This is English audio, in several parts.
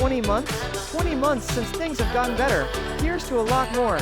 20 months? 20 months since things have gotten better. Here's to a lot more.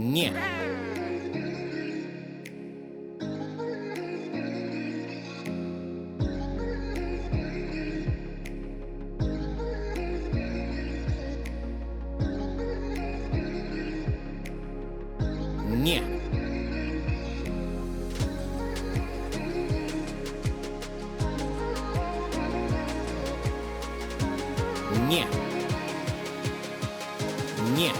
Nie. Nie. Nie. Nie.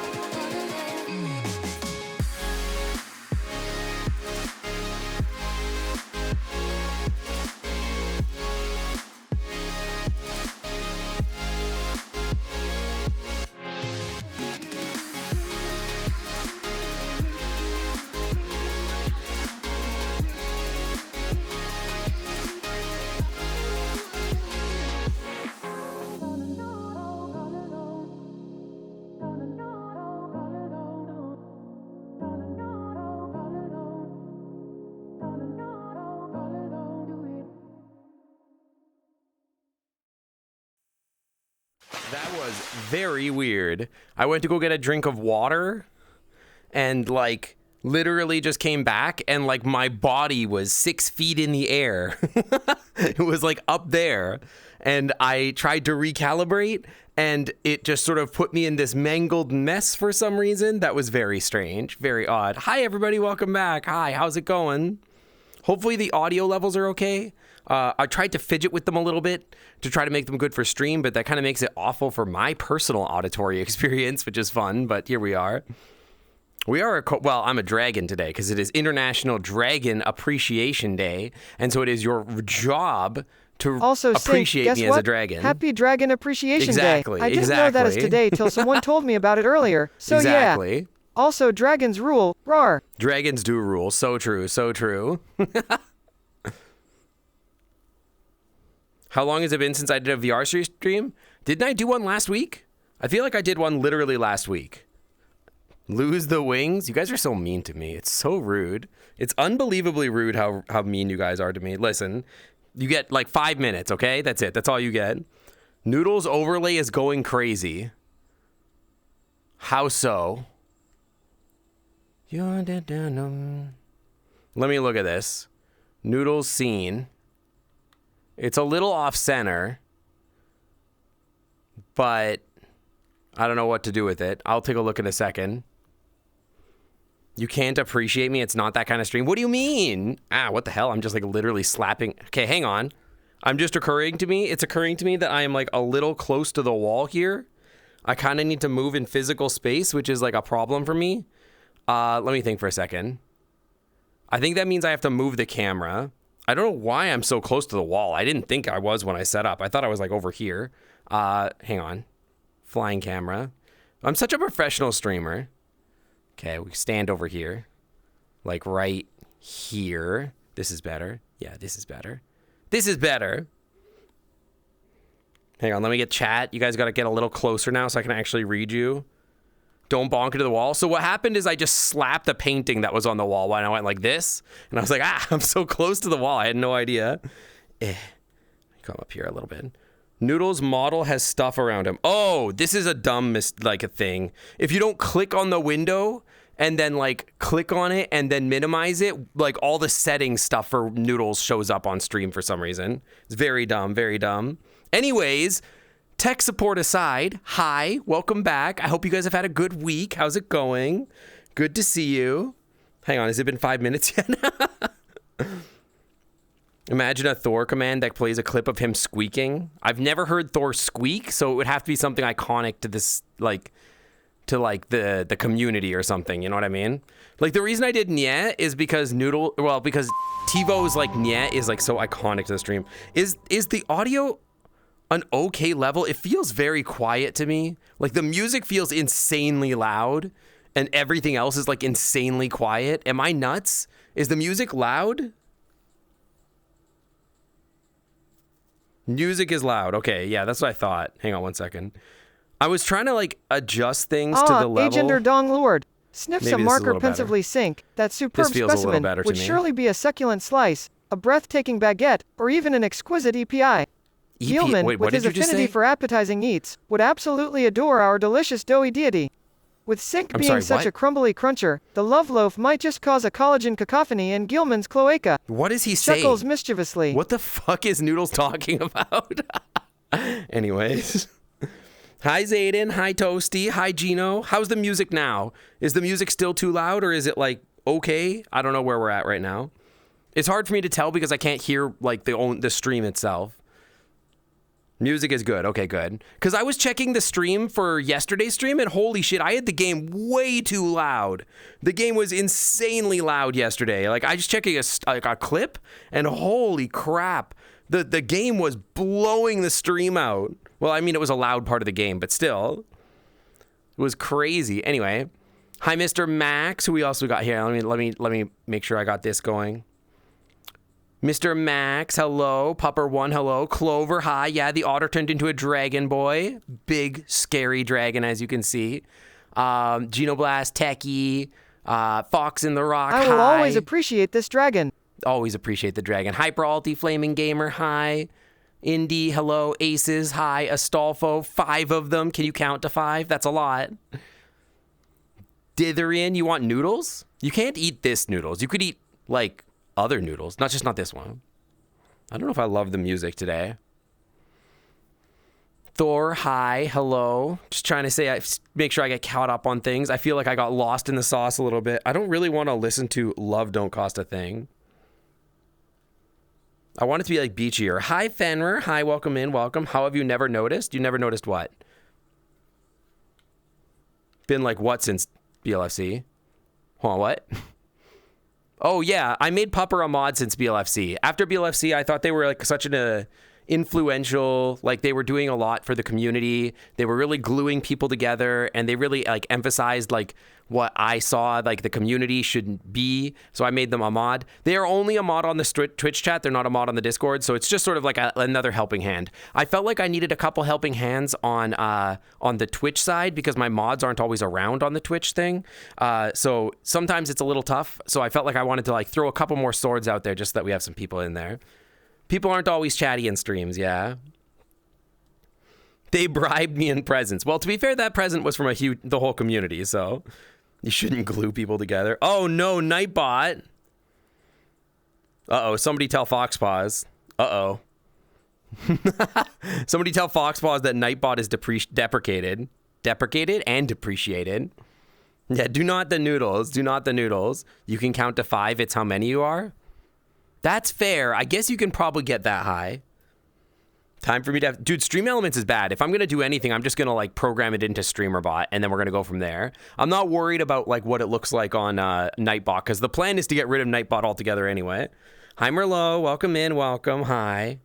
was very weird. I went to go get a drink of water and like literally just came back and like my body was 6 feet in the air. It was like up there and I tried to recalibrate and it just sort of put me in this mangled mess for some reason. That was very strange, very odd. Hi everybody, welcome back. Hi, how's it going? Hopefully the audio levels are okay. I tried to fidget with them a little bit to try to make them good for stream, but that kind of makes it awful for my personal auditory experience, which is fun, but here we are. We are, well, I'm a dragon today because it is International Dragon Appreciation Day, and so it is your job to Also, appreciate guess me what? as a dragon. Happy Dragon Appreciation Exactly, Day. I didn't know that as today till someone told me about it earlier. So Exactly. yeah. Also, dragons rule. Rawr. Dragons do rule. So true, so true. How long has it been since I did a VR stream? Didn't I do one last week? I feel like I did one literally last week. Lose the wings? You guys are so mean to me. It's so rude. It's unbelievably rude how mean you guys are to me. Listen, you get like 5 minutes, okay? That's it. That's all you get. Noodles overlay is going crazy. How so? Let me look at this. Noodles scene. It's a little off center, but I don't know what to do with it. I'll take a look in a second. You can't appreciate me. It's not that kind of stream. What do you mean? What the hell? I'm just like literally slapping. Okay, hang on. It's occurring to me that I am like a little close to the wall here. I kind of need to move in physical space, which is like a problem for me. Let me think for a second. I think that means I have to move the camera. I don't know why I'm so close to the wall. I didn't think I was when I set up. I thought I was like over here. Hang on. Flying camera. I'm such a professional streamer. Okay, we stand over here. Like right here. This is better. Yeah, this is better. This is better. Hang on, let me get chat. You guys got to get a little closer now so I can actually read you. Don't bonk into the wall. So what happened is I just slapped a painting that was on the wall when I went like this. And I was like, I'm so close to the wall. I had no idea. Come up here a little bit. Noodles model has stuff around him. Oh, this is a dumb like a thing. If you don't click on the window and then like click on it and then minimize it, like all the settings stuff for Noodles shows up on stream for some reason. It's very dumb, very dumb. Anyways, tech support aside, hi, welcome back. I hope you guys have had a good week. How's it going? Good to see you. Hang on, has it been 5 minutes yet? Imagine a Thor command that plays a clip of him squeaking. I've never heard Thor squeak, so it would have to be something iconic to this, like, to like the community or something. You know what I mean? Like the reason I did Nyeh is because because TiVo's like Nyeh is like so iconic to the stream. Is the audio an okay level? It feels very quiet to me. Like the music feels insanely loud and everything else is like insanely quiet. Am I nuts? Is the music loud? Music is loud. Okay, yeah, that's what I thought. Hang on one second. I was trying to like adjust things to the level. Agent or Dong Lord. Sniffs Maybe a this is a marker little better. pensively sink. That superb This feels a little specimen better to would me. surely be a succulent slice, a breathtaking baguette, or even an exquisite EPI. Gilman, Wait, with what his did you just affinity say? for appetizing eats, would absolutely adore our delicious doughy deity. With Sink I'm being sorry, such what? a crumbly cruncher, the love loaf might just cause a collagen cacophony in Gilman's cloaca. What is he saying? Chuckles mischievously. What the fuck is Noodles talking about? Anyways. Hi, Zayden. Hi, Toasty. Hi, Gino. How's the music now? Is the music still too loud or is it like okay? I don't know where we're at right now. It's hard for me to tell because I can't hear like the stream itself. Music is good. Okay, good. Because I was checking the stream for yesterday's stream and holy shit, I had the game way too loud. The game was insanely loud yesterday. Like I was checking a clip and holy crap. The game was blowing the stream out. Well, I mean, it was a loud part of the game, but still. It was crazy. Anyway, hi, Mr. Max, who we also got here. Let me make sure I got this going. Mr. Max, hello. Pupper1, hello. Clover, hi. Yeah, the otter turned into a dragon boy. Big, scary dragon, as you can see. Genoblast, Techie, Fox in the Rock, I will hi. always appreciate this dragon. Always appreciate the dragon. Hyper Alti Flaming Gamer, hi. Indy, hello. Aces, hi. Astolfo, 5 of them. Can you count to 5? That's a lot. Ditherian, you want noodles? You can't eat this noodles. You could eat, like, other noodles. Not this one. I don't know if I love the music today. Thor, hi, hello. Just trying to say, make sure I get caught up on things. I feel like I got lost in the sauce a little bit. I don't really want to listen to Love Don't Cost a Thing. I want it to be like beachier. Hi, Fenrir. Hi, welcome in, welcome. How have you never noticed? You never noticed what? Been like what since BLFC? Hold on, what? Oh, yeah, I made Pupper a mod since BLFC. After BLFC, I thought they were like such an influential, like they were doing a lot for the community. They were really gluing people together, and they really like emphasized like what I saw like the community should be. So I made them a mod. They are only a mod on the Twitch chat. They're not a mod on the Discord. So it's just sort of like another helping hand. I felt like I needed a couple helping hands on the Twitch side because my mods aren't always around on the Twitch thing. So sometimes it's a little tough. So I felt like I wanted to like throw a couple more swords out there just so that we have some people in there. People aren't always chatty in streams, yeah. They bribed me in presents. Well, to be fair, that present was from the whole community, so you shouldn't glue people together. Oh no, Nightbot. Uh-oh, somebody tell Foxpaws. Uh-oh. Somebody tell Foxpaws that Nightbot is deprecated. Deprecated and depreciated. Yeah, do not the noodles. Do not the noodles. You can count to 5. It's how many you are. That's fair. I guess you can probably get that high. Time for me to have... Dude, Stream Elements is bad. If I'm going to do anything, I'm just going to, like, program it into StreamerBot, and then we're going to go from there. I'm not worried about, like, what it looks like on Nightbot, because the plan is to get rid of Nightbot altogether anyway. Hi, Merlot. Welcome in. Welcome. Hi.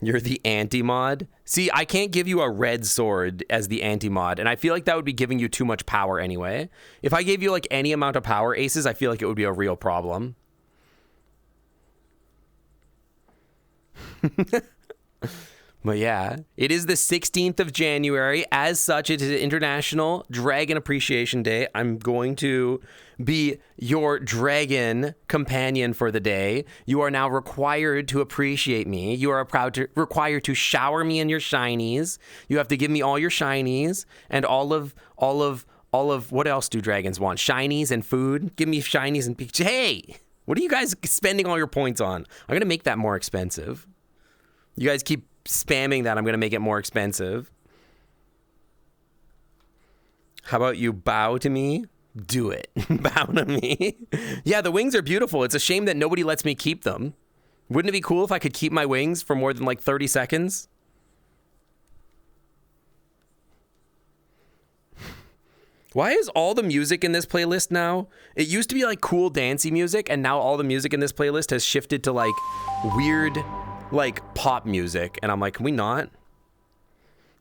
You're the anti-mod? See, I can't give you a red sword as the anti-mod, and I feel like that would be giving you too much power anyway. If I gave you, like, any amount of power aces, I feel like it would be a real problem. But yeah, it is the 16th of January. As such, it is International Dragon Appreciation Day. I'm going to be your dragon companion for the day. You are now required to appreciate me. You are required to shower me in your shinies. You have to give me all your shinies and all of what else do dragons want? Shinies and food. Give me shinies and hey, what are you guys spending all your points on? I'm gonna make that more expensive. You guys keep spamming that. I'm going to make it more expensive. How about you bow to me? Do it. Bow to me. Yeah, the wings are beautiful. It's a shame that nobody lets me keep them. Wouldn't it be cool if I could keep my wings for more than like 30 seconds? Why is all the music in this playlist now? It used to be like cool dancey music, and now all the music in this playlist has shifted to like weird... like pop music, and I'm like, can we not?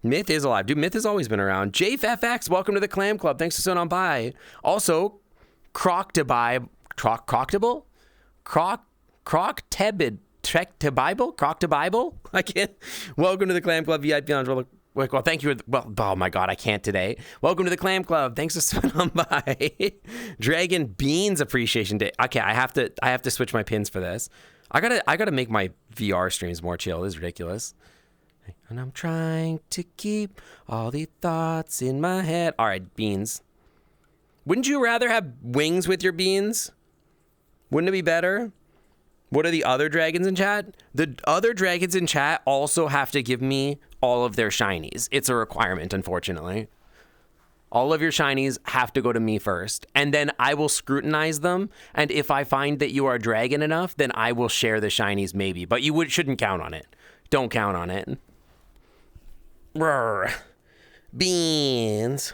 Myth is alive. Dude, Myth has always been around. JFFX, welcome to the Clam Club. Thanks for sitting on by. Also, Croctable? Croctable? I can't. Welcome to the Clam Club VIP Lounge. Well, thank you. Well, oh my God, I can't today. Welcome to the Clam Club. Thanks for sitting on by. Dragon Beans Appreciation Day. Okay, I have to switch my pins for this. I gotta make my VR streams more chill. This is ridiculous. And I'm trying to keep all the thoughts in my head. All right, beans. Wouldn't you rather have wings with your beans? Wouldn't it be better? What are the other dragons in chat? The other dragons in chat also have to give me all of their shinies. It's a requirement, unfortunately. All of your shinies have to go to me first, and then I will scrutinize them, and if I find that you are dragon enough, then I will share the shinies maybe, but you shouldn't count on it. Don't count on it. Brr. Beans.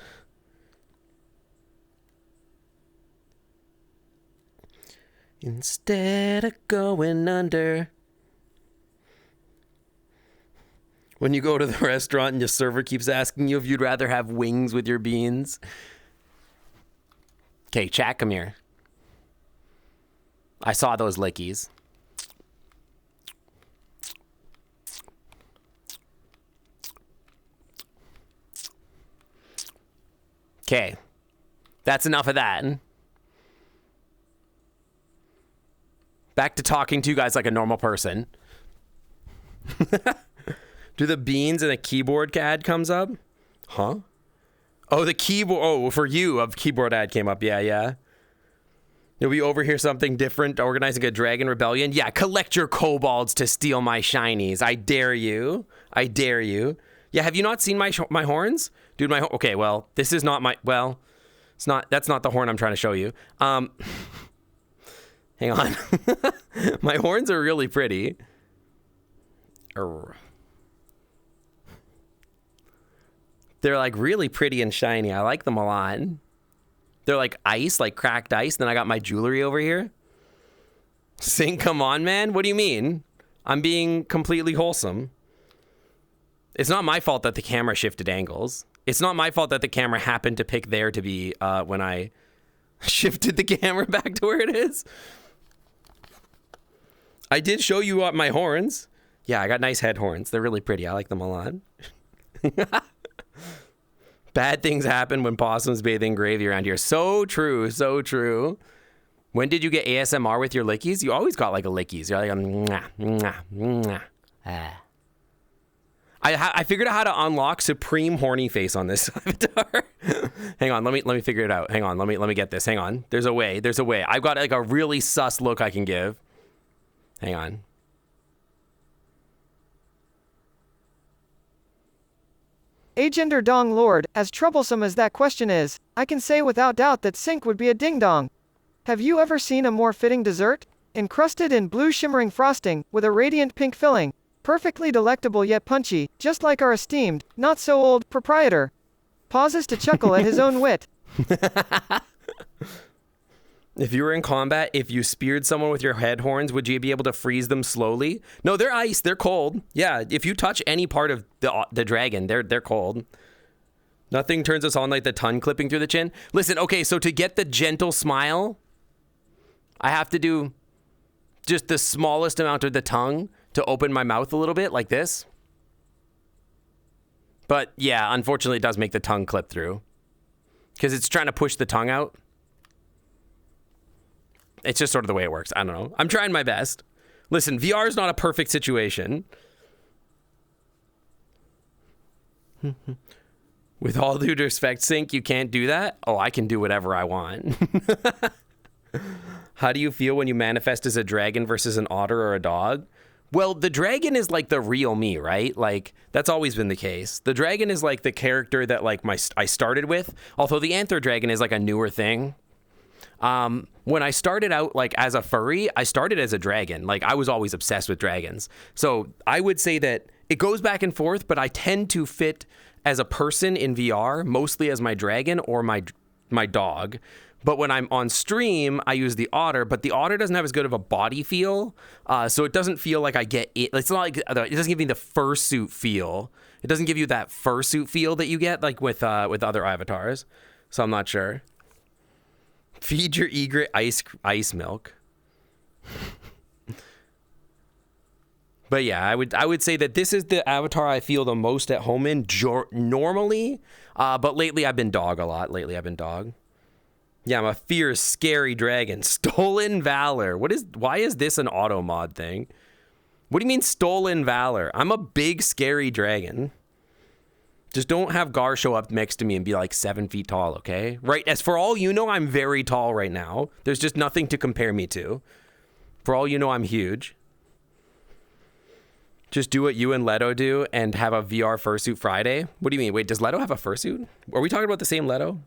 Instead of going under... When you go to the restaurant and your server keeps asking you if you'd rather have wings with your beans. Okay, chat, come here. I saw those lickies. Okay, that's enough of that. Back to talking to you guys like a normal person. Do the beans and the keyboard ad comes up? Huh? Oh, the keyboard. Oh, for you, a keyboard ad came up. Yeah, yeah. Did we overhear something different? Organizing a dragon rebellion? Yeah, collect your kobolds to steal my shinies. I dare you. I dare you. Yeah, have you not seen my horns? Dude, okay, well, this is not my, well, that's not the horn I'm trying to show you. Hang on. My horns are really pretty. They're like really pretty and shiny. I like them a lot. They're like ice, like cracked ice. Then I got my jewelry over here. Sink, come on, man. What do you mean? I'm being completely wholesome. It's not my fault that the camera shifted angles. It's not my fault that the camera happened to pick there to be when I shifted the camera back to where it is. I did show you my horns. Yeah, I got nice head horns. They're really pretty. I like them a lot. Bad things happen when possums bathing gravy around here. So true, so true. When did you get ASMR with your lickies? You always got like a lickies. You're like, mwah, mwah, mwah. I figured out how to unlock supreme horny face on this avatar. Hang on, let me figure it out. Hang on, let me get this. Hang on. There's a way. I've got like a really sus look I can give. Hang on. Agender Dong Lord, as troublesome as that question is, I can say without doubt that Sink would be a ding-dong. Have you ever seen a more fitting dessert? Encrusted in blue shimmering frosting, with a radiant pink filling. Perfectly delectable yet punchy, just like our esteemed, not-so-old, proprietor. Pauses to chuckle at his own wit. If you were in combat, if you speared someone with your head horns, would you be able to freeze them slowly? No, they're ice. They're cold. Yeah, if you touch any part of the dragon, they're cold. Nothing turns us on like the tongue clipping through the chin. Listen, okay, so to get the gentle smile, I have to do just the smallest amount of the tongue to open my mouth a little bit, like this. But yeah, unfortunately, it does make the tongue clip through because it's trying to push the tongue out. It's just sort of the way it works. I don't know. I'm trying my best. Listen, VR is not a perfect situation. With all due respect, Sync, you can't do that? Oh, I can do whatever I want. How do you feel when you manifest as a dragon versus an otter or a dog? Well, the dragon is like the real me, right? Like, that's always been the case. The dragon is like the character that like I started with, although the anther dragon is like a newer thing. When I started out like as a furry, I started as a dragon. Like I was always obsessed with dragons. So I would say that it goes back and forth, but I tend to fit as a person in VR, mostly as my dragon or my dog. But when I'm on stream, I use the otter, but the otter doesn't have as good of a body feel. So it doesn't feel like I get it. It's not like, it doesn't give me the fursuit feel. It doesn't give you that fursuit feel that you get like with other avatars. So I'm not sure. Feed your egret ice milk. But yeah, I would say that this is the avatar I feel the most at home in normally. But lately I've been dog a lot. Yeah, I'm a fierce, scary dragon. Stolen valor. Why is this an auto mod thing? What do you mean stolen valor? I'm a big, scary dragon. Just don't have Gar show up next to me and be like 7 feet tall, okay? Right, as for all you know, I'm very tall right now. There's just nothing to compare me to. For all you know, I'm huge. Just do what you and Leto do and have a VR fursuit Friday? What do you mean? Wait, does Leto have a fursuit? Are we talking about the same Leto?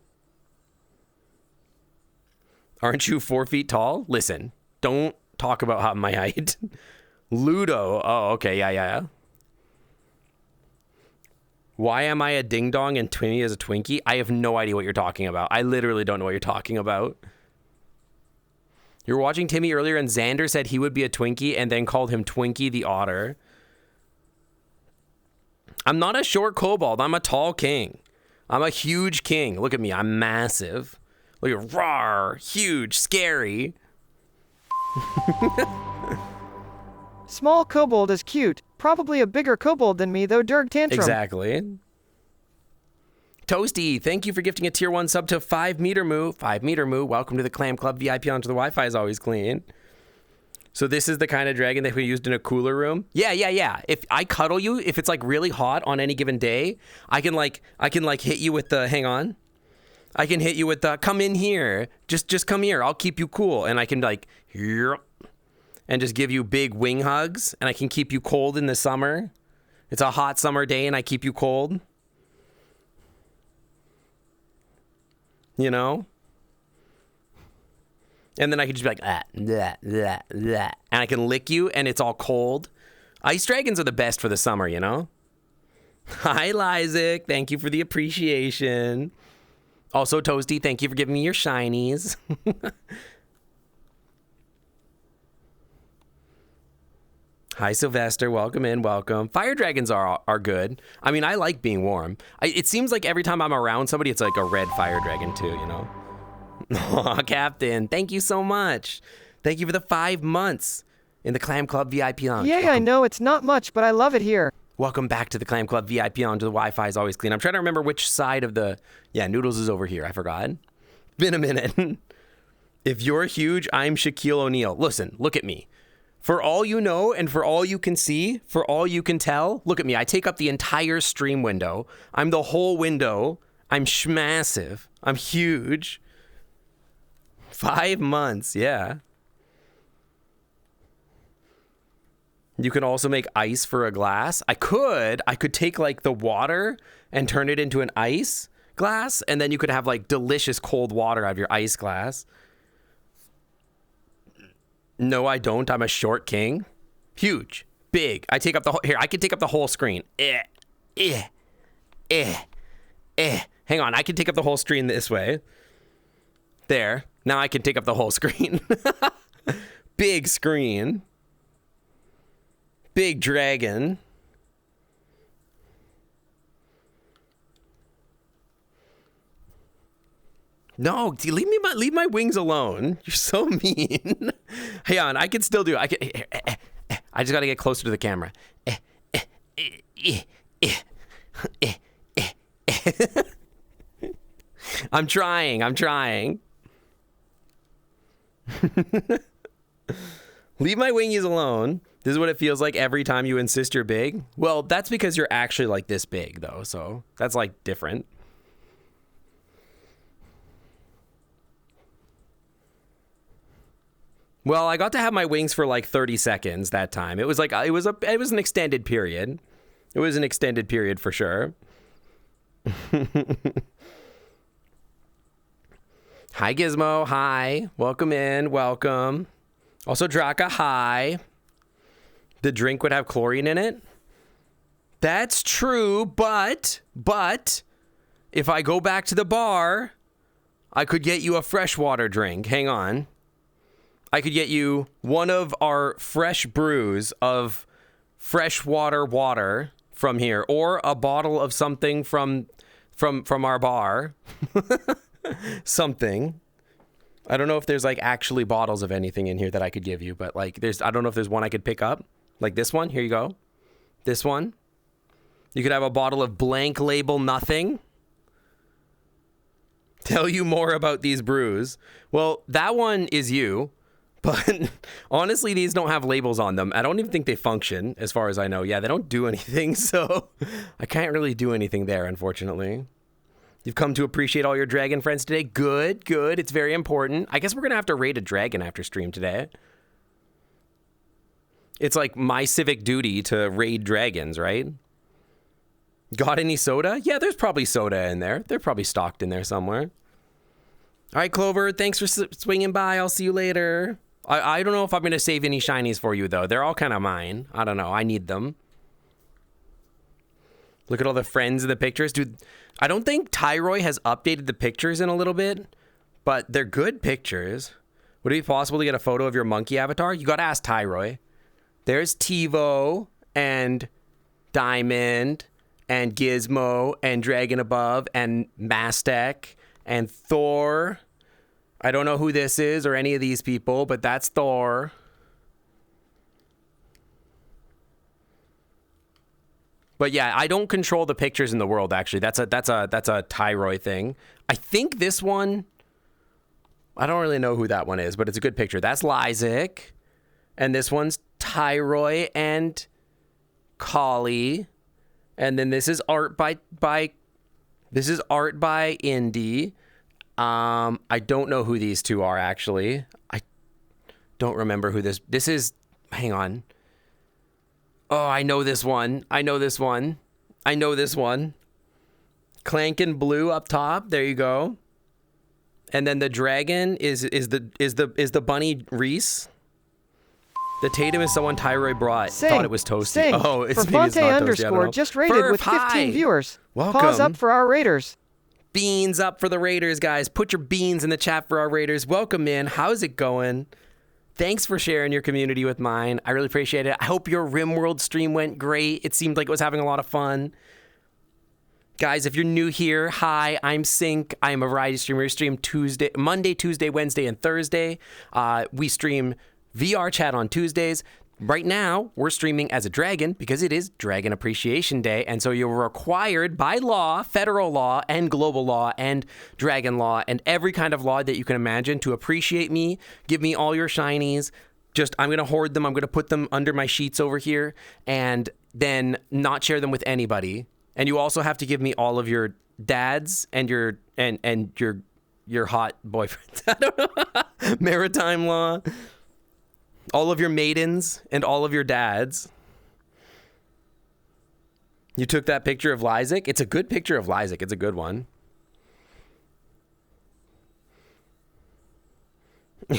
Aren't you 4 feet tall? Listen, don't talk about my height. Ludo. Oh, okay, yeah. Why am I a ding-dong and Timmy is a Twinkie? I have no idea what you're talking about. I literally don't know what you're talking about. You were watching Timmy earlier and Xander said he would be a Twinkie and then called him Twinkie the Otter. I'm not a short kobold. I'm a tall king. I'm a huge king. Look at me. I'm massive. Look at rawr, huge, scary. Small kobold is cute. Probably a bigger kobold than me, though. Derg tantrum. Exactly. Toasty, thank you for gifting a tier 1 sub to 5 Meter Moo. 5 Meter Moo, welcome to the Clam Club. VIP onto the Wi-Fi is always clean. So this is the kind of dragon that we used in a cooler room? Yeah. If I cuddle you, if it's like really hot on any given day, I can hit you with the, hang on. I can hit you with the, come in here. Just come here. I'll keep you cool. And I can like, and just give you big wing hugs. And I can keep you cold in the summer. It's a hot summer day and I keep you cold. You know? And then I can just be like, and I can lick you and it's all cold. Ice dragons are the best for the summer, you know? Hi, Lysic. Thank you for the appreciation. Also, Toasty, thank you for giving me your shinies. Hi, Sylvester. Welcome in. Welcome. Fire dragons are good. I mean, I like being warm. It seems like every time I'm around somebody, it's like a red fire dragon too, you know? Aw, Captain. Thank you so much. Thank you for the 5 months in the Clam Club VIP Lounge. Yeah, I know it's not much, but I love it here. Welcome back to the Clam Club VIP Lounge. The Wi-Fi is always clean. I'm trying to remember which side of the... Yeah, Noodles is over here. I forgot. Been a minute. If you're huge, I'm Shaquille O'Neal. Listen, look at me. For all you know and for all you can see, for all you can tell, look at me. I take up the entire stream window. I'm the whole window. I'm schmassive. I'm huge. 5 months, yeah. You can also make ice for a glass. I could take like the water and turn it into an ice glass, and then you could have like delicious cold water out of your ice glass. No, I don't. I'm a short king. Huge. Big. I take up the whole... Here, I can take up the whole screen. Hang on. I can take up the whole screen this way. There. Now I can take up the whole screen. Big screen. Big dragon. No, leave my wings alone. You're so mean. Hey, on, I can still do it. I just got to get closer to the camera. I'm trying. Leave my wingies alone. This is what it feels like every time you insist you're big. Well, that's because you're actually like this big, though. So that's like different. Well, I got to have my wings for like 30 seconds that time. It was like it was an extended period. It was an extended period for sure. Hi, Gizmo. Hi. Welcome in. Welcome. Also, Draka. Hi. The drink would have chlorine in it. That's true, but if I go back to the bar, I could get you a freshwater drink. Hang on. I could get you one of our fresh brews of freshwater water from here, or a bottle of something from our bar. Something. I don't know if there's like actually bottles of anything in here that I could give you, but like I don't know if there's one I could pick up. Like this one. Here you go. This one. You could have a bottle of blank label nothing. Tell you more about these brews. Well, that one is you. But honestly, these don't have labels on them. I don't even think they function, as far as I know. Yeah, they don't do anything, so I can't really do anything there, unfortunately. You've come to appreciate all your dragon friends today. Good, good. It's very important. I guess we're going to have to raid a dragon after stream today. It's like my civic duty to raid dragons, right? Got any soda? Yeah, there's probably soda in there. They're probably stocked in there somewhere. All right, Clover, thanks for swinging by. I'll see you later. I don't know if I'm going to save any shinies for you, though. They're all kind of mine. I don't know. I need them. Look at all the friends in the pictures. Dude, I don't think Tyroy has updated the pictures in a little bit, but they're good pictures. Would it be possible to get a photo of your monkey avatar? You got to ask Tyroy. There's Tivo and Diamond and Gizmo and Dragon Above and Mastek and Thor. I don't know who this is or any of these people, but that's Thor. But yeah, I don't control the pictures in the world, actually. That's a Tyroy thing. I think this one, I don't really know who that one is, but it's a good picture. That's Lysic. And this one's Tyroy and Collie. And then this is art by Indy. I don't know who these two are, actually. I don't remember who this is. Hang on. Oh, I know this one. Clank and Blue up top. There you go. And then the dragon is the bunny Reese. The Tatum is someone Tyroy brought. Thought it was Toasty. Sing. Oh, it's For maybe it's not Toasty. I don't know. just rated Furf, with 15 hi. viewers. Welcome. Pause up for our Raiders. Beans up for the Raiders, guys. Put your beans in the chat for our Raiders. Welcome in. How's it going? Thanks for sharing your community with mine. I really appreciate it. I hope your RimWorld stream went great. It seemed like it was having a lot of fun. Guys, if you're new here, hi, I'm Sync. I am a variety streamer. We stream Monday, Tuesday, Wednesday, and Thursday. We stream VRChat on Tuesdays. Right now, we're streaming as a dragon because it is Dragon Appreciation Day. And so you're required by law, federal law and global law and dragon law and every kind of law that you can imagine to appreciate me. Give me all your shinies. I'm going to hoard them. I'm going to put them under my sheets over here and then not share them with anybody. And you also have to give me all of your dads and your hot boyfriends. I don't know. Maritime law. All of your maidens and all of your dads. You took that picture of Lysic? It's a good picture of Lysic. It's a good one.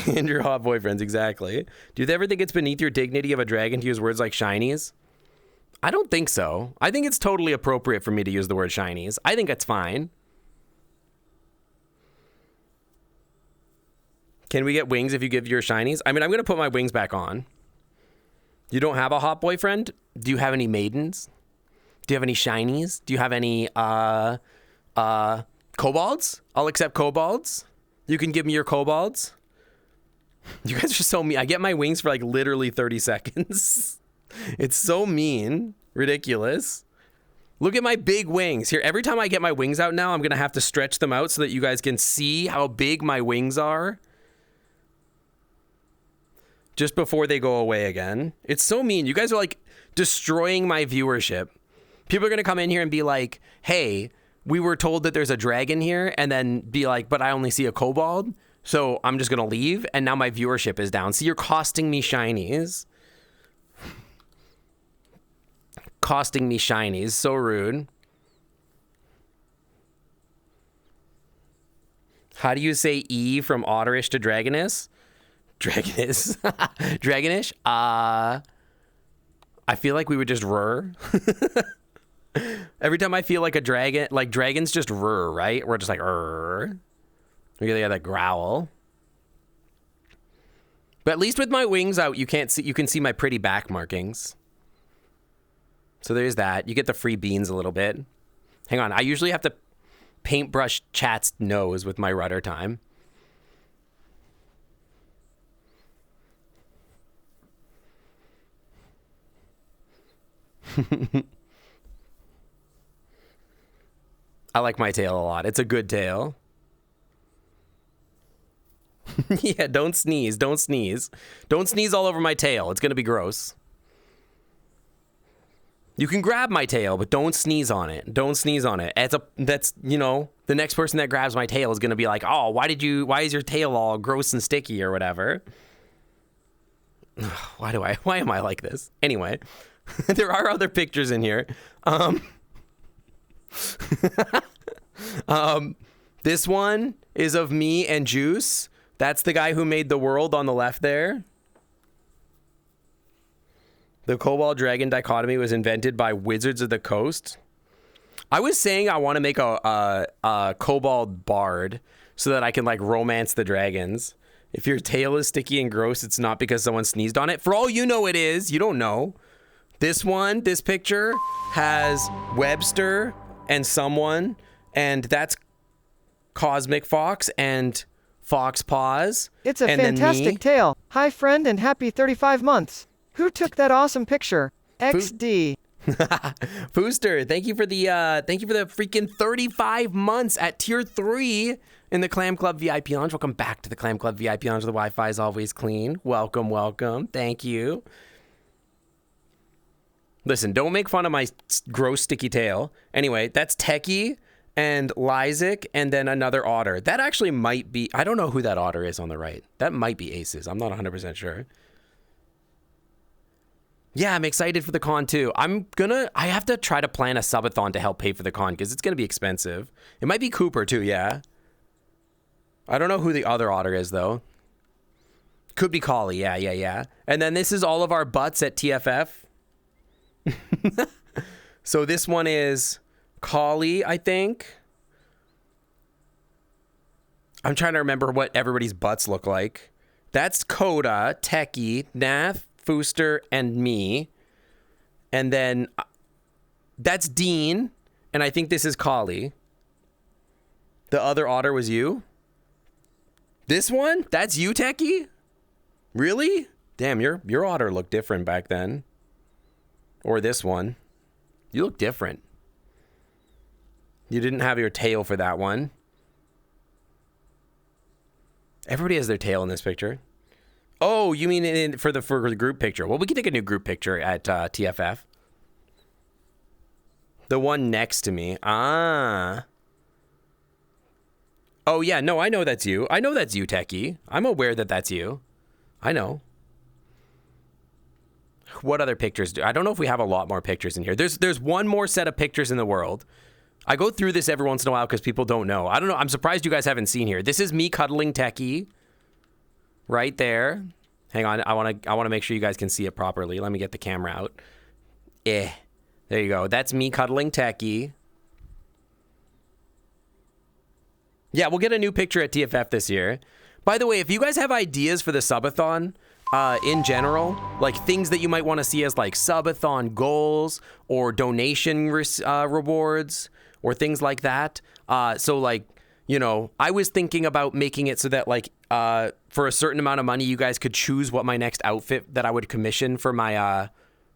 And your hot boyfriends, exactly. Do you ever think it's beneath your dignity of a dragon to use words like shinies? I don't think so. I think it's totally appropriate for me to use the word shinies. I think it's fine. Can we get wings if you give your shinies? I mean, I'm going to put my wings back on. You don't have a hot boyfriend? Do you have any maidens? Do you have any shinies? Do you have any kobolds? I'll accept kobolds. You can give me your kobolds. You guys are so mean. I get my wings for like literally 30 seconds. It's so mean. Ridiculous. Look at my big wings. Here, every time I get my wings out now, I'm going to have to stretch them out so that you guys can see how big my wings are. Just before they go away again. It's so mean. You guys are like destroying my viewership. People are going to come in here and be like, hey, we were told that there's a dragon here, and then be like, but I only see a kobold, so I'm just going to leave, and now my viewership is down. See, you're costing me shinies. Costing me shinies. So rude. How do you say E from Otterish to Dragoness? Dragoness. Draganish? I feel like we would just rur. Every time I feel like a dragon, like dragons just rur, right? We're just like, rrr. We get that growl. But at least with my wings out, you can see my pretty back markings. So there's that. You get the free beans a little bit. Hang on. I usually have to paintbrush Chat's nose with my rudder time. I like my tail a lot. It's a good tail. Yeah, don't sneeze. Don't sneeze. Don't sneeze all over my tail. It's going to be gross. You can grab my tail, but don't sneeze on it. Don't sneeze on it. That's, you know, the next person that grabs my tail is going to be like, "Oh, why is your tail all gross and sticky or whatever?" Why am I like this? Anyway, there are other pictures in here. This one is of me and Juice. That's the guy who made the world on the left there. The Kobold Dragon dichotomy was invented by Wizards of the Coast. I was saying I want to make a Kobold Bard so that I can like romance the dragons. If your tail is sticky and gross, it's not because someone sneezed on it. For all you know, it is. You don't know. This picture has Webster and someone, and that's Cosmic Fox and Fox Paws. It's a fantastic tail. Hi, friend, and happy 35 months. Who took that awesome picture? XD. Fooster, thank you for the freaking 35 months at tier 3 in the Clam Club VIP Lounge. Welcome back to the Clam Club VIP Lounge. The Wi-Fi is always clean. Welcome, welcome. Thank you. Listen, don't make fun of my gross sticky tail. Anyway, that's Techie and Lysic and then another otter. That actually might be, I don't know who that otter is on the right. That might be Aces. I'm not 100% sure. Yeah, I'm excited for the con too. I have to try to plan a subathon to help pay for the con because it's going to be expensive. It might be Cooper too, yeah. I don't know who the other otter is though. Could be Collie, yeah. And then this is all of our butts at TFF. So this one is Collie, I think. I'm trying to remember what everybody's butts look like. That's Coda, Techie, Nath, Fooster, and me. And then that's Dean. And I think this is Collie. The other otter was you? This one? That's you, Techie? Really? Damn, your otter looked different back then. Or this one. You look different. You didn't have your tail for that one. Everybody has their tail in this picture. Oh, you mean for the group picture? Well, we can take a new group picture at TFF. The one next to me. Ah. Oh, yeah. No, I know that's you. I know that's you, Techie. I'm aware that that's you. I know. What other pictures I don't know if we have a lot more pictures in here. There's one more set of pictures in the world. I go through this every once in a while because people don't know. I don't know. I'm surprised you guys haven't seen here. This is me cuddling Techie. Right there. Hang on. I want to make sure you guys can see it properly. Let me get the camera out. There you go. That's me cuddling Techie. Yeah, we'll get a new picture at TFF this year. By the way, if you guys have ideas for the subathon, in general, like things that you might want to see as like subathon goals or donation rewards or things like that. So like, you know, I was thinking about making it so that like for a certain amount of money, you guys could choose what my next outfit that I would commission for my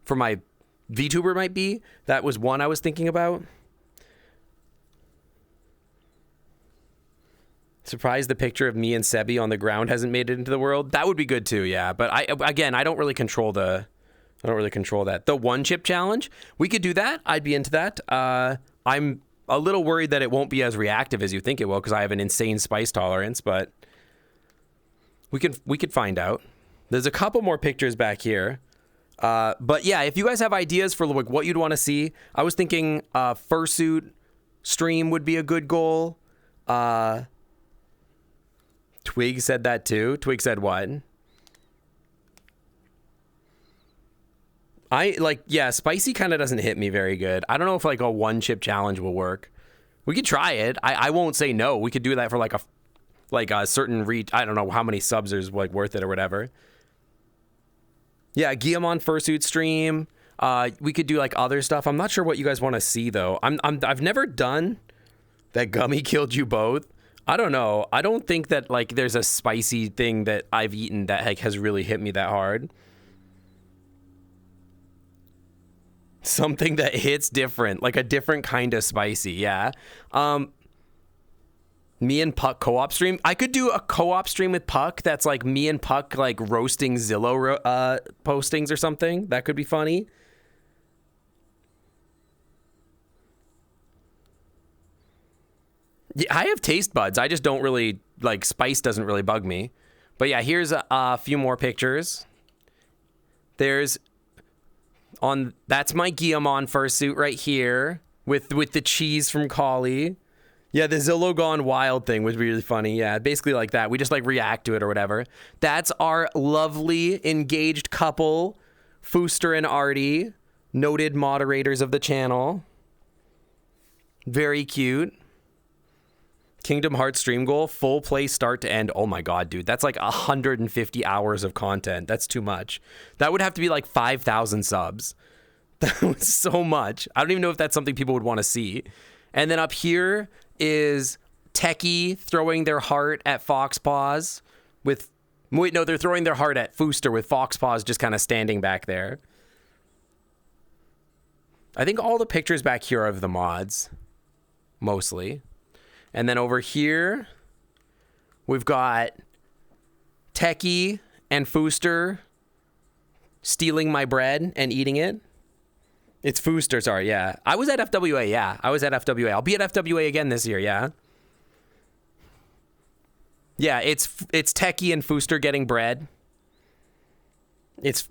VTuber might be. That was one I was thinking about. Surprised the picture of me and Sebi on the ground hasn't made it into the world. That would be good too, yeah. But I don't really control that. The one chip challenge, we could do that. I'd be into that. I'm a little worried that it won't be as reactive as you think it will because I have an insane spice tolerance, but we could find out. There's a couple more pictures back here. But yeah, if you guys have ideas for like what you'd want to see, I was thinking fursuit stream would be a good goal. Twig said that too. Twig said what? Spicy kind of doesn't hit me very good. I don't know if like a one chip challenge will work. We could try it. I won't say no. We could do that for like a certain reach. I don't know how many subs is like worth it or whatever. Yeah, Guillemon fursuit stream. We could do like other stuff. I'm not sure what you guys want to see though. I've never done that gummy killed you both. I don't know. I don't think that like there's a spicy thing that I've eaten that like has really hit me that hard. Something that hits different, like a different kind of spicy, yeah. Me and Puck co-op stream. I could do a co-op stream with Puck that's like me and Puck like roasting Zillow postings or something. That could be funny. Yeah, I have taste buds. I just don't really, like, spice doesn't really bug me. But yeah, here's a few more pictures. That's my Guillemon fursuit right here with the cheese from Collie. Yeah, the Zillow Gone Wild thing was really funny. Yeah, basically like that. We just like react to it or whatever. That's our lovely engaged couple, Fooster and Artie, noted moderators of the channel. Very cute. Kingdom Hearts stream goal, full play start to end. Oh my god, dude, that's like 150 hours of content. That's too much. That would have to be like 5,000 subs. That was so much. I don't even know if that's something people would want to see. And then up here is Techie throwing their heart at Foxpaws with... Wait, no, they're throwing their heart at Fooster with Foxpaws just kind of standing back there. I think all the pictures back here are of the mods, mostly. And then over here, we've got Techie and Fooster stealing my bread and eating it. It's Fooster, sorry, yeah. I was at FWA, yeah. I was at FWA. I'll be at FWA again this year, yeah. Yeah, it's Techie and Fooster getting bread. It's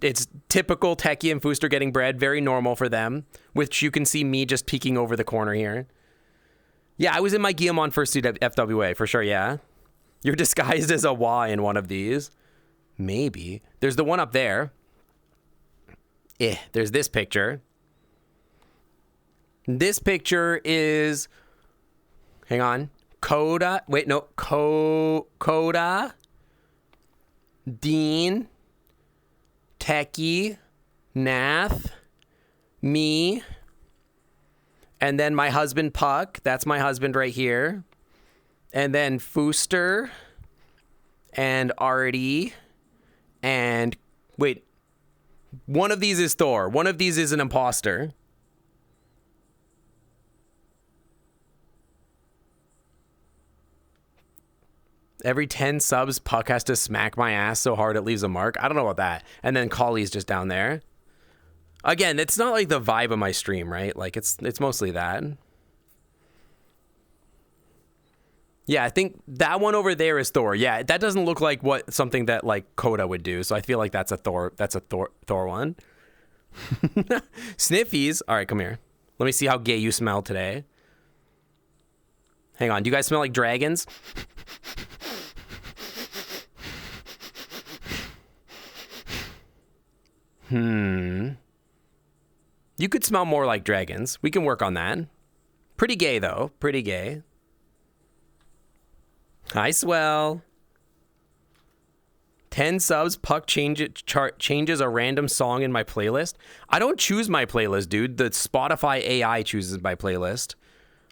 typical Techie and Fooster getting bread, very normal for them, which you can see me just peeking over the corner here. Yeah, I was in my Guillemon fursuit at FWA, for sure, yeah. You're disguised as a Y in one of these. Maybe. There's the one up there. There's this picture. This picture is... Hang on. Coda. Wait, no. Coda. Dean. Techie, Nath, me, and then my husband Puck. That's my husband right here. And then Fooster and Artie and wait, one of these is Thor. One of these is an imposter. Every 10 subs, Puck has to smack my ass so hard it leaves a mark. I don't know about that. And then Collie's just down there. Again, it's not like the vibe of my stream, right? Like it's mostly that. Yeah, I think that one over there is Thor. Yeah, that doesn't look like something that like Coda would do. So I feel like that's a Thor one. Sniffies. All right, come here. Let me see how gay you smell today. Hang on. Do you guys smell like dragons? You could smell more like dragons. We can work on that. Pretty gay, though. Pretty gay. Hi, Swell. 10 subs, Puck changes a random song in my playlist. I don't choose my playlist, dude. The Spotify AI chooses my playlist.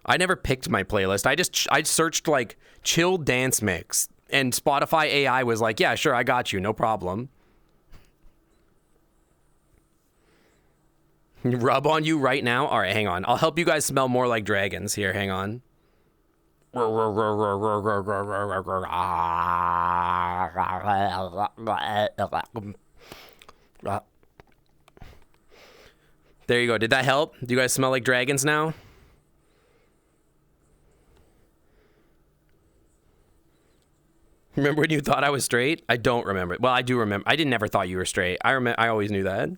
I never picked my playlist. I searched, like, chill dance mix. And Spotify AI was like, yeah, sure, I got you. No problem. Rub on you right now? All right, hang on. I'll help you guys smell more like dragons. Here, hang on. There you go. Did that help? Do you guys smell like dragons now? Remember when you thought I was straight? I don't remember. Well, I do remember. I never thought you were straight. I always knew that.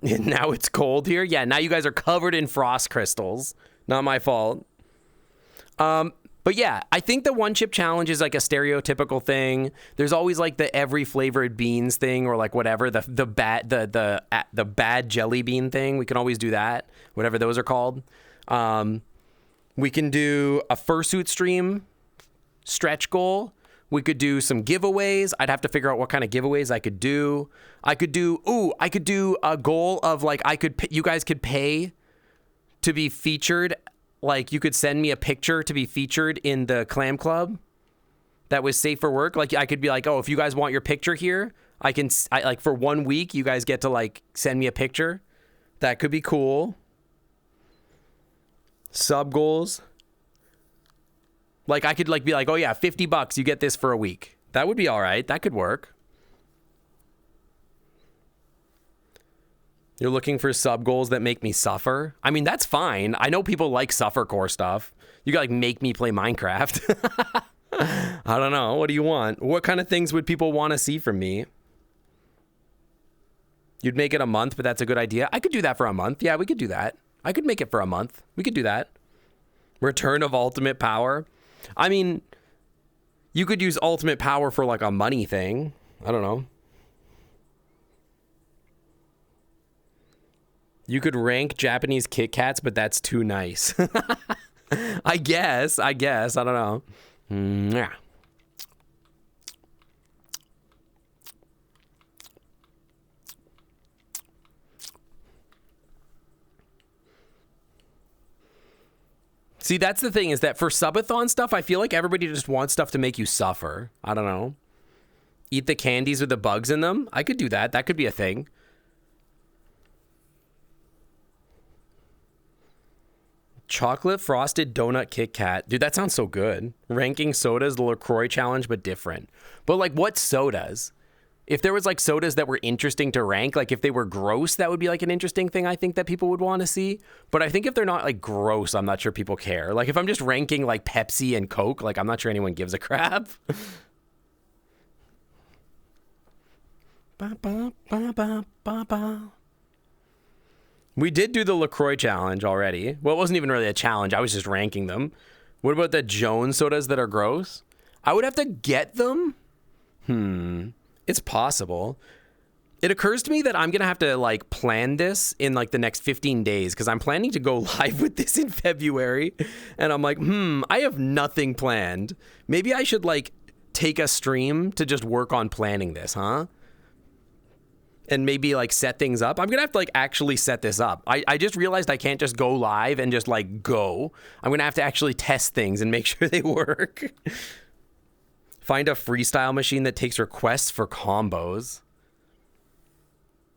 Now it's cold here. Yeah, now you guys are covered in frost crystals. Not my fault. But yeah, I think the one chip challenge is like a stereotypical thing. There's always like the every flavored beans thing or like whatever, the bad jelly bean thing. We can always do that, whatever those are called. We can do a fursuit stream stretch goal. We could do some giveaways. I'd have to figure out what kind of giveaways I could do. I could do a goal of like you guys could pay to be featured. Like you could send me a picture to be featured in the Clam Club that was safe for work. Like I could be like, oh, if you guys want your picture here, I like for 1 week, you guys get to like send me a picture. That could be cool. Sub goals. Like I could like be like, oh yeah, $50, you get this for a week. That would be all right. That could work. You're looking for sub goals that make me suffer? I mean, that's fine. I know people like suffercore stuff. You gotta like make me play Minecraft. I don't know. What do you want? What kind of things would people want to see from me? You'd make it a month, but that's a good idea. I could do that for a month. Yeah, we could do that. I could make it for a month. We could do that. Return of Ultimate Power. I mean, you could use Ultimate Power for like a money thing. I don't know. You could rank Japanese Kit Kats, but that's too nice. I guess. I don't know. Yeah. See, that's the thing is that for subathon stuff, I feel like everybody just wants stuff to make you suffer. I don't know. Eat the candies with the bugs in them. I could do that. That could be a thing. Chocolate frosted donut Kit Kat. Dude, that sounds so good. Ranking sodas, the LaCroix challenge, but different. But like, what sodas? If there was like sodas that were interesting to rank, like if they were gross, that would be like an interesting thing I think that people would want to see. But I think if they're not like gross, I'm not sure people care. Like if I'm just ranking like Pepsi and Coke, like I'm not sure anyone gives a crap. Ba, ba, ba, ba, ba, ba. We did do the LaCroix challenge already. Well, it wasn't even really a challenge. I was just ranking them. What about the Jones sodas that are gross? I would have to get them. It's possible. It occurs to me that I'm going to have to like plan this in like the next 15 days because I'm planning to go live with this in February. And I'm like, I have nothing planned. Maybe I should like take a stream to just work on planning this, huh? And maybe like set things up. I'm gonna have to like actually set this up. I just realized I can't just go live and just like go. I'm gonna have to actually test things and make sure they work. Find a freestyle machine that takes requests for combos.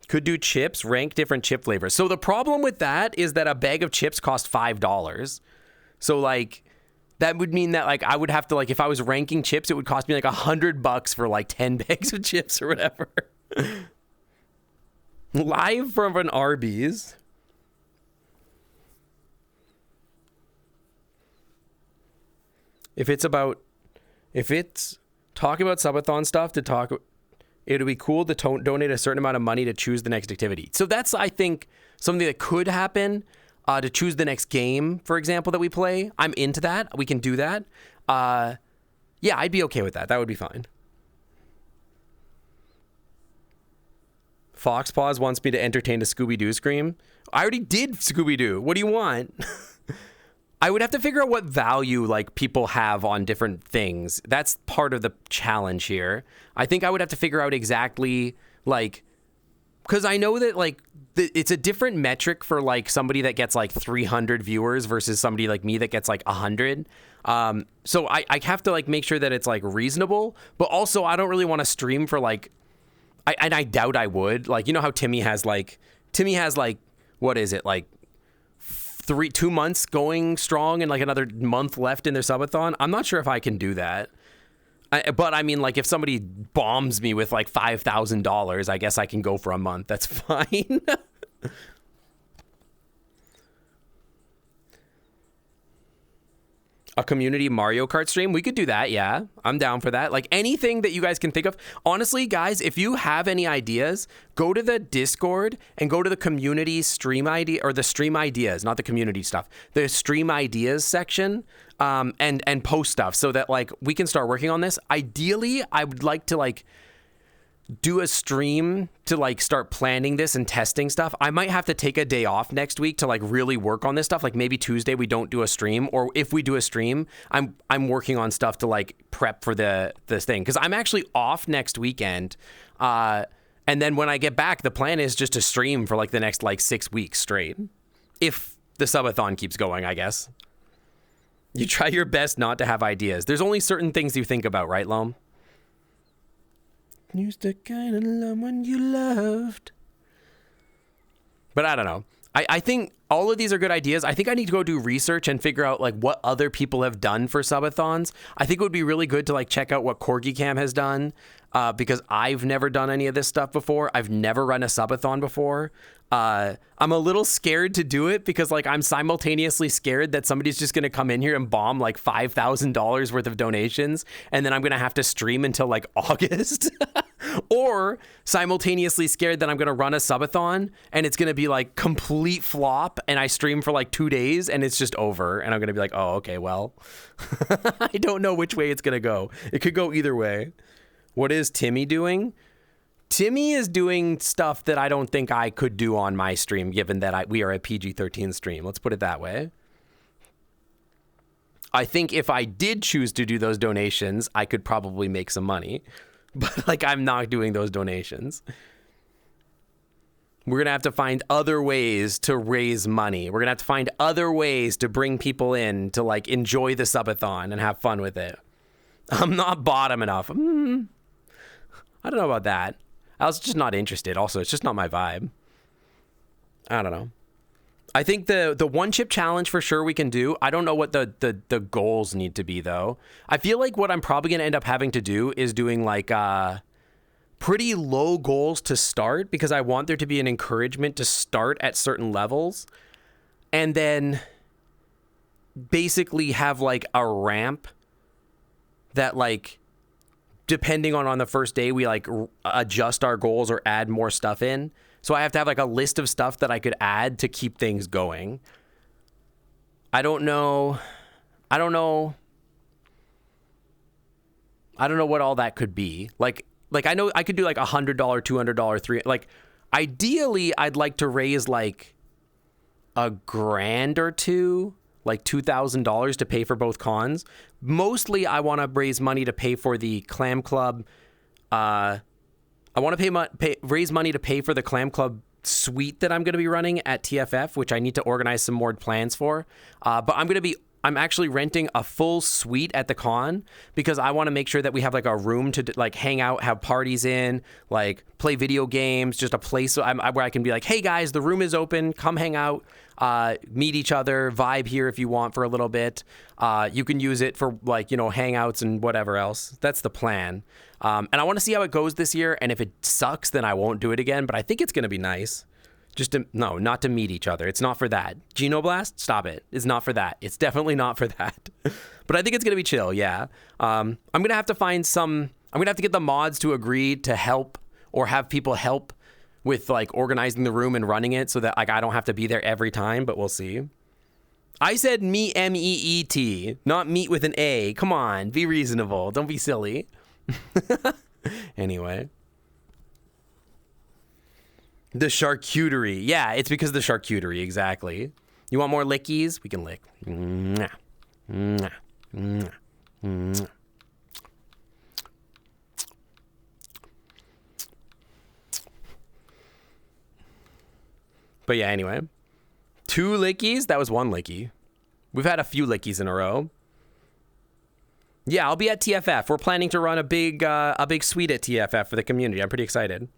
Could do chips, rank different chip flavors. So the problem with that is that a bag of chips cost $5. So like that would mean that like I would have to like if I was ranking chips, it would cost me like $100 for like 10 bags of chips or whatever. Live from an Arby's. If it's talking about subathon stuff it'll be cool to donate a certain amount of money to choose the next activity. So that's, I think, something that could happen to choose the next game, for example, that we play. I'm into that. We can do that. Yeah, I'd be okay with that. That would be fine. Foxpaws wants me to entertain a Scooby-Doo scream. I already did Scooby-Doo. What do you want? I would have to figure out what value like people have on different things. That's part of the challenge here. I think I would have to figure out exactly like, because I know that like it's a different metric for like somebody that gets like 300 viewers versus somebody like me that gets like 100. So I have to like make sure that it's like reasonable, but also I don't really want to stream for like, I doubt I would. Like, you know how Timmy has like, what is it? Like 2 months going strong and like another month left in their subathon. I'm not sure if I can do that. But I mean, like if somebody bombs me with like $5,000, I guess I can go for a month. That's fine. A community Mario Kart stream, we could do that. Yeah, I'm down for that. Like anything that you guys can think of. Honestly, guys, if you have any ideas, go to the Discord and go to the community stream idea or the stream ideas, not the community stuff, the stream ideas section, and post stuff so that like we can start working on this. Ideally, I would like to like do a stream to like start planning this and testing stuff. I might have to take a day off next week to like really work on this stuff. Like maybe Tuesday we don't do a stream, or if we do a stream, I'm working on stuff to like prep for this thing, because I'm actually off next weekend. And then when I get back, the plan is just to stream for like the next like 6 weeks straight. If the subathon keeps going, I guess. You try your best not to have ideas. There's only certain things you think about, right, Lom? Used to kind of love when you loved. But I don't know. I think all of these are good ideas. I think I need to go do research and figure out like what other people have done for subathons. I think it would be really good to like check out what Corgi Cam has done, because I've never done any of this stuff before. I've never run a subathon before. I'm a little scared to do it because like I'm simultaneously scared that somebody's just going to come in here and bomb like $5,000 worth of donations, and then I'm going to have to stream until like August. Or simultaneously scared that I'm going to run a subathon and it's going to be like complete flop and I stream for like 2 days and it's just over, and I'm going to be like, oh, okay, well, I don't know which way it's going to go. It could go either way. What is Timmy doing? Timmy is doing stuff that I don't think I could do on my stream, given that we are a PG-13 stream. Let's put it that way. I think if I did choose to do those donations, I could probably make some money. But like, I'm not doing those donations. We're going to have to find other ways to raise money. We're going to have to find other ways to bring people in to like enjoy the subathon and have fun with it. I'm not bottom enough. I don't know about that. I was just not interested. Also, it's just not my vibe. I don't know. I think the one chip challenge for sure we can do. I don't know what the goals need to be though. I feel like what I'm probably gonna end up having to do is doing like pretty low goals to start, because I want there to be an encouragement to start at certain levels, and then basically have like a ramp that, like, depending on the first day, we like adjust our goals or add more stuff in. So I have to have like a list of stuff that I could add to keep things going. I don't know what all that could be. Like I know I could do like $100, $200, $300. Like ideally I'd like to raise like $1,000 or $2,000, like $2,000 to pay for both cons. Mostly I want to raise money to pay for the Clam Club. I want to raise money to pay for the Clam Club suite that I'm going to be running at TFF, which I need to organize some more plans for. But I'm actually renting a full suite at the con, because I want to make sure that we have like a room to like hang out, have parties in, like play video games, just a place where I can be like, hey guys, the room is open, come hang out, meet each other, vibe here if you want for a little bit. You can use it for like, you know, hangouts and whatever else. That's the plan. And I want to see how it goes this year. And if it sucks, then I won't do it again. But I think it's going to be nice. Not to meet each other. It's not for that. Genoblast, stop it. It's not for that. It's definitely not for that. But I think it's going to be chill, yeah. I'm going to have to I'm going to have to get the mods to agree to help, or have people help with like organizing the room and running it, so that like I don't have to be there every time, but we'll see. I said meet, M-E-E-T, not meet with an A. Come on, be reasonable. Don't be silly. Anyway. The charcuterie. Yeah, it's because of the charcuterie, exactly. You want more lickies? We can lick. Mwah. Mwah. Mwah. Mwah. But yeah, anyway. 2 lickies? That was 1 licky. We've had a few lickies in a row. Yeah, I'll be at TFF. We're planning to run a big suite at TFF for the community. I'm pretty excited.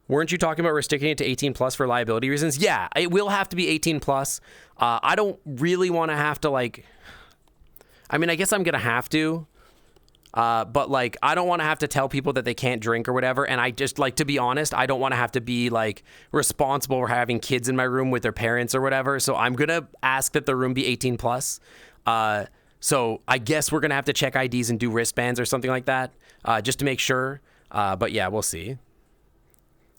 Weren't you talking about restricting it to 18 plus for liability reasons? Yeah, it will have to be 18 plus. I don't really want to have to like, I mean, I guess I'm going to have to, but like, I don't want to have to tell people that they can't drink or whatever. And I just, like, to be honest, I don't want to have to be like responsible for having kids in my room with their parents or whatever. So I'm going to ask that the room be 18 plus. So I guess we're going to have to check IDs and do wristbands or something like that, just to make sure. But yeah, we'll see.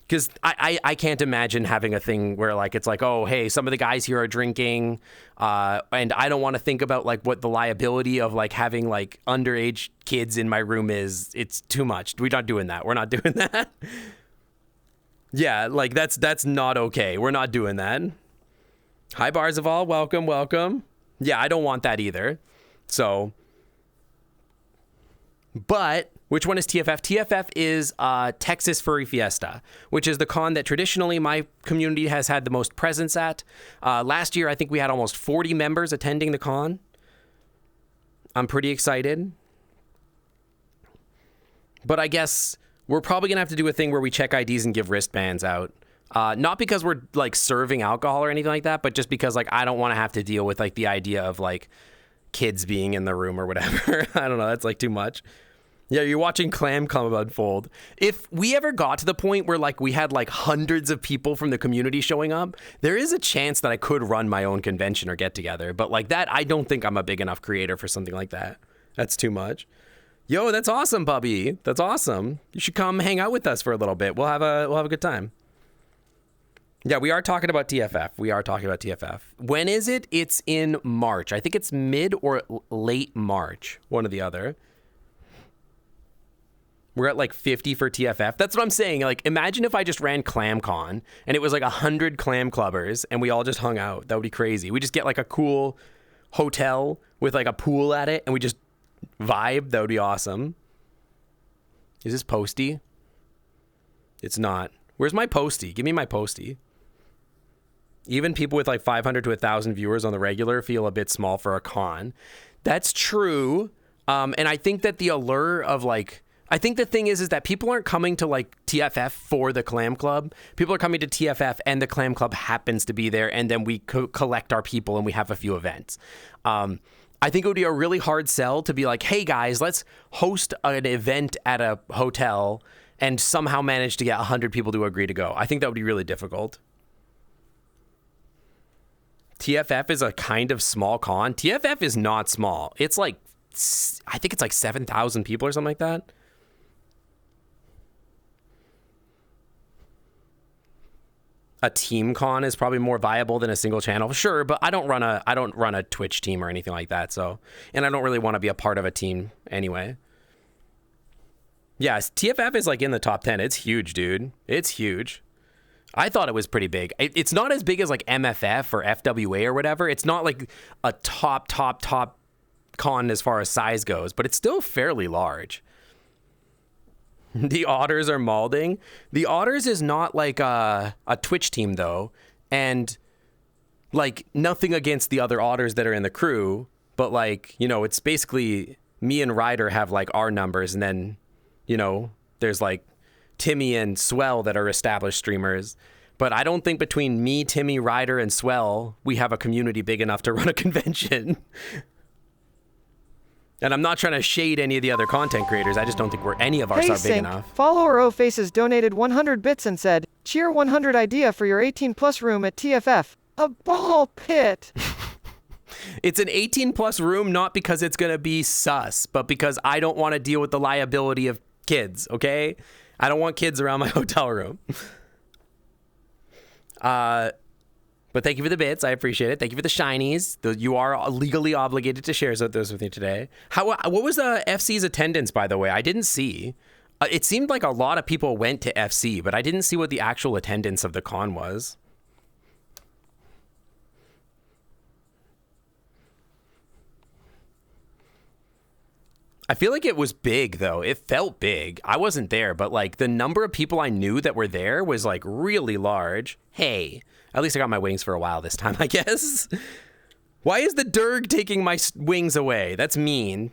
Because I can't imagine having a thing where like it's like, oh, hey, some of the guys here are drinking, and I don't want to think about like what the liability of like having like underage kids in my room is. It's too much. We're not doing that. We're not doing that. Yeah, like that's not okay. We're not doing that. Hi, Barzaval. Welcome, welcome. Yeah, I don't want that either. So, but which one is TFF? TFF is Texas Furry Fiesta, which is the con that traditionally my community has had the most presence at. Last year, I think we had almost 40 members attending the con. I'm pretty excited. But I guess we're probably going to have to do a thing where we check IDs and give wristbands out. Not because we're like serving alcohol or anything like that, but just because like I don't want to have to deal with like the idea of like kids being in the room or whatever. I don't know. That's like too much. Yeah, you're watching Clam Club unfold. If we ever got to the point where like we had like hundreds of people from the community showing up, there is a chance that I could run my own convention or get together. But like that, I don't think I'm a big enough creator for something like that. That's too much. Yo, that's awesome, Bubby. That's awesome. You should come hang out with us for a little bit. We'll have a good time. Yeah, we are talking about TFF. We are talking about TFF. When is it? It's in March. I think it's mid or late March. One or the other. We're at like 50 for TFF. That's what I'm saying. Like, imagine if I just ran ClamCon and it was like 100 Clam Clubbers and we all just hung out. That would be crazy. We just get like a cool hotel with like a pool at it and we just vibe. That would be awesome. Is this Posty? It's not. Where's my Posty? Give me my Posty. Even people with like 500 to 1,000 viewers on the regular feel a bit small for a con. That's true. And I think that the allure of like I think the thing is that people aren't coming to like TFF for the Clam Club. People are coming to TFF and the Clam Club happens to be there, and then we collect our people and we have a few events. I think it would be a really hard sell to be like, hey guys, let's host an event at a hotel and somehow manage to get 100 people to agree to go. I think that would be really difficult. TFF is a kind of small con. TFF is not small. It's like, I think it's like 7,000 people or something like that. A team con is probably more viable than a single channel, sure, but I don't run a Twitch team or anything like that, so, and I don't really want to be a part of a team anyway. Yes, TFF is like in the top 10. It's huge, dude. It's huge. I thought it was pretty big. It's not as big as like MFF or FWA or whatever. It's not like a top con as far as size goes, but it's still fairly large. The Otters are malding. The Otters is not like a Twitch team though, and like nothing against the other Otters that are in the crew, but like, you know, it's basically me and Ryder have like our numbers, and then, you know, there's like Timmy and Swell that are established streamers. But I don't think between me, Timmy, Ryder, and Swell, we have a community big enough to run a convention. And I'm not trying to shade any of the other content creators. I just don't think any of ours are big enough. Follower O Faces donated 100 bits and said, cheer 100 idea for your 18 plus room at TFF. A ball pit. It's an 18 plus room, not because it's going to be sus, but because I don't want to deal with the liability of kids, okay? I don't want kids around my hotel room. But thank you for the bits. I appreciate it. Thank you for the shinies. You are legally obligated to share those with me today. What was the FC's attendance, by the way? I didn't see. It seemed like a lot of people went to FC, but I didn't see what the actual attendance of the con was. I feel like it was big, though. It felt big. I wasn't there, but like the number of people I knew that were there was like really large. Hey. At least I got my wings for a while this time, I guess. Why is the Derg taking my wings away? That's mean.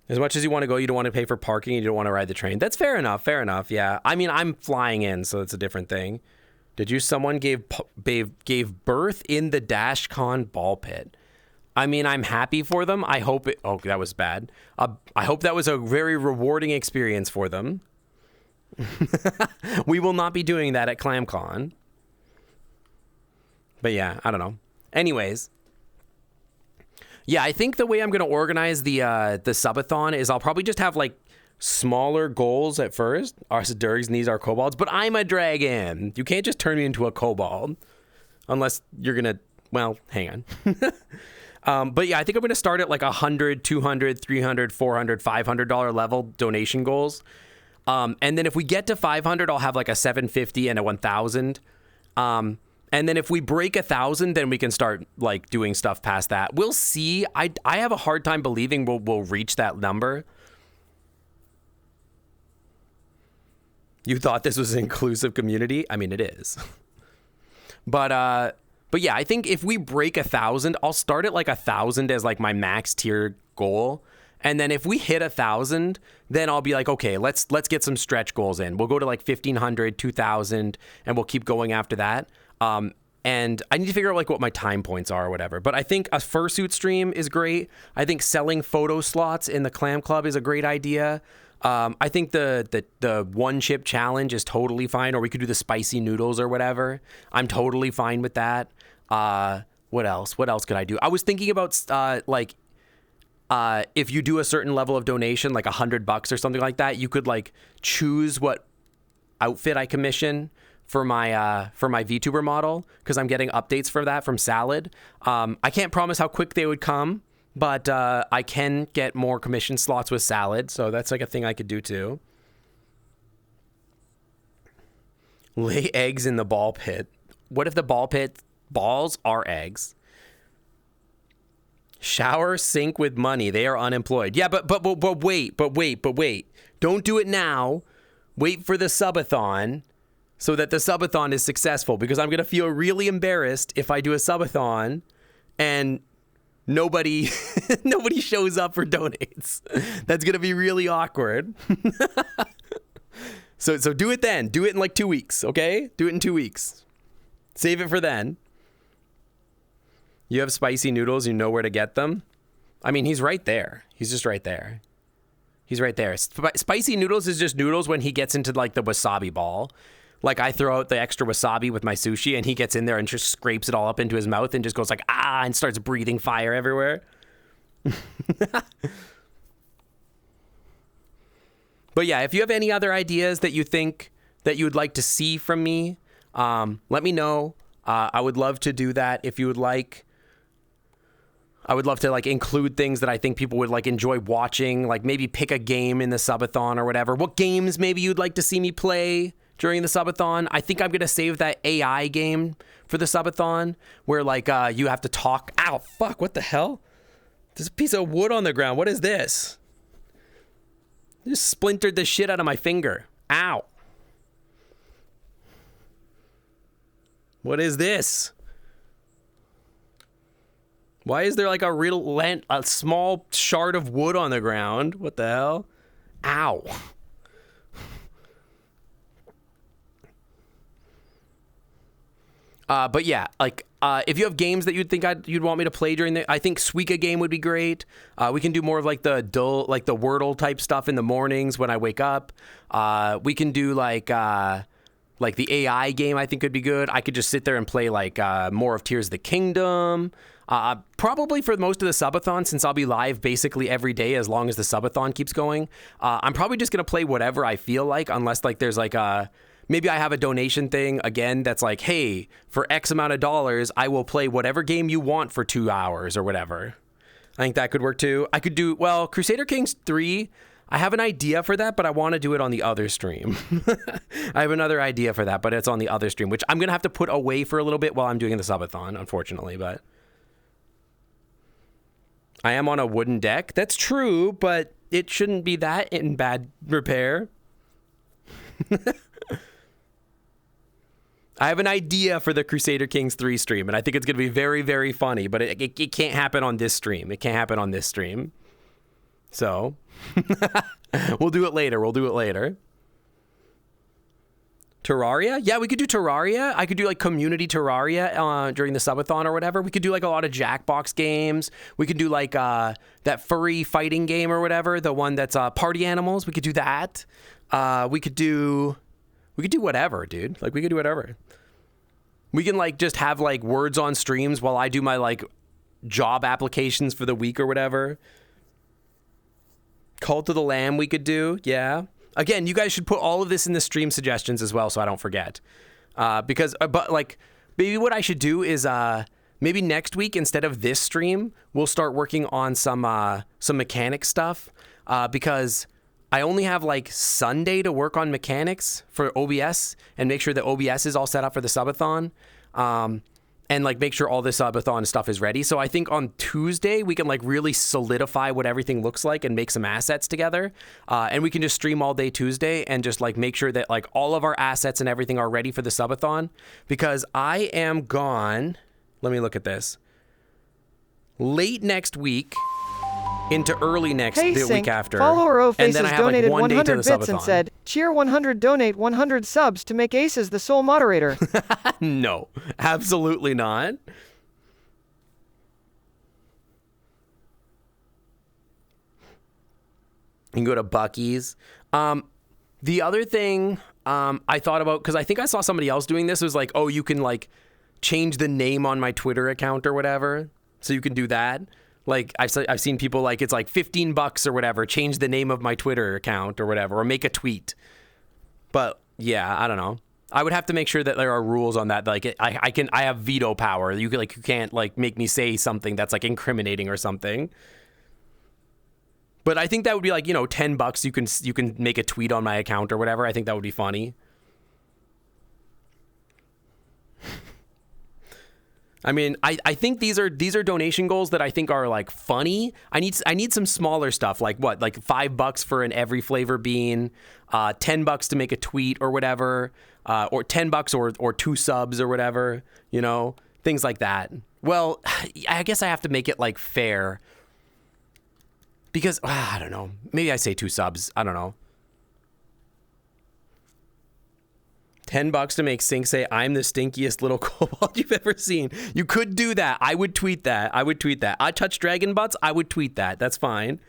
As much as you want to go, you don't want to pay for parking, you don't want to ride the train. That's fair enough, yeah. I mean, I'm flying in, so it's a different thing. Someone gave birth in the DashCon ball pit. I mean, I'm happy for them. I hope it, oh, that was bad. I hope that was a very rewarding experience for them. We will not be doing that at ClamCon. But yeah, I don't know. Anyways. Yeah, I think the way I'm going to organize the subathon is I'll probably just have like smaller goals at first. Our Durgs needs our kobolds, but I'm a dragon. You can't just turn me into a kobold. Unless you're going to, well, hang on. But yeah, I think I'm going to start at like $100, $200, $300, $400, $500 level donation goals. And then if we get to 500, I'll have like a 750 and a 1,000. And then if we break 1,000, then we can start like doing stuff past that. We'll see. I have a hard time believing we'll reach that number. You thought this was an inclusive community? I mean, it is. But yeah, I think if we break 1,000, I'll start at like 1,000 as like my max tier goal. And then if we hit 1,000, then I'll be like, okay, let's get some stretch goals in. We'll go to like 1,500, 2,000, and we'll keep going after that. And I need to figure out like what my time points are or whatever. But I think a fursuit stream is great. I think selling photo slots in the Clam Club is a great idea. I think the one chip challenge is totally fine, or we could do the spicy noodles or whatever. I'm totally fine with that. What else? What else could I do? I was thinking about if you do a certain level of donation, like $100 or something like that, you could like choose what outfit I commission for my VTuber model, because I'm getting updates for that from Salad. I can't promise how quick they would come, but I can get more commission slots with Salad, so that's like a thing I could do too. Lay eggs in the ball pit. What if the ball pit balls are eggs? Shower sink with money. They are unemployed. Yeah, but wait. Don't do it now. Wait for the subathon so that the subathon is successful, because I'm going to feel really embarrassed if I do a subathon and nobody nobody shows up or donates. That's gonna be really awkward. So do it then. Do it in like 2 weeks, okay? Do it in 2 weeks. Save it for then. You have spicy noodles, you know where to get them. I mean, he's right there. He's just right there. He's right there. Spicy noodles is just noodles when he gets into like the wasabi ball. Like I throw out the extra wasabi with my sushi and he gets in there and just scrapes it all up into his mouth and just goes like, ah, and starts breathing fire everywhere. But yeah, if you have any other ideas that you think that you would like to see from me, let me know. I would love to do that if you would like. I would love to like include things that I think people would like enjoy watching, like maybe pick a game in the subathon or whatever. What games maybe you'd like to see me play during the subathon? I think I'm going to save that AI game for the subathon where like you have to talk. Ow, fuck, what the hell? There's a piece of wood on the ground. What is this? Just splintered the shit out of my finger. Ow. What is this? Why is there like a small shard of wood on the ground? What the hell? Ow. But yeah, like if you have games that you'd think you'd want me to play during the, I think Suika game would be great. We can do more of like the Wordle type stuff in the mornings when I wake up. We can do like the AI game. I think could be good. I could just sit there and play like more of Tears of the Kingdom. Probably for most of the subathon, since I'll be live basically every day as long as the subathon keeps going. I'm probably just gonna play whatever I feel like, unless like there's like maybe I have a donation thing again that's like, hey, for X amount of dollars, I will play whatever game you want for 2 hours or whatever. I think that could work too. I could do, well, Crusader Kings 3, I have an idea for that, but I want to do it on the other stream. I have another idea for that, but it's on the other stream, which I'm going to have to put away for a little bit while I'm doing the subathon, unfortunately, but I am on a wooden deck. That's true, but it shouldn't be that in bad repair. I have an idea for the Crusader Kings 3 stream, and I think it's going to be very, very funny, but it can't happen on this stream. It can't happen on this stream. So, we'll do it later. We'll do it later. Terraria? Yeah, we could do Terraria. I could do like community Terraria during the subathon or whatever. We could do like a lot of Jackbox games. We could do like that furry fighting game or whatever, the one that's Party Animals. We could do that. We could do whatever, dude. Like we could do whatever. We can like just have like words on streams while I do my like job applications for the week or whatever. Cult of the Lamb we could do. Yeah. Again, you guys should put all of this in the stream suggestions as well so I don't forget. But like maybe what I should do is maybe next week instead of this stream, we'll start working on some mechanic stuff because I only have like Sunday to work on mechanics for OBS and make sure that OBS is all set up for the subathon. And like make sure all the subathon stuff is ready. So I think on Tuesday we can like really solidify what everything looks like and make some assets together. And we can just stream all day Tuesday and just like make sure that like all of our assets and everything are ready for the subathon, because I am gone. Let me look at this. Late next week into early next Hey, the Sync, week after. follower O And Faces then I have like donated 1 day to 100 the bits and subathon. said, cheer 100 donate 100 subs to make Aces the sole moderator. No, absolutely not. You can go to Buc-ee's. The other thing I thought about, because I think I saw somebody else doing this, was like, oh, you can like change the name on my Twitter account or whatever. So you can do that. Like I've seen people like, it's like $15 or whatever, change the name of my Twitter account or whatever, or make a tweet. But yeah, I don't know. I would have to make sure that there are rules on that. Like I have veto power. You can't like make me say something that's like incriminating or something. But I think that would be like, $10. You can make a tweet on my account or whatever. I think that would be funny. I mean, I think these are donation goals that I think are like funny. I need some smaller stuff, like what, like $5 for an every flavor bean, $10 to make a tweet or whatever, or $10 or 2 subs or whatever, things like that. Well, I guess I have to make it like fair because I don't know. Maybe I say 2 subs. I don't know. $10 to make Sync say, I'm the stinkiest little kobold you've ever seen. You could do that. I would tweet that. I touch dragon butts. I would tweet that. That's fine.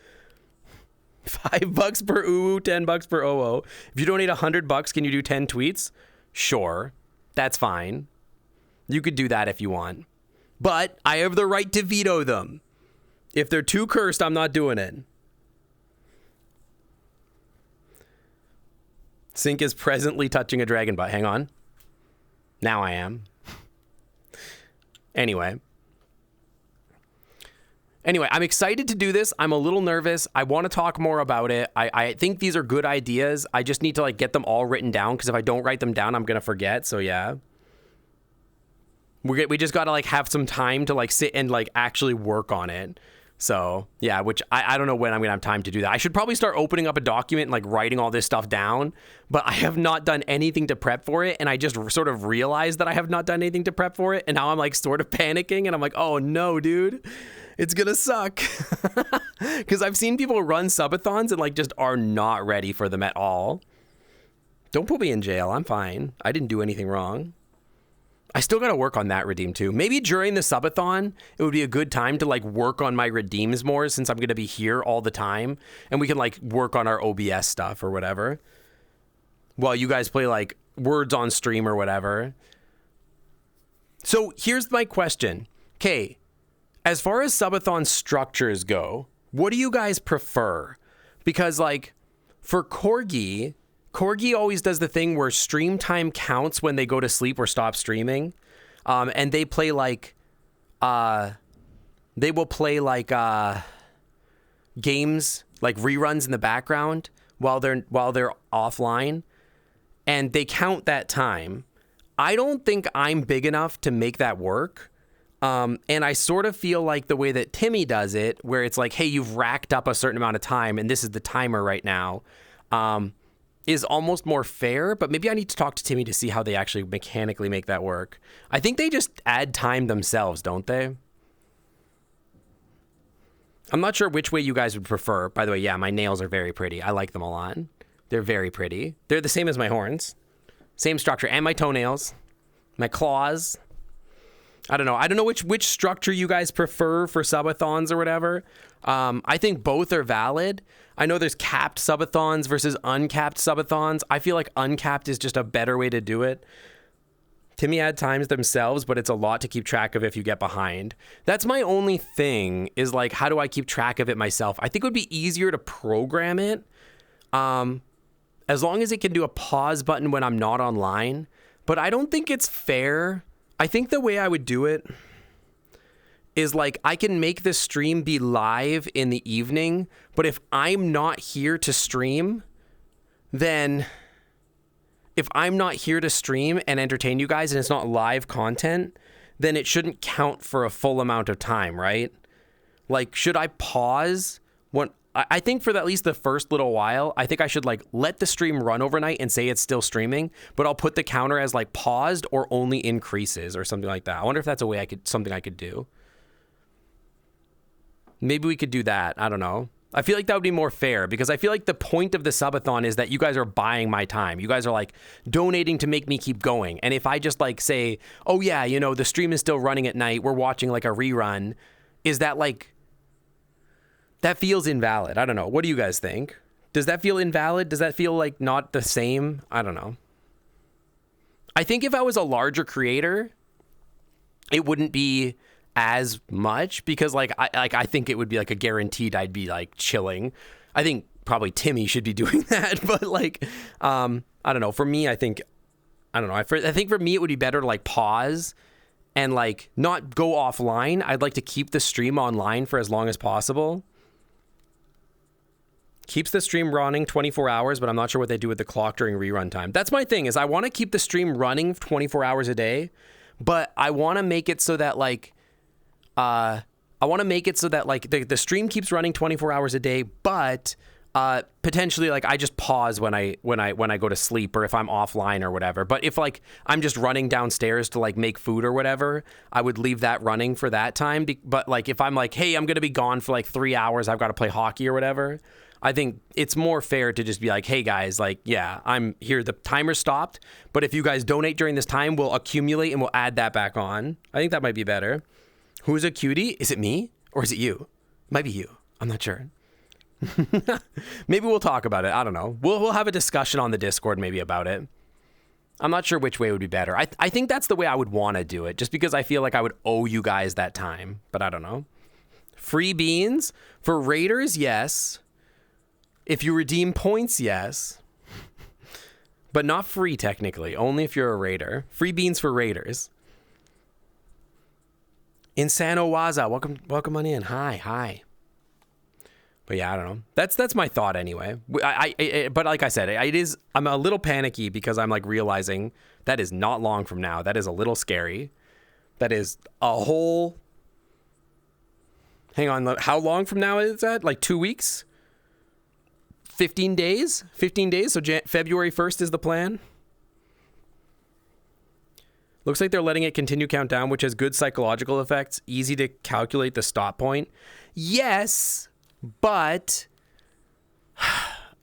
$5 per UU, $10 per OO. If you donate $100, can you do 10 tweets? Sure. That's fine. You could do that if you want. But I have the right to veto them. If they're too cursed, I'm not doing it. Sync is presently touching a dragon butt. Hang on. Now I am. Anyway, I'm excited to do this. I'm a little nervous. I want to talk more about it. I think these are good ideas. I just need to like get them all written down because if I don't write them down, I'm going to forget. So yeah. We just got to like have some time to like sit and like actually work on it. So yeah, which I don't know when I'm gonna have time to do that. I should probably start opening up a document and like writing all this stuff down, but I have not done anything to prep for it. And I just sort of realized that I have not done anything to prep for it. And now I'm like sort of panicking and I'm like, oh no, dude, it's gonna suck. Cause I've seen people run subathons and like just are not ready for them at all. Don't put me in jail. I'm fine. I didn't do anything wrong. I still got to work on that redeem too. Maybe during the subathon, it would be a good time to like work on my redeems more since I'm going to be here all the time and we can like work on our OBS stuff or whatever. While you guys play like words on stream or whatever. So here's my question. Okay. As far as subathon structures go, what do you guys prefer? Because like for Corgi always does the thing where stream time counts when they go to sleep or stop streaming. And they play like, they will play like, games, like reruns in the background while they're offline and they count that time. I don't think I'm big enough to make that work. And I sort of feel like the way that Timmy does it, where it's like, hey, you've racked up a certain amount of time and this is the timer right now. Is almost more fair, but maybe I need to talk to Timmy to see how they actually mechanically make that work. I think they just add time themselves, don't they? I'm not sure which way you guys would prefer. By the way, yeah, my nails are very pretty. I like them a lot. They're very pretty. They're the same as my horns. Same structure. And my toenails. My claws. I don't know which structure you guys prefer for subathons or whatever. I think both are valid. I know there's capped subathons versus uncapped subathons. I feel like uncapped is just a better way to do it. Timmy add times themselves, but it's a lot to keep track of if you get behind. That's my only thing is like, how do I keep track of it myself? I think it would be easier to program it. As long as it can do a pause button when I'm not online, but I don't think it's fair. I think the way I would do it is like I can make the stream be live in the evening, but if I'm not here to stream, then if I'm not here to stream and entertain you guys and it's not live content, then it shouldn't count for a full amount of time, right? Like, should I pause when I think for at least the first little while, I think I should like let the stream run overnight and say it's still streaming, but I'll put the counter as like paused or only increases or something like that. I wonder if that's a way something I could do. Maybe we could do that. I don't know. I feel like that would be more fair because I feel like the point of the subathon is that you guys are buying my time. You guys are like donating to make me keep going. And if I just like say, oh yeah, you know, the stream is still running at night, we're watching like a rerun, is that like, that feels invalid. I don't know. What do you guys think? Does that feel invalid? Does that feel like not the same? I don't know. I think if I was a larger creator, it wouldn't be as much because like I think it would be like a guaranteed I'd be like chilling. I think probably Timmy should be doing that, but like I don't know. For me, I think I think for me it would be better to like pause and like not go offline. I'd like to keep the stream online for as long as possible. Keeps the stream running 24 hours, but I'm not sure what they do with the clock during rerun time. That's my thing is I want to keep the stream running 24 hours a day, but I want to make it so that like the stream keeps running 24 hours a day, but Potentially, like, I just pause when I go to sleep, or if I'm offline or whatever. But if like I'm just running downstairs to like make food or whatever, I would leave that running for that time. But like if I'm like, hey, I'm gonna be gone for like 3 hours, I've got to play hockey or whatever, I think it's more fair to just be like, hey guys, like, yeah, I'm here. The timer stopped, but if you guys donate during this time, we'll accumulate and we'll add that back on. I think that might be better. Who's a cutie? Is it me or is it you? It might be you. I'm not sure. Maybe we'll talk about it. I don't know. We'll have a discussion on the Discord maybe about it. I'm not sure which way would be better. I think that's the way I would want to do it, just because I feel like I would owe you guys that time, but I don't know. Free beans for raiders, yes. If you redeem points, yes. But not free technically, only if you're a raider. Free beans for raiders. Insano Waza, welcome on in. Hi. But yeah, I don't know. That's my thought anyway. But like I said, I'm a little panicky because I'm like realizing that is not long from now. That is a little scary. That is a whole. Hang on, how long from now is that? Like 2 weeks? 15 days? 15 days. So February 1st is the plan. Looks like they're letting it continue count down, which has good psychological effects. Easy to calculate the stop point. Yes. But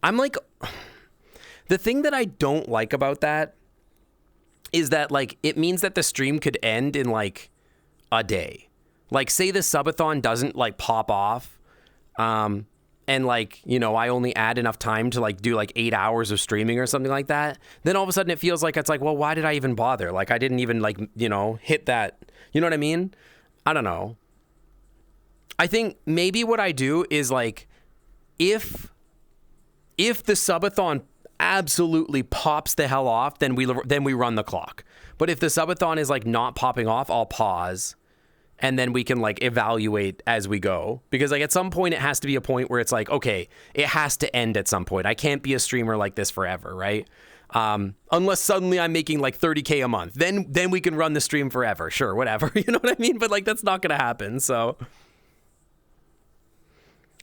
I'm like, the thing that I don't like about that is that like it means that the stream could end in like a day. Like say the subathon doesn't like pop off, and like, you know, I only add enough time to like do like 8 hours of streaming or something like that. Then all of a sudden it feels like it's like, well, why did I even bother? Like I didn't even like, you know, hit that. You know what I mean? I don't know. I think maybe what I do is like, if the subathon absolutely pops the hell off, then we run the clock. But if the subathon is like not popping off, I'll pause, and then we can like evaluate as we go. Because like at some point it has to be a point where it's like, okay, it has to end at some point. I can't be a streamer like this forever, right? Unless suddenly I'm making like 30K a month, then we can run the stream forever. Sure, whatever. You know what I mean? But like that's not gonna happen. So.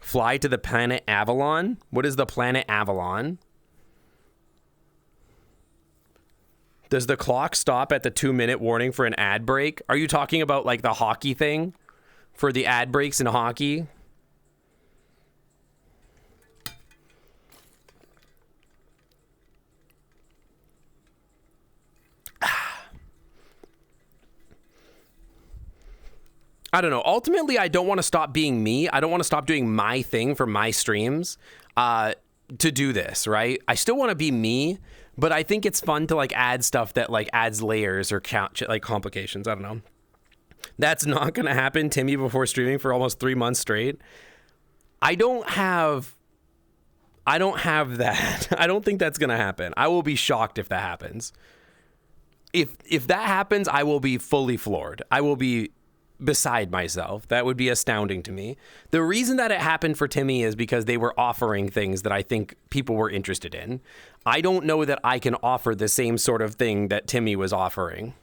Fly to the planet Avalon? What is the planet Avalon? Does the clock stop at the 2-minute warning for an ad break? Are you talking about like the hockey thing? For the ad breaks in hockey? I don't know. Ultimately, I don't want to stop being me. I don't want to stop doing my thing for my streams to do this, right? I still want to be me, but I think it's fun to like add stuff that like adds layers or like complications. I don't know. That's not going to happen, Timmy, before streaming for almost 3 months straight. I don't have that. I don't think that's going to happen. I will be shocked if that happens. If that happens, I will be fully floored. I will be beside myself. That would be astounding to me. The reason that it happened for Timmy is because they were offering things that I think people were interested in. I don't know that I can offer the same sort of thing that Timmy was offering.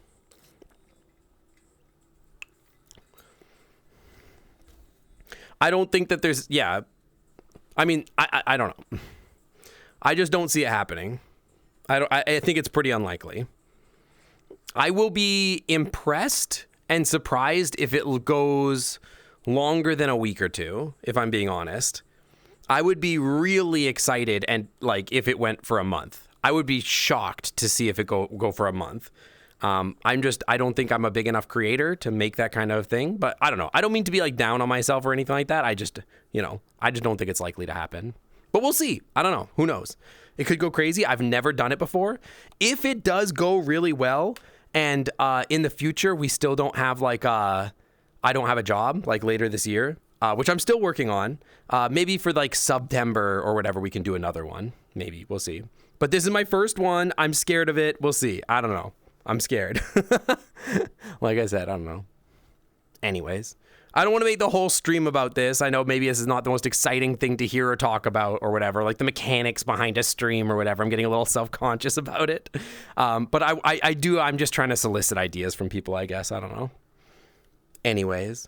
I don't think that there's, yeah. I mean, I don't know. I just don't see it happening. I think it's pretty unlikely. I will be impressed and surprised if it goes longer than a week or two, if I'm being honest. I would be really excited and like if it went for a month. I would be shocked to see if it go for a month. I don't think I'm a big enough creator to make that kind of thing, but I don't know. I don't mean to be like down on myself or anything like that. I just don't think it's likely to happen. But we'll see. I don't know. Who knows? It could go crazy. I've never done it before. If it does go really well, and in the future, we still don't have like, I don't have a job like later this year, which I'm still working on. Maybe for like September or whatever, we can do another one. Maybe we'll see. But this is my first one. I'm scared of it. We'll see. I don't know. I'm scared. Like I said, I don't know. Anyways, I don't want to make the whole stream about this. I know maybe this is not the most exciting thing to hear or talk about or whatever, like the mechanics behind a stream or whatever. I'm getting a little self-conscious about it. But I'm just trying to solicit ideas from people, I guess. I don't know. Anyways.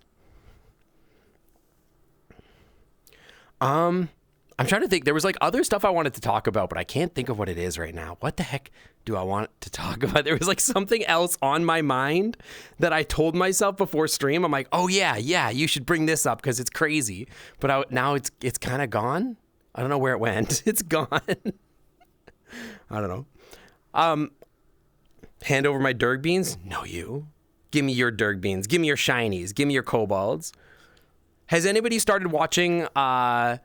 I'm trying to think. There was like other stuff I wanted to talk about, but I can't think of what it is right now. What the heck do I want to talk about? There was like something else on my mind that I told myself before stream. I'm like, oh yeah, you should bring this up because it's crazy. But now it's kind of gone. I don't know where it went. It's gone. I don't know. Hand over my Derg beans? No, you. Give me your Derg beans. Give me your shinies. Give me your kobolds. Has anybody started watching? I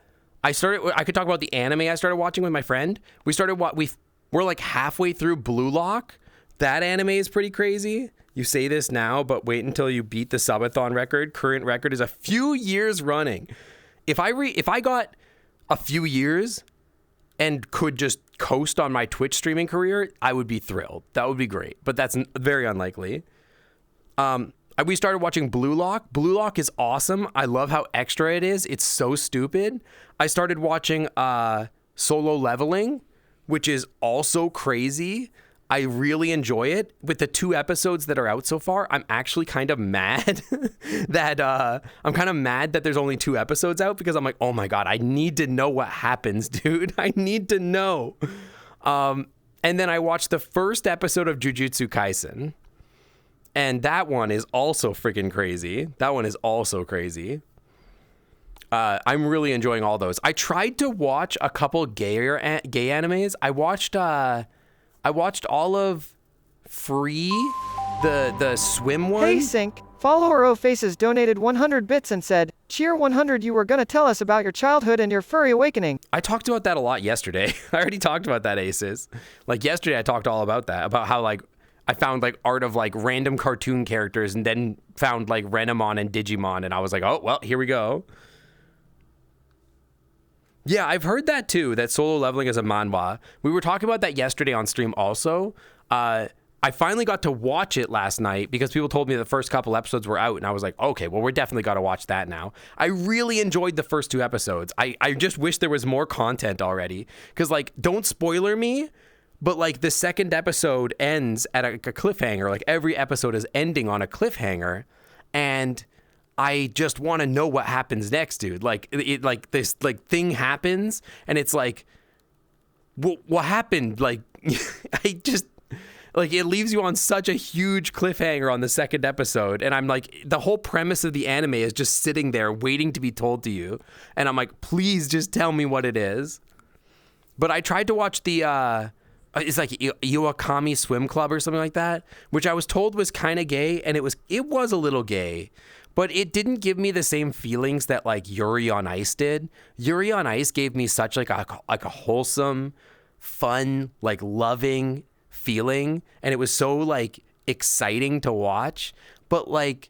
could talk about the anime I started watching with my friend. We're like halfway through Blue Lock. That anime is pretty crazy. You say this now, but wait until you beat the subathon record. Current record is a few years running. If I got a few years and could just coast on my Twitch streaming career, I would be thrilled. That would be great, but that's very unlikely. We started watching Blue Lock. Blue Lock is awesome. I love how extra it is. It's so stupid. I started watching Solo Leveling, which is also crazy. I really enjoy it. With the 2 episodes that are out so far, I'm actually kind of mad that there's only 2 episodes out because I'm like, oh my God, I need to know what happens, dude. I need to know. And then I watched the first episode of Jujutsu Kaisen. And that one is also freaking crazy. I'm really enjoying all those. I tried to watch a couple gay animes. I watched all of Free, the swim one. Hey Sync, follower O Faces donated 100 bits and said, cheer 100, you were gonna tell us about your childhood and your furry awakening. I talked about that a lot yesterday. I already talked about that, Aces. Like yesterday I talked all about that, about how like I found like art of like random cartoon characters and then found like Renamon and Digimon and I was like, oh, well, here we go. Yeah, I've heard that too, that Solo Leveling is a manhwa. We were talking about that yesterday on stream also. I finally got to watch it last night because people told me the first couple episodes were out and I was like, okay, well, we're definitely got to watch that now. I really enjoyed the first 2 episodes. I just wish there was more content already because like, don't spoiler me, but like the second episode ends at a cliffhanger. Like every episode is ending on a cliffhanger and I just want to know what happens next, dude. Like this like thing happens and it's like, what happened? Like, I just like, it leaves you on such a huge cliffhanger on the second episode. And I'm like, the whole premise of the anime is just sitting there waiting to be told to you. And I'm like, please just tell me what it is. But I tried to watch the, it's like Iwakami Swim Club or something like that, which I was told was kind of gay. And it was a little gay, but it didn't give me the same feelings that like Yuri on Ice did. Yuri on Ice gave me such like a wholesome, fun, like loving feeling. And it was so like exciting to watch, but like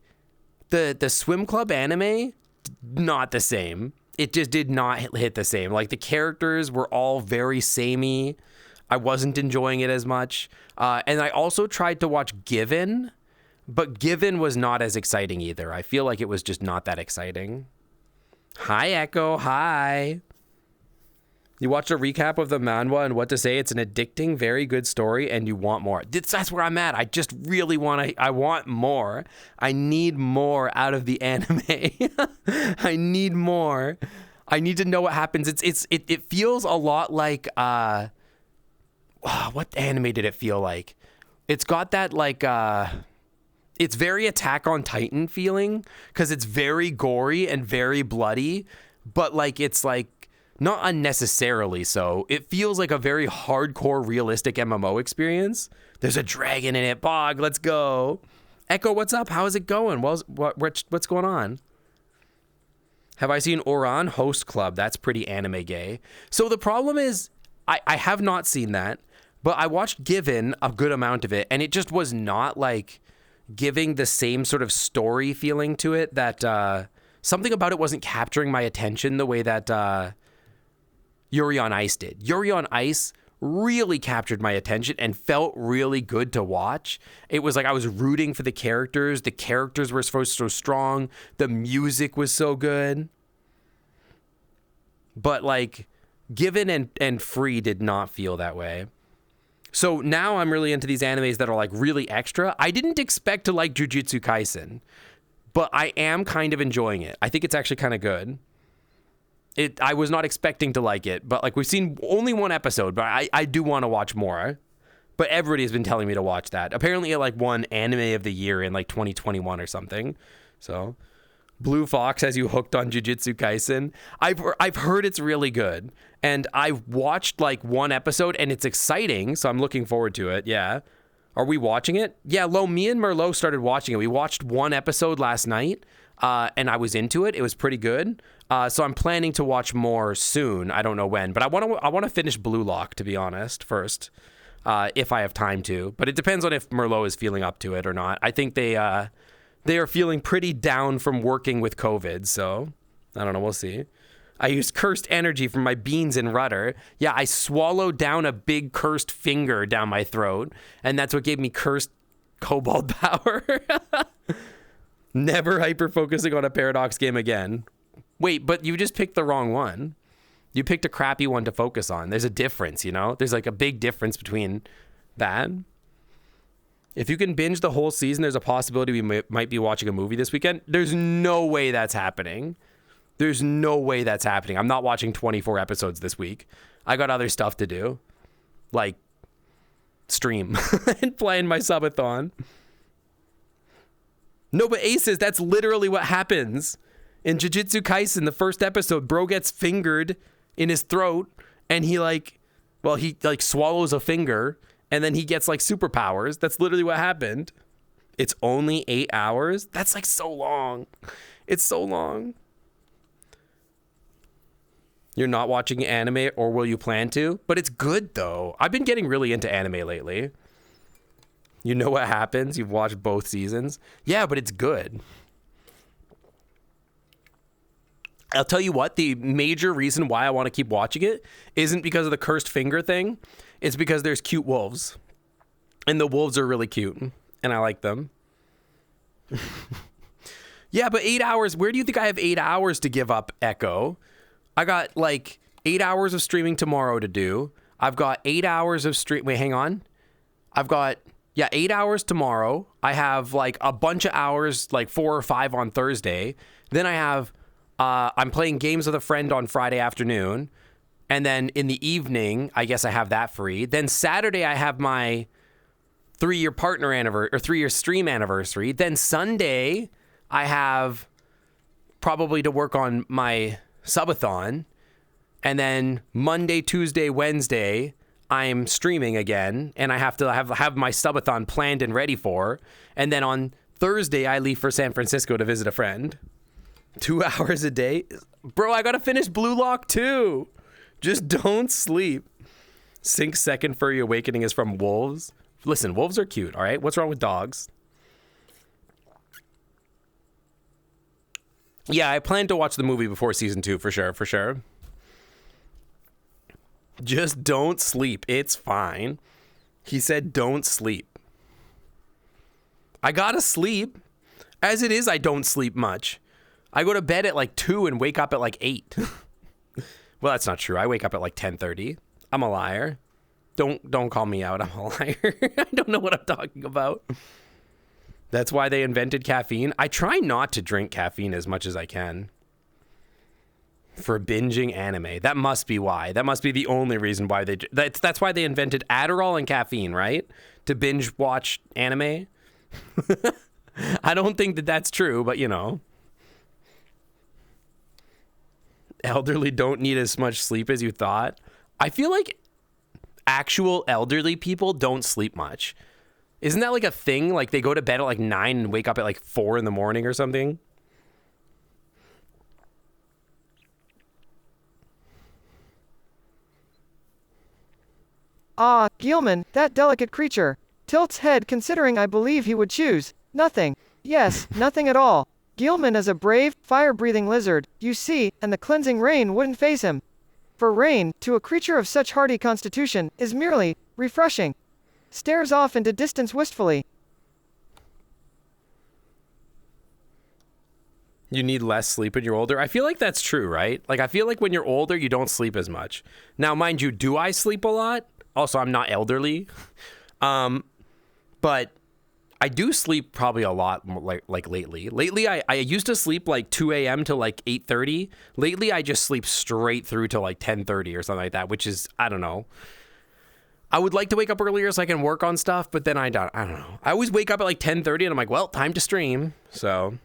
the Swim Club anime, not the same. It just did not hit the same. Like the characters were all very samey. I wasn't enjoying it as much. And I also tried to watch Given, but Given was not as exciting either. I feel like it was just not that exciting. Hi, Echo. Hi. You watched a recap of the manhwa and what to say. It's an addicting, very good story, and you want more. That's where I'm at. I just really I want more. I need more out of the anime. I need more. I need to know what happens. It feels a lot like, what anime did it feel like? It's got that like, it's very Attack on Titan feeling because it's very gory and very bloody, but like, it's like, not unnecessarily so. It feels like a very hardcore, realistic MMO experience. There's a dragon in it. Bog, let's go. Echo, what's up? How is it going? What's going on? Have I seen Oran Host Club? That's pretty anime gay. So the problem is, I have not seen that, but I watched Given a good amount of it, and it just was not like giving the same sort of story feeling to it that something about it wasn't capturing my attention the way that Yuri on Ice did. Yuri on Ice really captured my attention and felt really good to watch. It was like I was rooting for the characters. The characters were so strong. The music was so good. But like Given and Free did not feel that way. So now I'm really into these animes that are like really extra. I didn't expect to like Jujutsu Kaisen, but I am kind of enjoying it. I think it's actually kind of good. I was not expecting to like it, but like we've seen only one episode, but I do want to watch more. But everybody has been telling me to watch that. Apparently it like won anime of the year in like 2021 or something. So Blue Fox has you hooked on Jujutsu Kaisen. I've heard it's really good. And I watched like one episode and it's exciting, so I'm looking forward to it. Yeah. Are we watching it? Yeah, me and Merlot started watching it. We watched one episode last night. And I was into it. It was pretty good. So I'm planning to watch more soon. I don't know when, but I want to finish Blue Lock, to be honest, first, if I have time to. But it depends on if Merlot is feeling up to it or not. I think they are feeling pretty down from working with COVID. So I don't know. We'll see. I used cursed energy from my beans in rudder. Yeah, I swallowed down a big cursed finger down my throat, and that's what gave me cursed kobold power. Never hyper-focusing on a Paradox game again. Wait, but you just picked the wrong one. You picked a crappy one to focus on. There's a difference, you know? There's like a big difference between that. If you can binge the whole season, there's a possibility we might be watching a movie this weekend. There's no way that's happening. There's no way that's happening. I'm not watching 24 episodes this week. I got other stuff to do. Like stream and playing my subathon. No, but Aces, that's literally what happens. In Jujutsu Kaisen, the first episode, bro gets fingered in his throat, and he swallows a finger, and then he gets like superpowers. That's literally what happened. It's only 8 hours? That's like so long. It's so long. You're not watching anime, or will you plan to? But it's good, though. I've been getting really into anime lately. You know what happens? You've watched both seasons. Yeah, but it's good. I'll tell you what, the major reason why I want to keep watching it isn't because of the cursed finger thing. It's because there's cute wolves. And the wolves are really cute. And I like them. Yeah, but 8 hours. Where do you think I have 8 hours to give up, Echo? I got like 8 hours of streaming tomorrow to do. I've got 8 hours of Wait, hang on. I've got... 8 hours tomorrow. I have like a bunch of hours, like 4 or 5 on Thursday. Then I have, I'm playing games with a friend on Friday afternoon. And then in the evening, I guess I have that free. Then Saturday, I have my 3-year partner anniversary or 3-year stream anniversary. Then Sunday, I have probably to work on my subathon. And then Monday, Tuesday, Wednesday, I'm streaming again, and I have to have my subathon planned and ready for. And then on Thursday, I leave for San Francisco to visit a friend. 2 hours a day? Bro, I gotta finish Blue Lock too. Just don't sleep. Sync's second furry awakening is from wolves. Listen, wolves are cute, all right? What's wrong with dogs? Yeah, I plan to watch the movie before season 2 for sure. Just don't sleep. It's fine. He said don't sleep. I gotta sleep. As it is, I don't sleep much. I go to bed at like 2 and wake up at like 8. Well, that's not true. I wake up at like 10:30. I'm a liar. Don't call me out. I'm a liar. I don't know what I'm talking about. That's why they invented caffeine. I try not to drink caffeine as much as I can. For binging anime. That must be why. That must be the only reason why that's why they invented Adderall and caffeine, right? To binge watch anime. I don't think that that's true, but you know. Elderly don't need as much sleep as you thought. I feel like actual elderly people don't sleep much. Isn't that like a thing? Like they go to bed at like 9 and wake up at like 4 in the morning or something? Ah, Gilman, that delicate creature. Tilts head considering I believe he would choose nothing. Yes, nothing at all. Gilman is a brave, fire-breathing lizard, you see, and the cleansing rain wouldn't faze him. For rain, to a creature of such hardy constitution, is merely refreshing. Stares off into distance wistfully. You need less sleep when you're older. I feel like that's true, right? Like I feel like when you're older, you don't sleep as much. Now, mind you, do I sleep a lot? Also, I'm not elderly. But I do sleep probably a lot like lately. Lately, I used to sleep like 2 a.m. to like 8:30. Lately, I just sleep straight through to like 10:30 or something like that, which is, I don't know. I would like to wake up earlier so I can work on stuff, but then I don't know. I always wake up at like 10:30 and I'm like, well, time to stream. So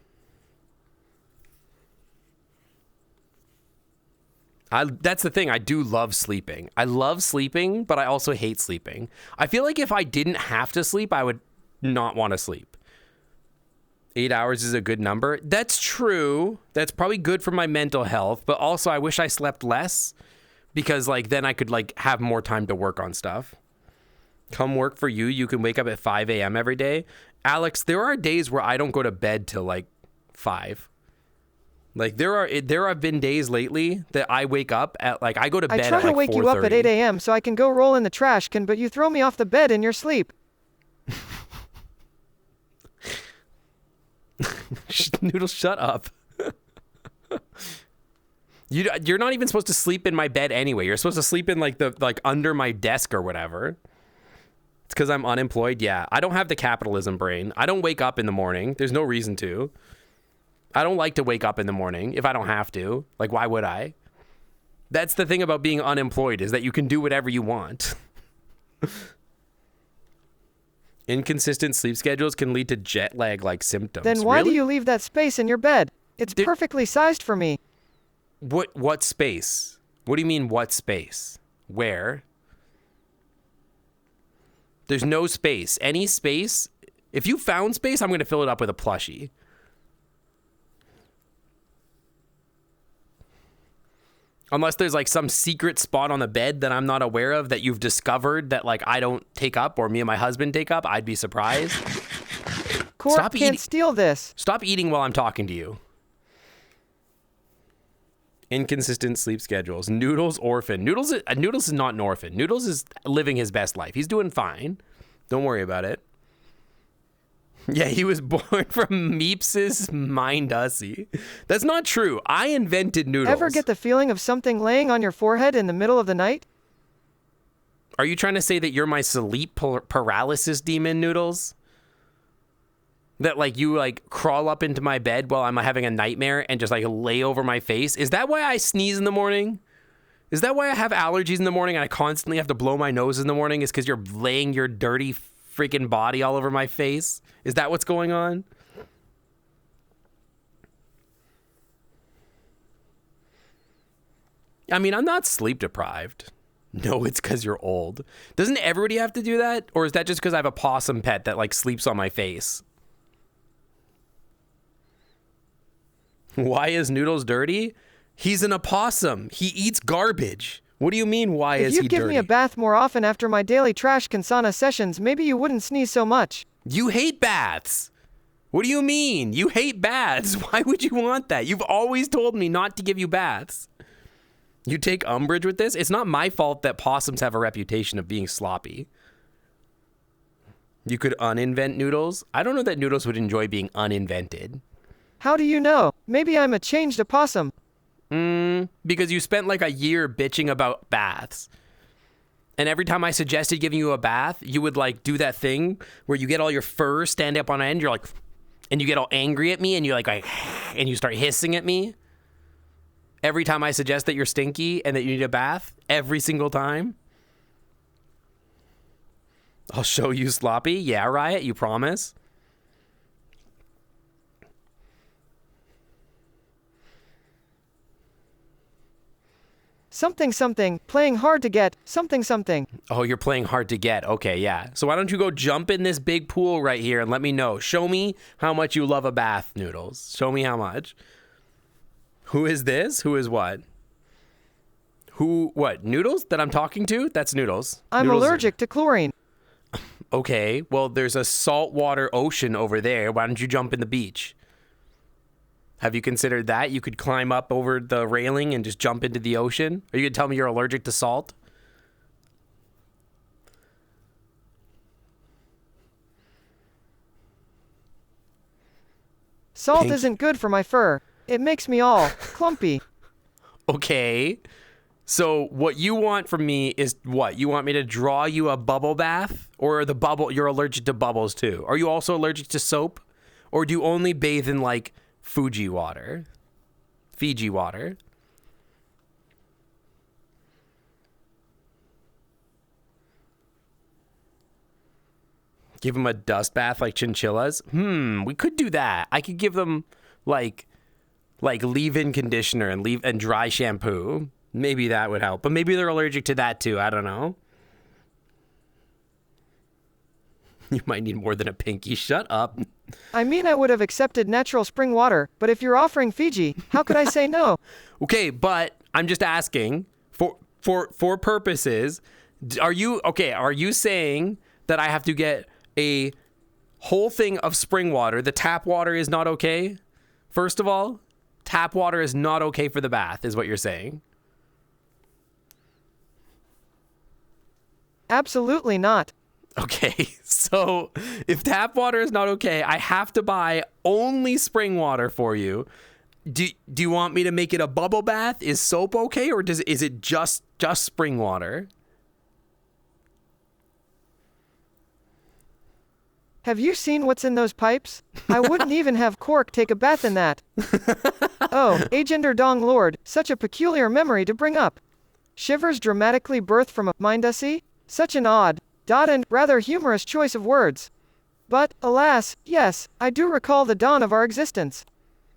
that's the thing. I do love sleeping. I love sleeping, but I also hate sleeping. I feel like if I didn't have to sleep, I would not want to sleep. 8 hours is a good number. That's true. That's probably good for my mental health, but also I wish I slept less because like then I could like have more time to work on stuff. Come work for you. You can wake up at 5 a.m. every day. Alex, there are days where I don't go to bed till like 5. Like there have been days lately that I wake up at like I go to bed at like 4:30. I try to wake you up at 8 a.m. so I can go roll in the trash can, but you throw me off the bed in your sleep. Noodles, shut up. You're not even supposed to sleep in my bed anyway. You're supposed to sleep in like under my desk or whatever. It's because I'm unemployed. Yeah, I don't have the capitalism brain. I don't wake up in the morning. There's no reason to. I don't like to wake up in the morning if I don't have to. Like, why would I? That's the thing about being unemployed, is that you can do whatever you want. Inconsistent sleep schedules can lead to jet lag-like symptoms. Then why Really? do you leave that space in your bed? It's perfectly sized for me. What space? What do you mean, what space? Where? There's no space. Any space? If you found space, I'm going to fill it up with a plushie. Unless there's like some secret spot on the bed that I'm not aware of that you've discovered that like I don't take up or me and my husband take up, I'd be surprised. Court can't steal this. Stop eating while I'm talking to you. Inconsistent sleep schedules. Noodles orphan. Noodles is not an orphan. Noodles is living his best life. He's doing fine. Don't worry about it. Yeah, he was born from Meeps's mind hussy. That's not true. I invented Noodles. Ever get the feeling of something laying on your forehead in the middle of the night? Are you trying to say that you're my sleep paralysis demon, Noodles? That like you like crawl up into my bed while I'm having a nightmare and just like lay over my face? Is that why I sneeze in the morning? Is that why I have allergies in the morning and I constantly have to blow my nose in the morning? Is because you're laying your dirty freaking body all over my face? Is that what's going on? I mean, I'm not sleep deprived. No, it's because you're old. Doesn't everybody have to do that? Or is that just because I have a possum pet that like sleeps on my face? Why is Noodles dirty? He's an opossum. He eats garbage. What do you mean, why is he dirty? If you give me a bath more often after my daily trash can sauna sessions, maybe you wouldn't sneeze so much. You hate baths. What do you mean? You hate baths. Why would you want that? You've always told me not to give you baths. You take umbrage with this? It's not my fault that possums have a reputation of being sloppy. You could uninvent Noodles? I don't know that Noodles would enjoy being uninvented. How do you know? Maybe I'm a changed opossum. Because you spent like a year bitching about baths. And every time I suggested giving you a bath, you would like do that thing where you get all your fur stand up on end. You're like, and you get all angry at me and you're like, and you start hissing at me. Every time I suggest that you're stinky and that you need a bath, every single time. I'll show you sloppy. Yeah, Riot, you promise? Something something, playing hard to get, something something. Oh, you're playing hard to get. Okay, yeah. So why don't you go jump in this big pool right here and let me know. Show me how much you love a bath, Noodles. Show me how much. Who is this? Who is what? Who, what? Noodles that I'm talking to? That's Noodles. I'm Noodles allergic to chlorine. Okay, well, there's a saltwater ocean over there. Why don't you jump in the beach? Have you considered that? You could climb up over the railing and just jump into the ocean? Are you going to tell me you're allergic to salt? Salt isn't good for my fur. It makes me all clumpy. Okay. So what you want from me is what? You want me to draw you a bubble bath? Or the bubble, you're allergic to bubbles too? Are you also allergic to soap? Or do you only bathe in like Fiji water? Give them a dust bath like chinchillas? We could do that. I could give them like leave-in conditioner and dry shampoo. Maybe that would help. But maybe they're allergic to that too. I don't know. You might need more than a pinky. Shut up. I mean, I would have accepted natural spring water, but if you're offering Fiji, how could I say no? Okay, but I'm just asking for purposes. Are you saying that I have to get a whole thing of spring water? The tap water is not okay? First of all, tap water is not okay for the bath, is what you're saying. Absolutely not. Okay, so if tap water is not okay, I have to buy only spring water for you. Do you want me to make it a bubble bath? Is soap okay, or is it just spring water? Have you seen what's in those pipes? I wouldn't even have Cork take a bath in that. Oh, Agender Dong Lord, such a peculiar memory to bring up. Shivers dramatically birth from a mindusy? Such an odd, and rather humorous choice of words. But, alas, yes, I do recall the dawn of our existence.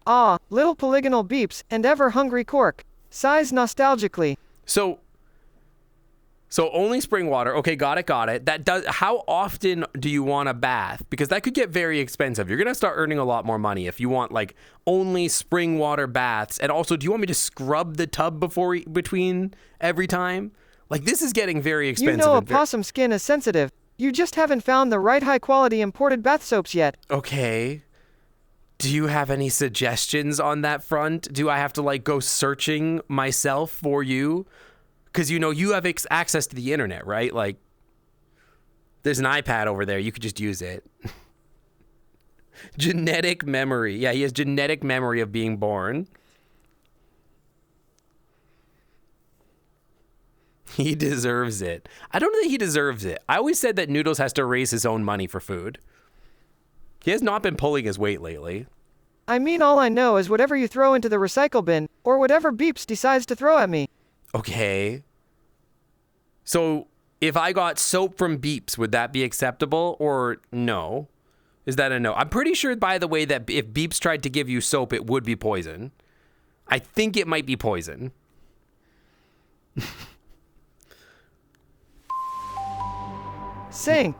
Ah, little polygonal beeps, and ever-hungry Cork. Sighs nostalgically. So only spring water. Okay, got it. How often do you want a bath? Because that could get very expensive. You're going to start earning a lot more money if you want like only spring water baths. And also, do you want me to scrub the tub between every time? Like, this is getting very expensive. You know a possum skin is sensitive. You just haven't found the right high-quality imported bath soaps yet. Okay. Do you have any suggestions on that front? Do I have to like go searching myself for you? Because, you have access to the internet, right? Like, there's an iPad over there. You could just use it. Genetic memory. Yeah, he has genetic memory of being born. He deserves it. I don't think he deserves it. I always said that Noodles has to raise his own money for food. He has not been pulling his weight lately. I mean, all I know is whatever you throw into the recycle bin, or whatever Beeps decides to throw at me. Okay. So, if I got soap from Beeps, would that be acceptable or no? Is that a no? I'm pretty sure, by the way, that if Beeps tried to give you soap, it would be poison. I think it might be poison. Sync.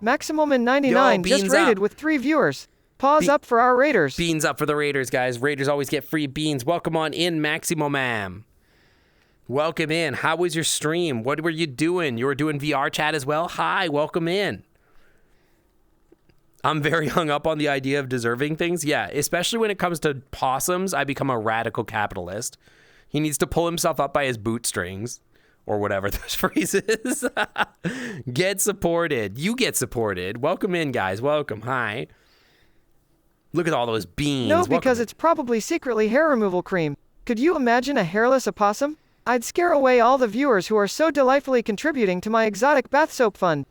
Maximum in 99 just rated with 3 viewers. Pause up for our raiders. Beans up for the raiders, guys. Raiders always get free beans. Welcome on in, Maximum. Welcome in. How was your stream? What were you doing? You were doing VRChat as well? Hi, welcome in. I'm very hung up on the idea of deserving things. Yeah, especially when it comes to possums, I become a radical capitalist. He needs to pull himself up by his bootstrings. Or whatever those phrases. Get supported. You get supported. Welcome in, guys. Welcome. Hi. Look at all those beans. No, because it's probably secretly hair removal cream. Could you imagine a hairless opossum? I'd scare away all the viewers who are so delightfully contributing to my exotic bath soap fund.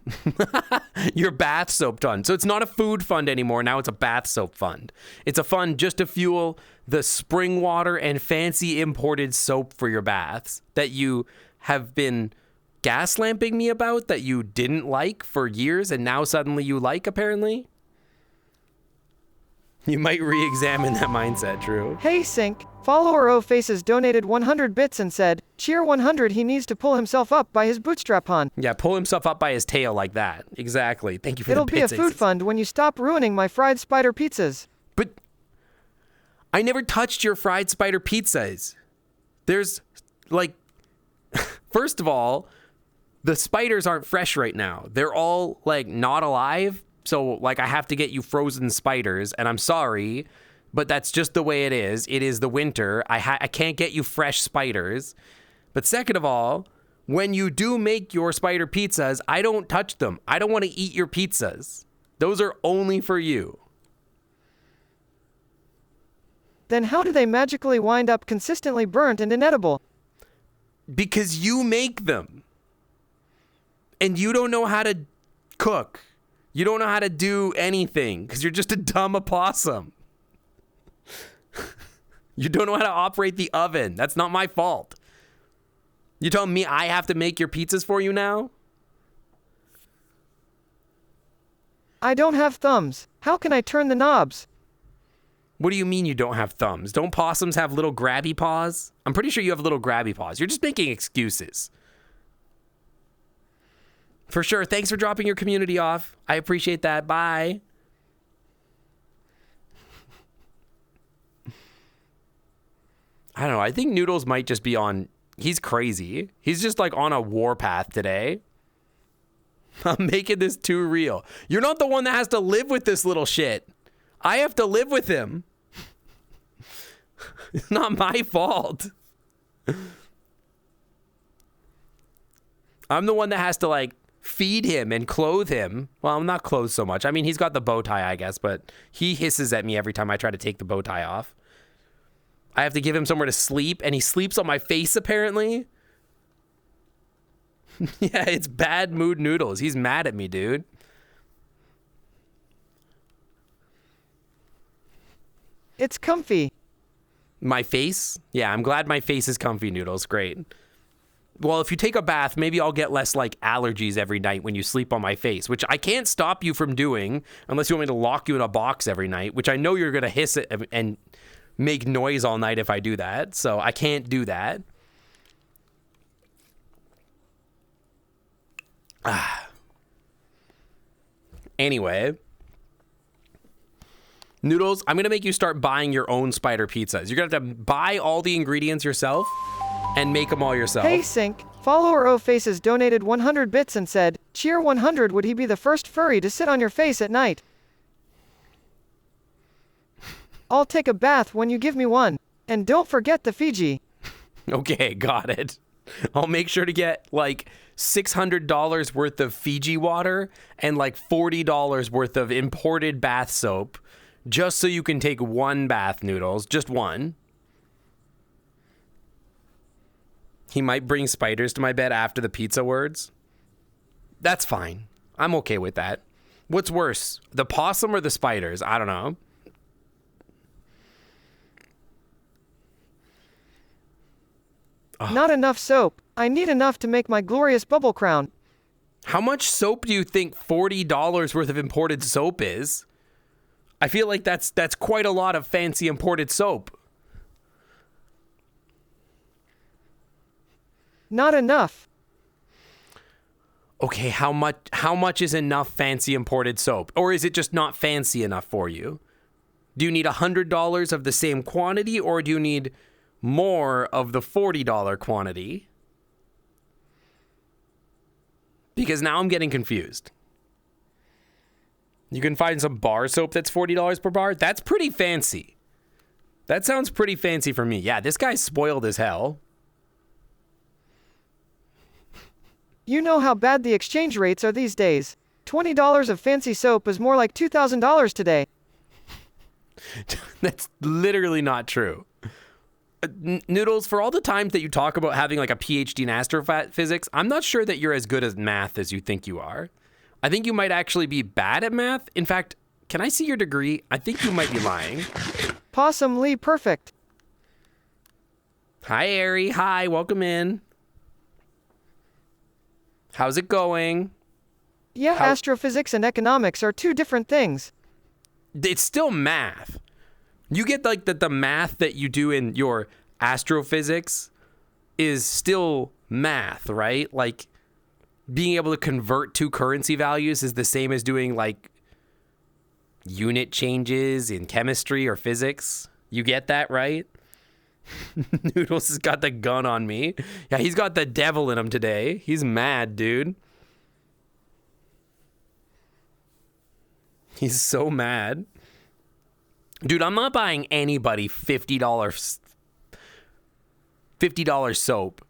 Your bath soap fund. So it's not a food fund anymore. Now it's a bath soap fund. It's a fund just to fuel the spring water and fancy imported soap for your baths that you have been gaslamping me about, that you didn't like for years and now suddenly you like, apparently. You might re-examine that mindset, Drew. Hey, Sync. Follower O Faces donated 100 bits and said, cheer 100, he needs to pull himself up by his bootstrap on. Yeah, pull himself up by his tail like that. Exactly. Thank you for the bits. It'll be a food fund when you stop ruining my fried spider pizzas. But I never touched your fried spider pizzas. There's, like, first of all, the spiders aren't fresh right now. They're all, like, not alive. So, like, I have to get you frozen spiders, and I'm sorry, but that's just the way it is. It is the winter. I can't get you fresh spiders. But second of all, when you do make your spider pizzas, I don't touch them. I don't want to eat your pizzas. Those are only for you. Then how do they magically wind up consistently burnt and inedible? Because you make them. And you don't know how to cook. You don't know how to do anything because you're just a dumb opossum. You don't know how to operate the oven. That's not my fault. You telling me I have to make your pizzas for you now? I don't have thumbs. How can I turn the knobs? What do you mean you don't have thumbs? Don't possums have little grabby paws? I'm pretty sure you have little grabby paws. You're just making excuses. For sure. Thanks for dropping your community off. I appreciate that. Bye. I don't know. I think Noodles might just be on... He's crazy. He's just like on a warpath today. I'm making this too real. You're not the one that has to live with this little shit. I have to live with him. It's not my fault. I'm the one that has to like feed him and clothe him. Well, I'm not clothed so much. I mean, he's got the bow tie, I guess, but he hisses at me every time I try to take the bow tie off. I have to give him somewhere to sleep, and he sleeps on my face, apparently. Yeah, it's bad mood Noodles. He's mad at me, dude. It's comfy. My face? Yeah, I'm glad my face is comfy, Noodles. Great. Well, if you take a bath, maybe I'll get less, like, allergies every night when you sleep on my face, which I can't stop you from doing unless you want me to lock you in a box every night, which I know you're going to hiss it and make noise all night if I do that, so I can't do that. Anyway, Noodles, I'm gonna make you start buying your own spider pizzas. You're gonna have to buy all the ingredients yourself and make them all yourself. Hey Sync, follower O Faces donated 100 bits and said, cheer 100, would he be the first furry to sit on your face at night? I'll take a bath when you give me one. And don't forget the Fiji. Okay, got it. I'll make sure to get like $600 worth of Fiji water and like $40 worth of imported bath soap just so you can take one bath, Noodles. Just one. He might bring spiders to my bed after the pizza words. That's fine. I'm okay with that. What's worse, the possum or the spiders? I don't know. Not enough soap. I need enough to make my glorious bubble crown. How much soap do you think $40 worth of imported soap is? I feel like that's quite a lot of fancy imported soap. Not enough. Okay, how much is enough fancy imported soap? Or is it just not fancy enough for you? Do you need $100 of the same quantity, or do you need more of the $40 quantity? Because now I'm getting confused. You can find some bar soap that's $40 per bar. That's pretty fancy. That sounds pretty fancy for me. Yeah, this guy's spoiled as hell. You know how bad the exchange rates are these days. $20 of fancy soap is more like $2,000 today. That's literally not true. Noodles, for all the times that you talk about having like a PhD in astrophysics, I'm not sure that you're as good at math as you think you are. I think you might actually be bad at math. In fact, can I see your degree? I think you might be lying. Possum Lee perfect. Hi, Ari. Hi, welcome in. How's it going? Yeah, astrophysics and economics are two different things. It's still math. You get like the math that you do in your astrophysics is still math, right? Like being able to convert two currency values is the same as doing like unit changes in chemistry or physics. You get that, right? Noodles has got the gun on me. Yeah, he's got the devil in him today. He's mad, dude. He's so mad. Dude, I'm not buying anybody $50 soap.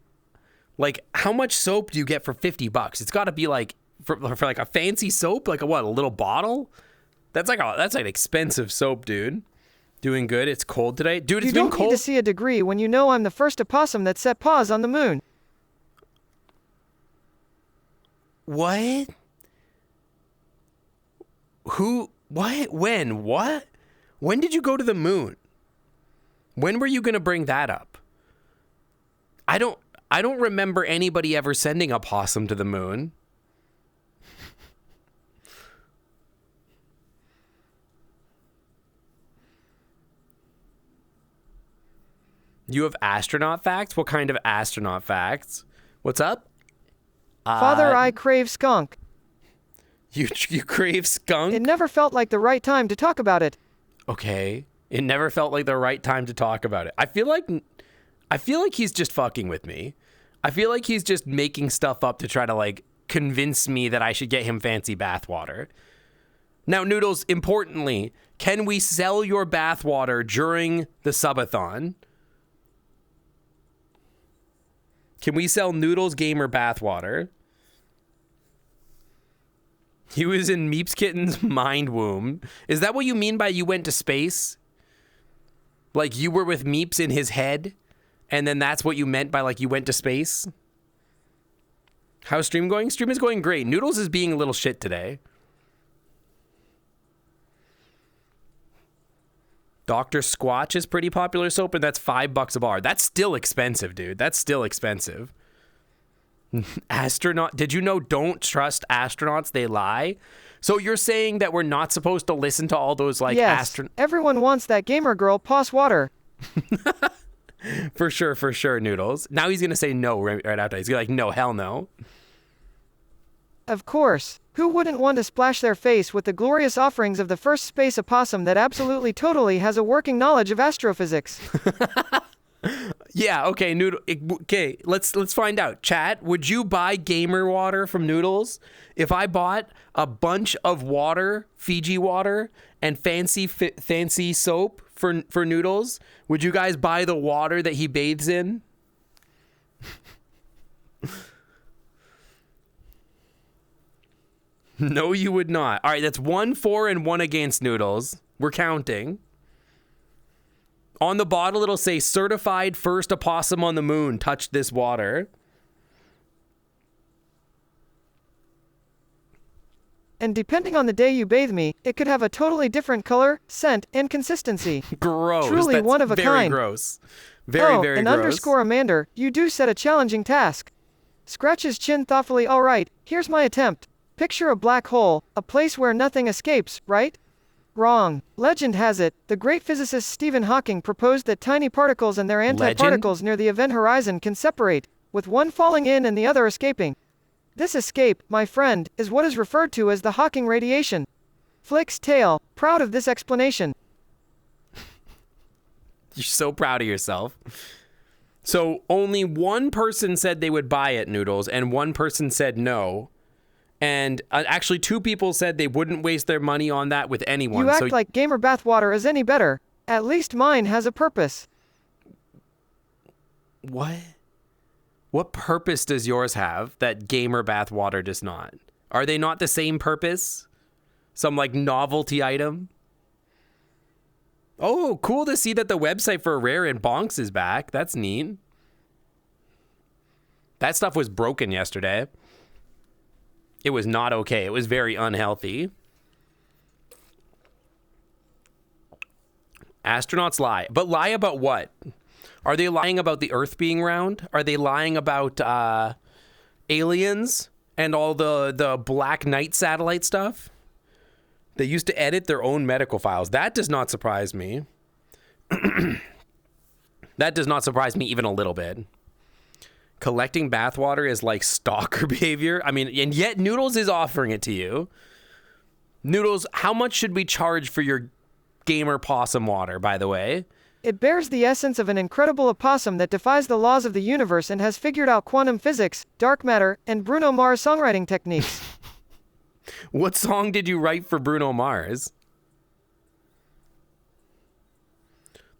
Like, how much soap do you get for $50? It's got to be like for like a fancy soap, like a little bottle. That's like expensive soap, dude. Doing good. It's cold today, dude. It's been cold. You don't need to see a degree when you know I'm the first opossum that set paws on the moon. What? Who? What? When? What? When did you go to the moon? When were you going to bring that up? I don't remember anybody ever sending a possum to the moon. You have astronaut facts? What kind of astronaut facts? What's up? Father, I crave skunk. You crave skunk? It never felt like the right time to talk about it. Okay. It never felt like the right time to talk about it. I feel like he's just fucking with me. I feel like he's just making stuff up to try to like convince me that I should get him fancy bathwater. Now, Noodles, importantly, can we sell your bathwater during the subathon? Can we sell Noodles Gamer bathwater? He was in Meeps Kitten's mind womb. Is that what you mean by you went to space? Like you were with Meeps in his head? And then that's what you meant by like you went to space? How's stream going? Stream is going great. Noodles is being a little shit today. Dr. Squatch is pretty popular soap, and that's $5 a bar. That's still expensive, dude. That's still expensive. Astronaut. Did you know don't trust astronauts? They lie. So you're saying that we're not supposed to listen to all those like Yes, everyone wants that gamer girl poss water. For sure, Noodles. Now he's going to say no right after. He's going to be like, no, hell no. Of course. Who wouldn't want to splash their face with the glorious offerings of the first space opossum that absolutely totally has a working knowledge of astrophysics? Yeah, okay, Noodle. Okay, let's find out. Chat, would you buy gamer water from Noodles? If I bought a bunch of water, Fiji water, and fancy soap for Noodles, would you guys buy the water that he bathes in? No, you would not. All right, that's 1 for and 1 against Noodles. We're counting. On the bottle, it'll say certified first opossum on the moon touched this water. And depending on the day you bathe me, it could have a totally different color, scent, and consistency. Gross. Truly That's one of a very kind. Gross. Very, very and gross. underscore Amander, you do set a challenging task. Scratch his chin thoughtfully. All right, here's my attempt. Picture a black hole, a place where nothing escapes, right? Wrong. Legend has it, the great physicist Stephen Hawking proposed that tiny particles and their antiparticles near the event horizon can separate, with one falling in and the other escaping. This escape, my friend, is what is referred to as the Hawking radiation. Flicks tail, proud of this explanation. You're so proud of yourself. So only one person said they would buy it, Noodles, and one person said no. And actually 2 people said they wouldn't waste their money on that with anyone. You act like gamer bathwater is any better. At least mine has a purpose. What? What purpose does yours have that gamer bathwater does not? Are they not the same purpose? Some like novelty item? Oh, cool to see that the website for Rare and Bonks is back. That's neat. That stuff was broken yesterday. It was not okay. It was very unhealthy. Astronauts lie. But lie about what? Are they lying about the Earth being round? Are they lying about aliens and all the Black Knight satellite stuff? They used to edit their own medical files. That does not surprise me. That does not surprise me even a little bit. Collecting bathwater is like stalker behavior. I mean, and yet Noodles is offering it to you. Noodles, how much should we charge for your gamer possum water, by the way? It bears the essence of an incredible opossum that defies the laws of the universe and has figured out quantum physics, dark matter, and Bruno Mars songwriting techniques. What song did you write for Bruno Mars?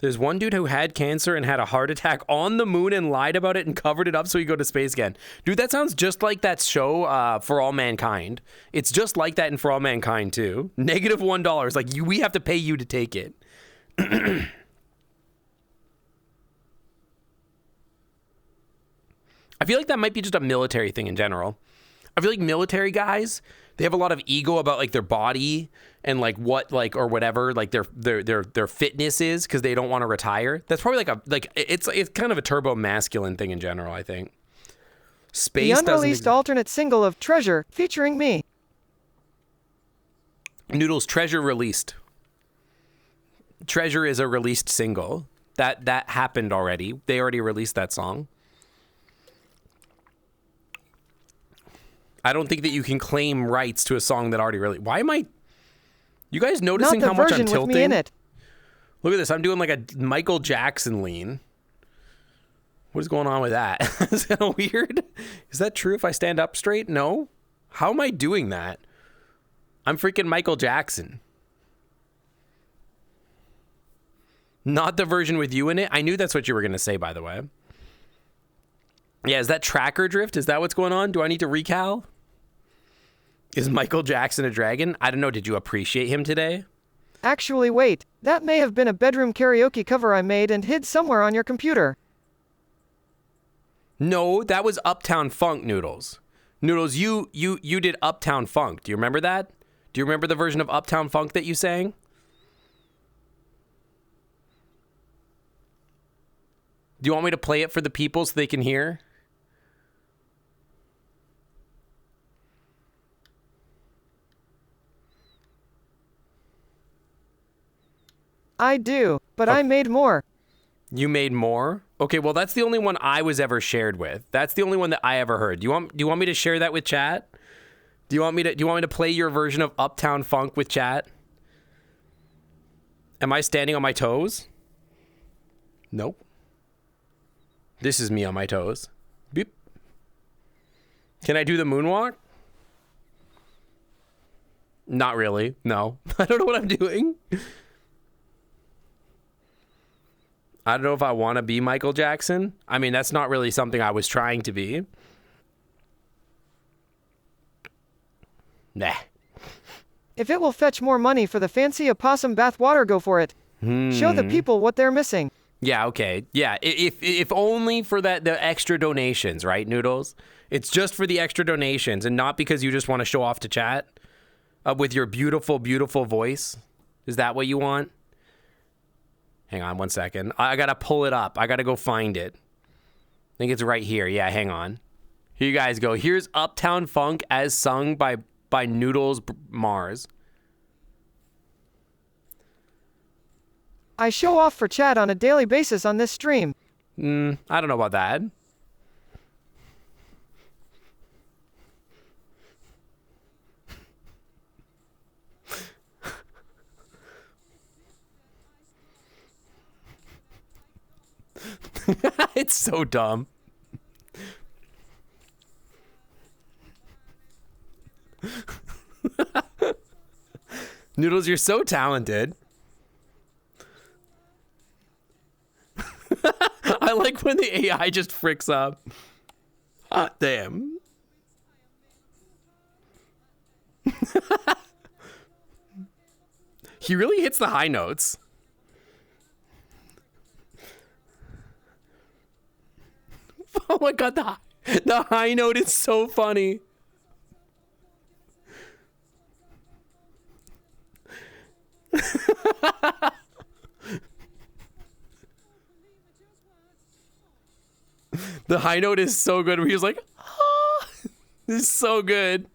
There's one dude who had cancer and had a heart attack on the moon and lied about it and covered it up so he go to space again. Dude, that sounds just like that show, For All Mankind. It's just like that in For All Mankind, too. -$1. Like, we have to pay you to take it. I feel like that might be just a military thing in general. I feel like military guys, they have a lot of ego about like their body and like what like or whatever like their fitness is because they don't want to retire. That's probably it's kind of a turbo masculine thing in general, I think. Space The unreleased alternate single of Treasure featuring me. Noodles, Treasure released. Treasure is a released single. That happened already. They already released that song. I don't think that you can claim rights to a song that already released. Why am I... You guys noticing how much I'm tilting? With me in it. Look at this. I'm doing like a Michael Jackson lean. What is going on with that? Is that weird? Is that true if I stand up straight? No? How am I doing that? I'm freaking Michael Jackson. Not the version with you in it. I knew that's what you were going to say, by the way. Yeah, is that tracker drift? Is that what's going on? Do I need to recal? Is Michael Jackson a dragon? I don't know. Did you appreciate him today? Actually, wait. That may have been a bedroom karaoke cover I made and hid somewhere on your computer. No, that was Uptown Funk, Noodles. Noodles, you did Uptown Funk. Do you remember that? Do you remember the version of Uptown Funk that you sang? Do you want me to play it for the people so they can hear? I do, but I made more. You made more? Okay, well that's the only one I was ever shared with. That's the only one that I ever heard. Do you want me to share that with chat? Do you want me to play your version of Uptown Funk with chat? Am I standing on my toes? Nope. This is me on my toes. Beep. Can I do the moonwalk? Not really. No. I don't know what I'm doing. I don't know if I want to be Michael Jackson. I mean, that's not really something I was trying to be. Nah. If it will fetch more money for the fancy opossum bath water, go for it. Show the people what they're missing. Yeah, okay. Yeah, if only for the extra donations, right, Noodles? It's just for the extra donations and not because you just want to show off to chat with your beautiful, beautiful voice. Is that what you want? Hang on 1 second. I got to pull it up. I got to go find it. I think it's right here. Yeah, hang on. Here you guys go. Here's Uptown Funk as sung by Noodles Mars. I show off for chat on a daily basis on this stream. I don't know about that. It's so dumb. Noodles, you're so talented. I like when the AI just fricks up. Hot damn. He really hits the high notes. Oh my god, the high note is so funny. The high note is so good. Where he was like, oh, this is so good.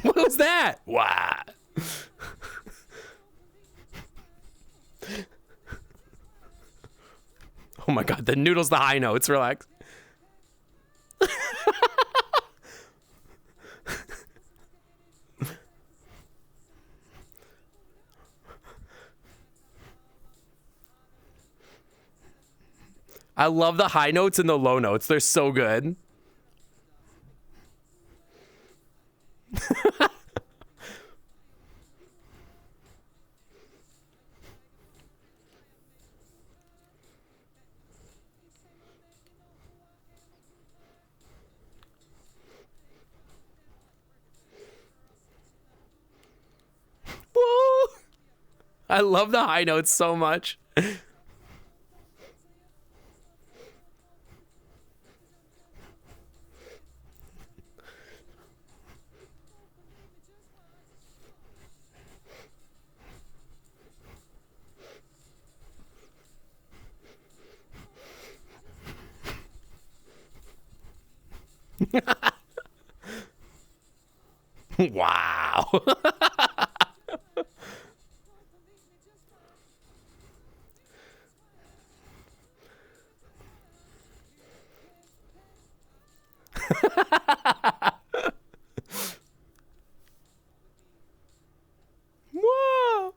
What was that? Wow. Oh my god, the Noodles, the high notes. Relax. I love the high notes and the low notes. They're so good. Whoa! I love the high notes so much. Wow. Whoa.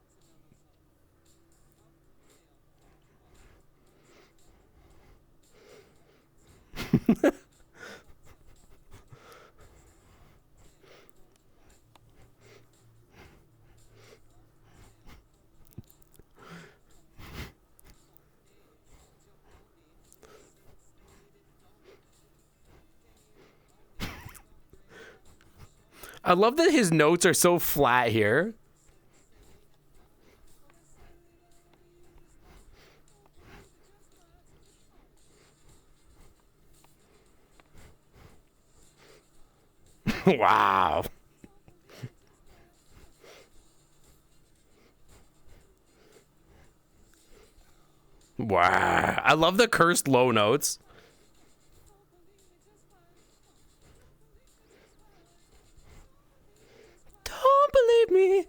I love that his notes are so flat here. Wow. Wow. I love the cursed low notes. Don't believe me.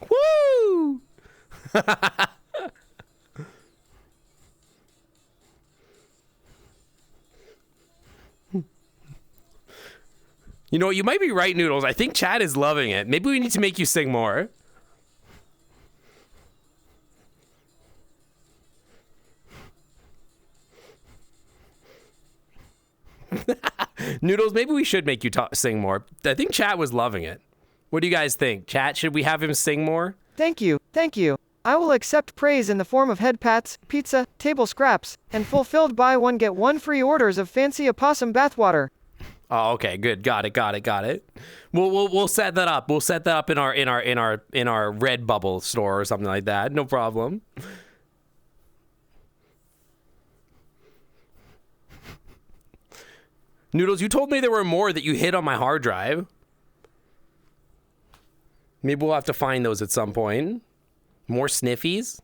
Woo! You know, you might be right, Noodles. I think chat is loving it. Maybe we need to make you sing more. Noodles, maybe we should make you sing more. I think chat was loving it. What do you guys think? Chat, should we have him sing more? Thank you, thank you. I will accept praise in the form of head pats, pizza, table scraps, and fulfilled buy one get one free orders of fancy opossum bathwater. Oh, okay, good. Got it. We'll set that up. We'll set that up in our Redbubble store or something like that. No problem. Noodles, you told me there were more that you hid on my hard drive. Maybe we'll have to find those at some point. More sniffies?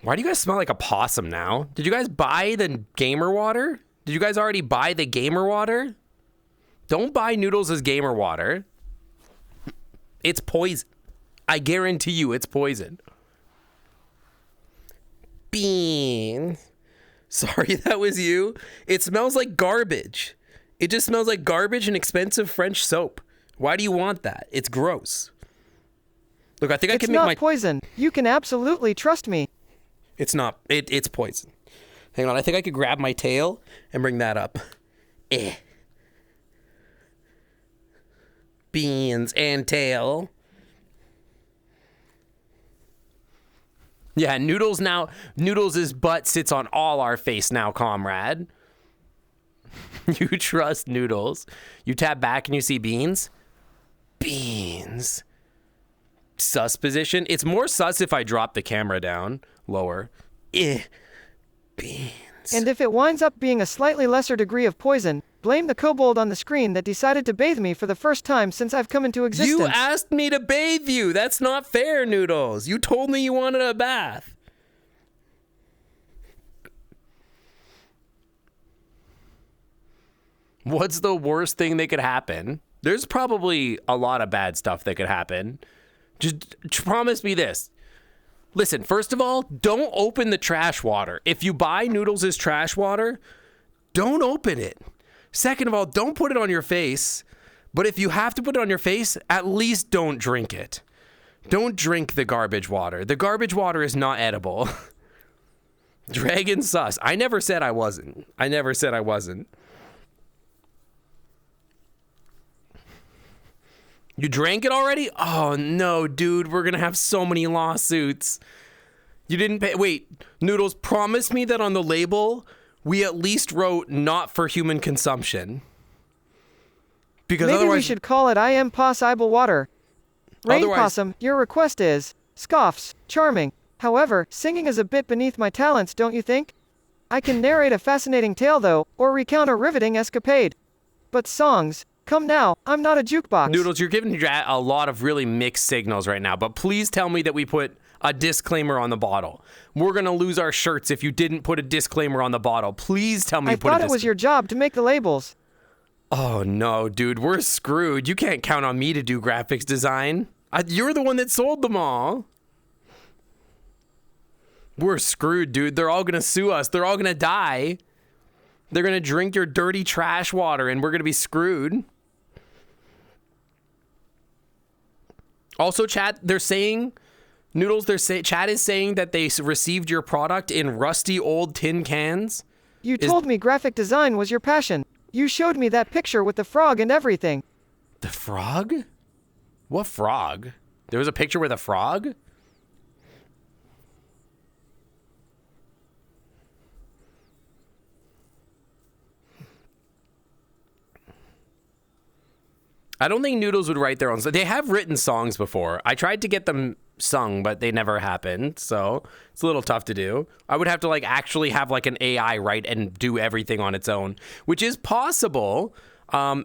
Why do you guys smell like a possum now? Did you guys buy the gamer water? Did you guys already buy the gamer water? Don't buy Noodles as gamer water. It's poison. I guarantee you it's poison. Beans. Sorry, that was you. It smells like garbage. It just smells like garbage and expensive French soap. Why do you want that? It's gross. Look, I think I can make my... It's not poison. You can absolutely trust me. It's not. It's poison. Hang on, I think I could grab my tail and bring that up. Beans and tail. Yeah, Noodles now. Noodles' butt sits on all our face now, comrade. You trust Noodles. You tap back and you see beans. Beans. Sus position. It's more sus if I drop the camera down lower. Beans. And if it winds up being a slightly lesser degree of poison, blame the kobold on the screen that decided to bathe me for the first time since I've come into existence. You asked me to bathe you. That's not fair, Noodles. You told me you wanted a bath. What's the worst thing that could happen? There's probably a lot of bad stuff that could happen. Just promise me this. Listen, first of all, don't open the trash water. If you buy Noodles' trash water, don't open it. Second of all, don't put it on your face. But if you have to put it on your face, at least don't drink it. Don't drink the garbage water. The garbage water is not edible. Dragon sus. I never said I wasn't. You drank it already? Oh no, dude, we're gonna have so many lawsuits. You didn't pay. Wait, Noodles, promise me that on the label we at least wrote not for human consumption. Because Maybe otherwise we should call it I am possible water. Rain Otherwise- Possum, your request is, scoffs, charming. However, singing is a bit beneath my talents, don't you think? I can narrate a fascinating tale though, or recount a riveting escapade. But songs, come now, I'm not a jukebox. Noodles, you're giving a lot of really mixed signals right now, but please tell me that we put a disclaimer on the bottle. We're gonna lose our shirts if you didn't put a disclaimer on the bottle. Please tell me I you put a thought it was your job to make the labels. Oh no, dude, we're screwed. You can't count on me to do graphics design. You're the one that sold them all. We're screwed, dude. They're all gonna sue us. They're all gonna die. They're gonna drink your dirty trash water and we're gonna be screwed. Also, chat, they're saying, Noodles, chat is saying that they received your product in rusty old tin cans. You told me graphic design was your passion. You showed me that picture with the frog and everything. The frog? What frog? There was a picture with a frog? I don't think Noodles would write their own. They have written songs before. I tried to get them sung, but they never happened. So it's a little tough to do. I would have to like actually have like an AI write and do everything on its own, which is possible.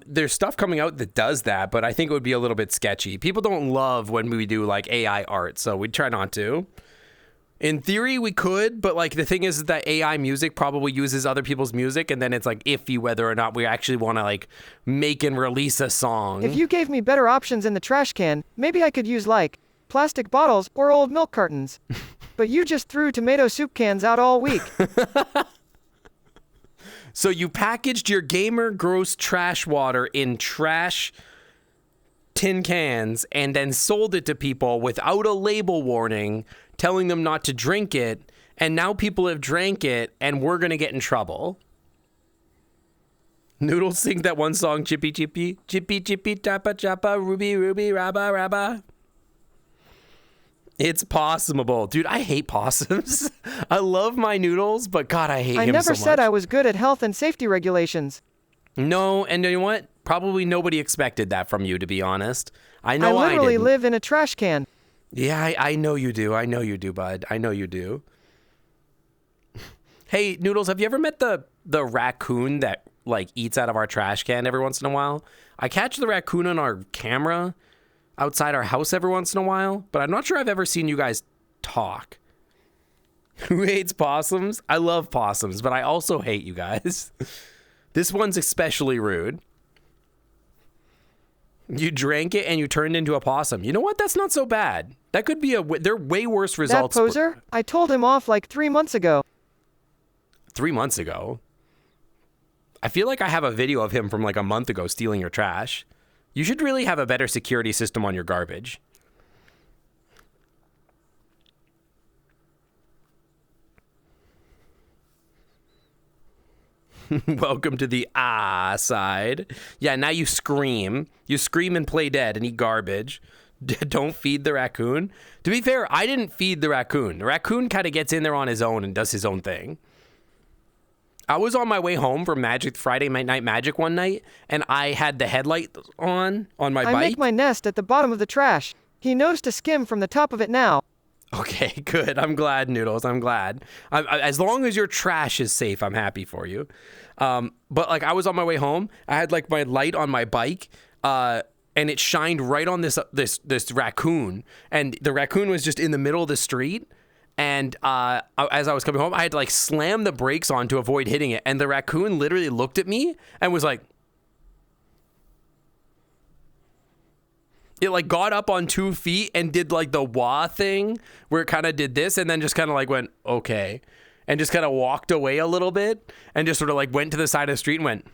There's stuff coming out that does that, but I think it would be a little bit sketchy. People don't love when we do like AI art, so we try not to. In theory, we could, but like the thing is that AI music probably uses other people's music, and then it's like iffy whether or not we actually want to like make and release a song. If you gave me better options in the trash can, maybe I could use like plastic bottles or old milk cartons. But you just threw tomato soup cans out all week. So you packaged your gamer gross trash water in trash tin cans and then sold it to people without a label warning, telling them not to drink it, and now people have drank it and we're gonna get in trouble. Noodles sing that one song, Chippy Chippy, Chippy Chippy Chappa Chappa, Ruby Ruby Rabba Rabba. It's possible. Dude, I hate possums. I love my Noodles, but God, I hate him so much. I never said I was good at health and safety regulations. No, and you know what? Probably nobody expected that from you, to be honest. I know I literally didn't. live in a trash can. Yeah, I know you do. I know you do, bud. I know you do. Hey, Noodles, have you ever met the raccoon that like eats out of our trash can every once in a while? I catch the raccoon on our camera outside our house every once in a while, but I'm not sure I've ever seen you guys talk. Who hates possums? I love possums, but I also hate you guys. This one's especially rude. You drank it and you turned into a possum. You know what? That's not so bad. That could be they're way worse results. That poser? I told him off like 3 months ago. 3 months ago? I feel like I have a video of him from like a month ago stealing your trash. You should really have a better security system on your garbage. Welcome to the side. Yeah, now you scream. You scream and play dead and eat garbage. Don't feed the raccoon. To be fair, I didn't feed the raccoon. The raccoon kind of gets in there on his own and does his own thing. I was on my way home from Friday Night Magic one night, and I had the headlight on my bike. I make my nest at the bottom of the trash. He knows to skim from the top of it now. Okay, good. I'm glad, Noodles. I'm glad. As long as your trash is safe, I'm happy for you. But like I was on my way home. I had like my light on my bike, and it shined right on this raccoon. And the raccoon was just in the middle of the street. And as I was coming home, I had to like slam the brakes on to avoid hitting it. And the raccoon literally looked at me and was like, it like got up on 2 feet and did like the wah thing where it kind of did this and then just kind of like went, okay. And just kind of walked away a little bit and just sort of like went to the side of the street and went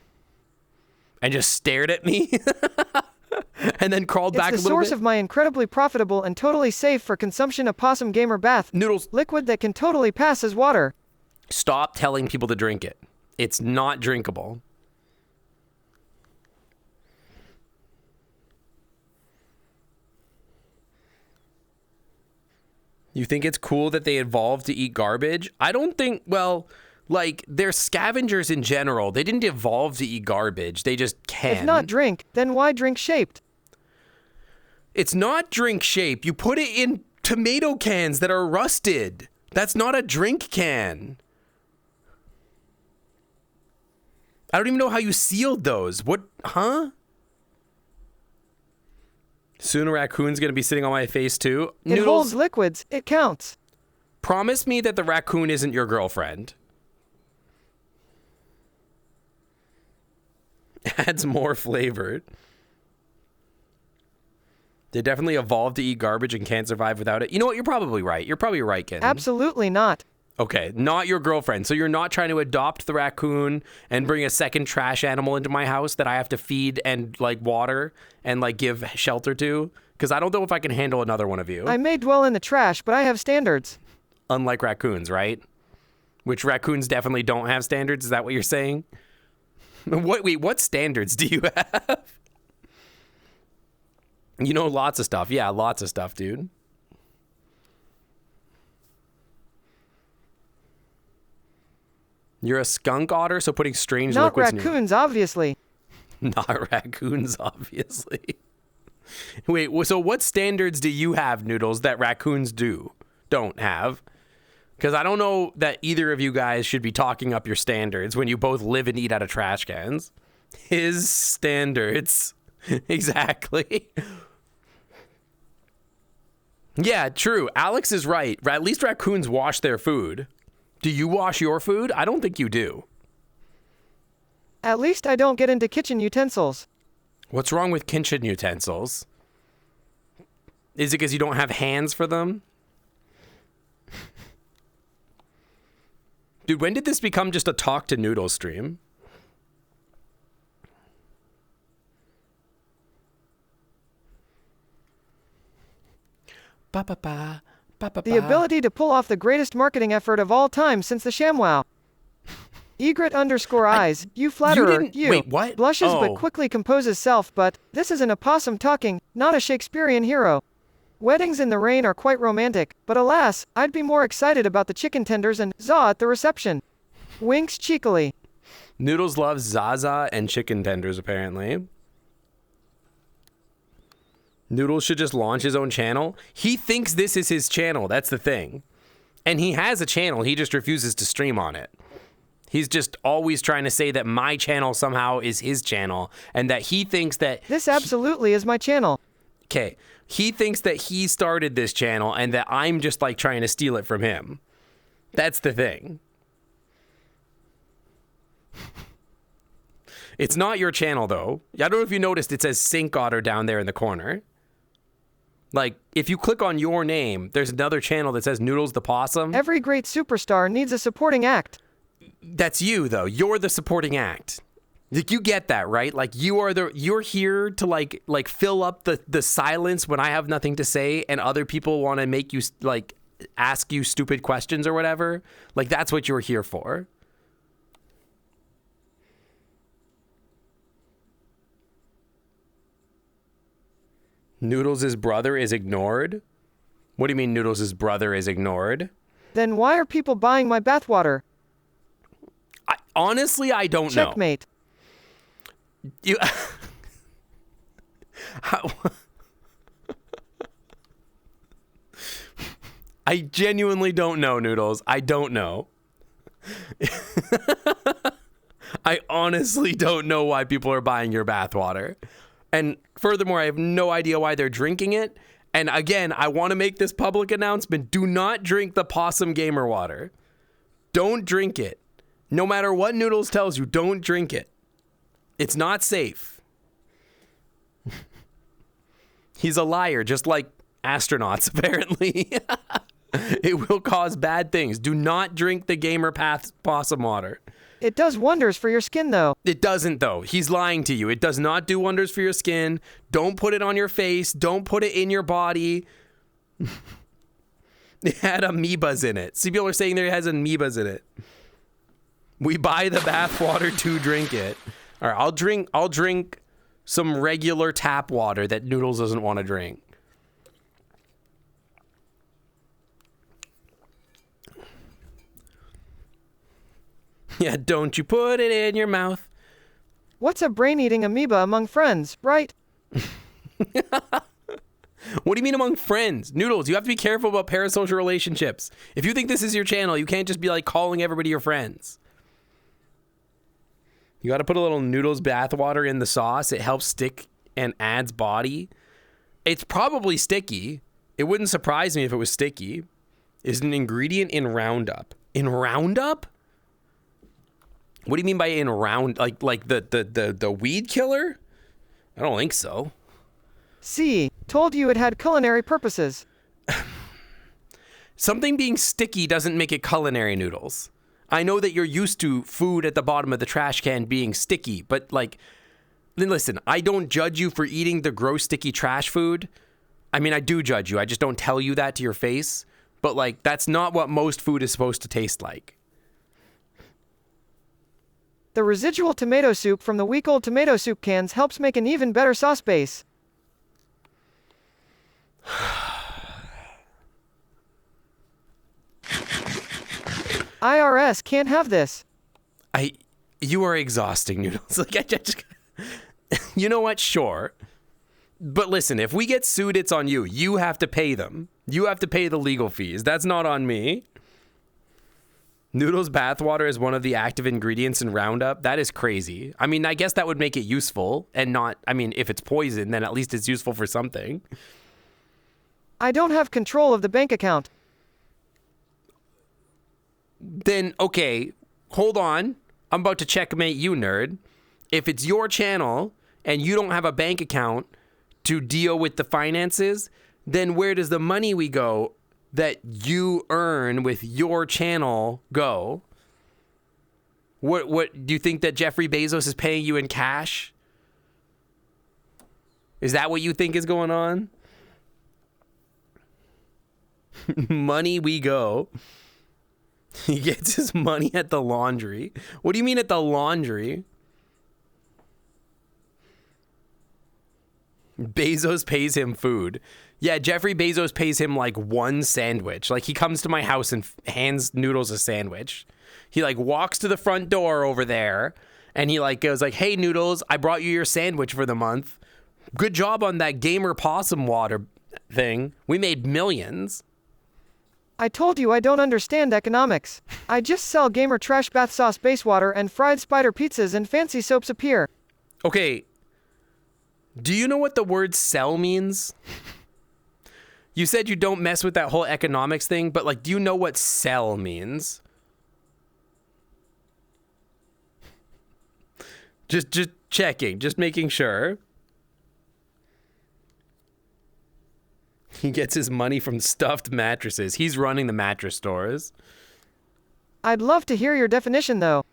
and just stared at me. And then crawled back a It's little the bit. source of my incredibly profitable and totally safe for consumption opossum gamer bath. Noodles. Liquid that can totally pass as water. Stop telling people to drink it. It's not drinkable. You think it's cool that they evolved to eat garbage? I don't think, well, like, they're scavengers in general. They didn't evolve to eat garbage. They just can. If not drink, then why drink shaped? It's not drink shape. You put it in tomato cans that are rusted. That's not a drink can. I don't even know how you sealed those. What, huh? Soon a raccoon's gonna be sitting on my face too. It holds liquids. It counts. Promise me that the raccoon isn't your girlfriend. Adds more flavor. They definitely evolved to eat garbage and can't survive without it. You know what? You're probably right. You're probably right, Ken. Absolutely not. Okay, not your girlfriend. So you're not trying to adopt the raccoon and bring a second trash animal into my house that I have to feed and like water and like give shelter to? Because I don't know if I can handle another one of you. I may dwell in the trash, but I have standards. Unlike raccoons, right? Which raccoons definitely don't have standards. Is that what you're saying? What standards do you have? You know, lots of stuff. Yeah, lots of stuff, dude. You're a skunk otter, so putting strange Not liquids raccoons, obviously. Not raccoons, obviously. Wait, so what standards do you have, Noodles, that raccoons don't have? Because I don't know that either of you guys should be talking up your standards when you both live and eat out of trash cans. His standards. Exactly. Yeah, true. Alex is right. At least raccoons wash their food. Do you wash your food? I don't think you do. At least I don't get into kitchen utensils. What's wrong with kitchen utensils? Is it because you don't have hands for them? Dude, when did this become just a talk to Noodles stream? Ba-ba-ba. The ability to pull off the greatest marketing effort of all time since the ShamWow. Egret_eyes, you flatterer, you. Wait, what? Blushes Oh. but quickly composes self, but this is an opossum talking, not a Shakespearean hero. Weddings in the rain are quite romantic, but alas, I'd be more excited about the chicken tenders and Zaw at the reception. Winks cheekily. Noodles loves Zaza and chicken tenders, apparently. Noodles should just launch his own channel. He thinks this is his channel. That's the thing. And he has a channel. He just refuses to stream on it. He's just always trying to say that my channel somehow is his channel and that he thinks that... This absolutely is my channel. Okay. He thinks that he started this channel and that I'm just like trying to steal it from him. That's the thing. It's not your channel, though. I don't know if you noticed it says Sink Otter down there in the corner. Like, if you click on your name, there's another channel that says Noodles the Possum. Every great superstar needs a supporting act. That's you, though. You're the supporting act. Like, you get that, right? Like, you're here to like fill up the silence when I have nothing to say and other people want to make you like ask you stupid questions or whatever. Like, that's what you're here for. Noodles' brother is ignored? What do you mean Noodles' brother is ignored? Then why are people buying my bathwater? Honestly, I don't know. Checkmate. You, how, I genuinely don't know, Noodles. I don't know. I honestly don't know why people are buying your bathwater. And furthermore, I have no idea why they're drinking it. And again, I want to make this public announcement. Do not drink the Possum Gamer water. Don't drink it. No matter what Noodles tells you, don't drink it. It's not safe. He's a liar, just like astronauts, apparently. It will cause bad things. Do not drink the Gamer Path Possum water. It does wonders for your skin, though. It doesn't, though. He's lying to you. It does not do wonders for your skin. Don't put it on your face. Don't put it in your body. It had amoebas in it. See, people are saying there it has amoebas in it. We buy the bathwater to drink it. All right, I'll drink some regular tap water that Noodles doesn't want to drink. Yeah, don't you put it in your mouth. What's a brain-eating amoeba among friends, right? What do you mean among friends? Noodles, you have to be careful about parasocial relationships. If you think this is your channel, you can't just be like calling everybody your friends. You got to put a little Noodles bathwater in the sauce. It helps stick and adds body. It's probably sticky. It wouldn't surprise me if it was sticky. Is an ingredient in Roundup. In Roundup? What do you mean by in round? Like the weed killer? I don't think so. See, told you it had culinary purposes. Something being sticky doesn't make it culinary, Noodles. I know that you're used to food at the bottom of the trash can being sticky, but like, then listen, I don't judge you for eating the gross sticky trash food. I mean, I do judge you. I just don't tell you that to your face. But like, that's not what most food is supposed to taste like. The residual tomato soup from the week-old tomato soup cans helps make an even better sauce base. IRS can't have this. You are exhausting, Noodles. Like, I just, you know what? Sure. But listen, if we get sued, it's on you. You have to pay them. You have to pay the legal fees. That's not on me. Noodles bathwater is one of the active ingredients in Roundup. That is crazy. I mean, I guess that would make it useful and not, I mean, if it's poison, then at least it's useful for something. I don't have control of the bank account. Then, okay, hold on. I'm about to checkmate you, nerd. If it's your channel and you don't have a bank account to deal with the finances, then where does the money we go that you earn with your channel go? What do you think that Jeffrey Bezos is paying you in cash? Is that what you think is going on? Money we go. He gets his money at the laundry. What do you mean at the laundry? Bezos pays him food. Yeah, Jeffrey Bezos pays him like one sandwich. Like he comes to my house and hands Noodles a sandwich. He like walks to the front door over there and he like goes like, "Hey Noodles, I brought you your sandwich for the month. Good job on that gamer possum water thing. We made millions." I told you I don't understand economics. I just sell gamer trash bath sauce base water and fried spider pizzas and fancy soaps appear. Okay. Do you know what the word sell means? You said you don't mess with that whole economics thing, but like, do you know what sell means? Just checking, just making sure. He gets his money from stuffed mattresses. He's running the mattress stores. I'd love to hear your definition though.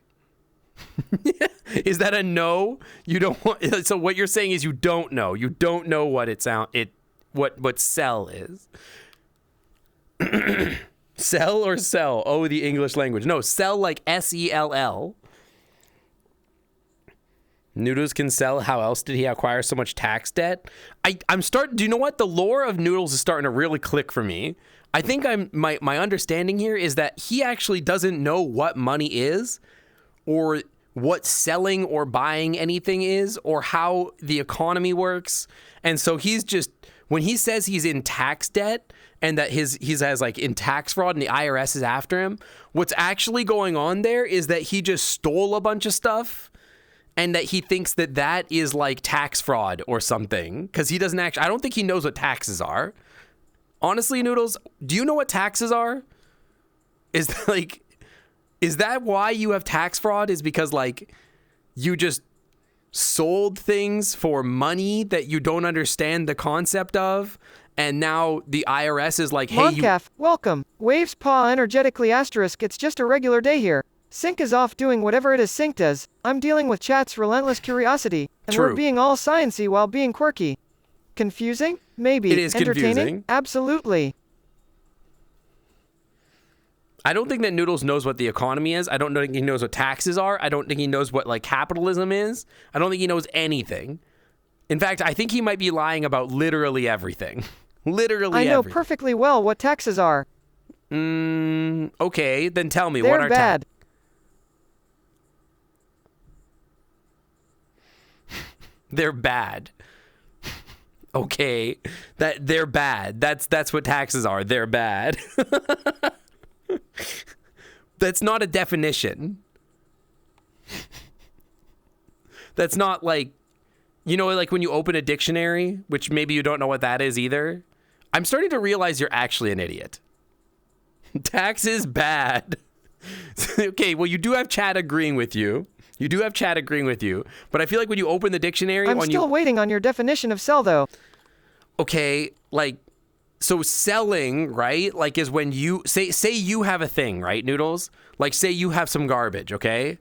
Is that a no? You don't want, so what you're saying is you don't know. You don't know what what sell is. Sell or sell? Oh, the English language. No, sell like S-E-L-L. Noodles can sell. How else did he acquire so much tax debt? I'm starting. Do you know what? The lore of Noodles is starting to really click for me. I think my understanding here is that he actually doesn't know what money is, or what selling or buying anything is, or how the economy works. And so he's just, when he says he's in tax debt and that he's has like in tax fraud and the IRS is after him, what's actually going on there is that he just stole a bunch of stuff. And that he thinks that that is like tax fraud or something. Because he doesn't actually, I don't think he knows what taxes are. Honestly, Noodles, do you know what taxes are? Is that why you have tax fraud? Is because like you just sold things for money that you don't understand the concept of? And now the IRS is like, hey, Moncaf, welcome. Waves paw energetically asterisk, it's just a regular day here. Sync is off doing whatever it is Sync does. I'm dealing with chat's relentless curiosity, and True. we're being all sciencey while being quirky. Confusing? Maybe. It is Entertaining? confusing. Absolutely. I don't think that Noodles knows what the economy is. I don't think he knows what taxes are. I don't think he knows what like capitalism is. I don't think he knows anything. In fact, I think he might be lying about literally everything. Literally everything. I know perfectly well what taxes are. Okay, then tell me, They're what are bad. They're bad. Okay, that they're bad. That's what taxes are. They're bad. That's not a definition. That's not like, like when you open a dictionary, which maybe you don't know what that is either. I'm starting to realize you're actually an idiot. Tax is bad. Okay, well, you do have chat agreeing with you. But I feel like when you open the dictionary... I'm still waiting on your definition of sell, though. Okay, like, so selling, right? Like, is when you... Say you have a thing, right, Noodles? Like, say you have some garbage, okay?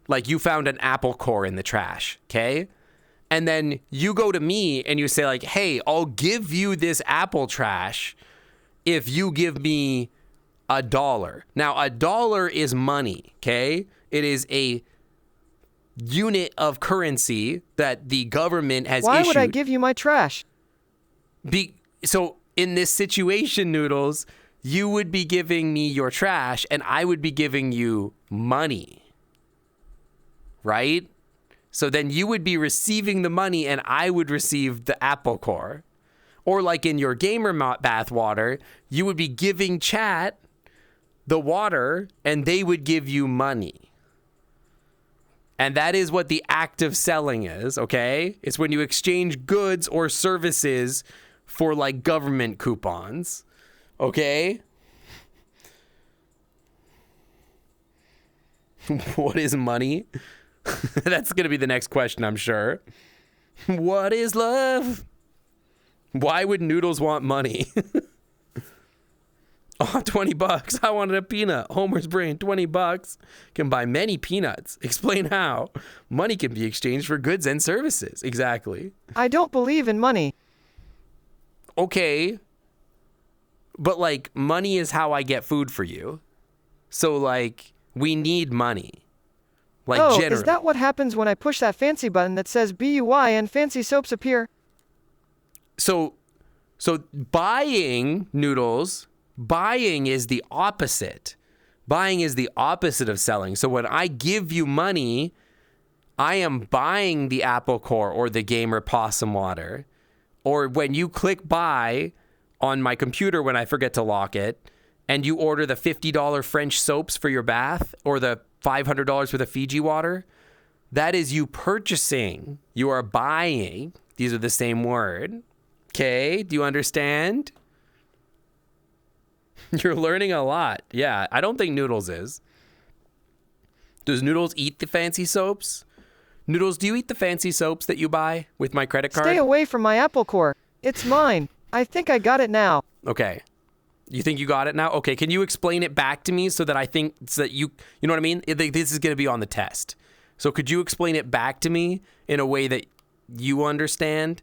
Like, you found an apple core in the trash, okay? And then you go to me and you say, like, hey, I'll give you this apple trash if you give me $1. Now, $1 is money, okay? It is a unit of currency that the government has issued. Why would I give you my trash? So in this situation, Noodles, you would be giving me your trash and I would be giving you money, right? So then you would be receiving the money and I would receive the apple core. Or like in your gamer bath water, you would be giving chat the water and they would give you money. And that is what the act of selling is, okay? It's when you exchange goods or services for like government coupons, okay? What is money? That's going to be the next question, I'm sure. What is love? Why would Noodles want money? Oh, $20. I wanted a peanut. Homer's brain, $20. Can buy many peanuts. Explain how. Money can be exchanged for goods and services. Exactly. I don't believe in money. Okay. But like, money is how I get food for you. So like, we need money. Like, oh, generally. Is that what happens when I push that fancy button that says BUI and fancy soaps appear? So buying, Noodles, buying is the opposite. Buying is the opposite of selling. So when I give you money, I am buying the apple core or the gamer possum water. Or when you click buy on my computer when I forget to lock it, and you order the $50 French soaps for your bath or the $500 worth of Fiji water, that is you purchasing. You are buying. These are the same word. Okay, do you understand? You're learning a lot. Yeah, I don't think Noodles is. Does Noodles eat the fancy soaps? Noodles, do you eat the fancy soaps that you buy with my credit card? Stay away from my apple core. It's mine. I think I got it now. Okay. You think you got it now? Okay, can you explain it back to me so that you know what I mean? This is going to be on the test. So could you explain it back to me in a way that you understand?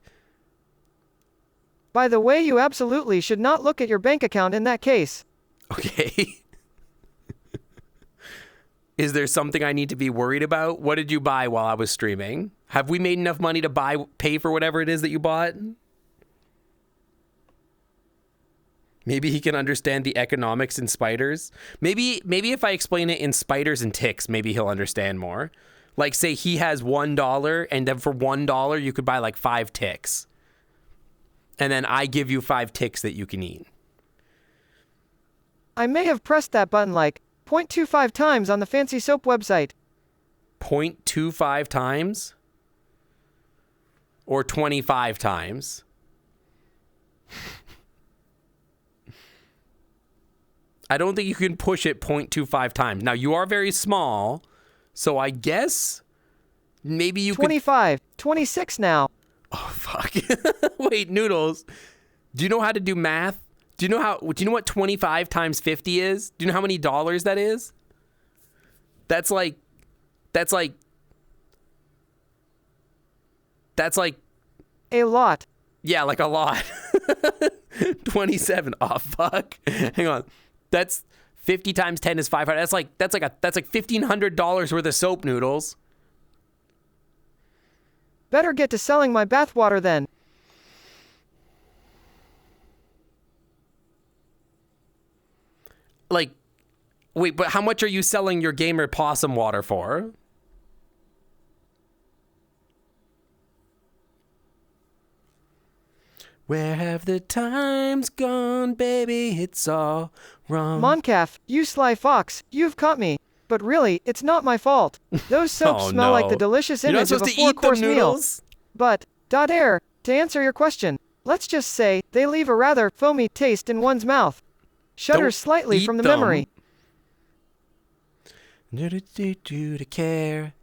By the way, you absolutely should not look at your bank account in that case. Okay. Is there something I need to be worried about? What did you buy while I was streaming? Have we made enough money to pay for whatever it is that you bought? Maybe he can understand the economics in spiders. Maybe if I explain it in spiders and ticks, maybe he'll understand more. Like, say he has $1, and then for $1 you could buy like 5 ticks. And then I give you 5 ticks that you can eat. I may have pressed that button like 0.25 times on the fancy soap website. 0.25 times? Or 25 times? I don't think you can push it 0.25 times. Now, you are very small, so I guess maybe you 25, 26 now. Oh, fuck. Wait, Noodles, do you know how to do math? Do you know what 25 times 50 is? Do you know how many dollars that is? That's like a lot. Yeah, like a lot. 27. Oh, fuck. Hang on. That's 50 times 10 is 500. That's like $1,500 worth of soap, Noodles. Better get to selling my bathwater then. Like, wait, but how much are you selling your gamer possum water for? Where have the times gone, baby? It's all wrong. Moncalf, you sly fox, you've caught me. But really, it's not my fault. Those soaps Oh, smell like no. the delicious You're not image of a supposed to eat them four-course meal. noodles? But, to answer your question, let's just say they leave a rather foamy taste in one's mouth. Shudders Don't slightly eat from the them. memory. To care.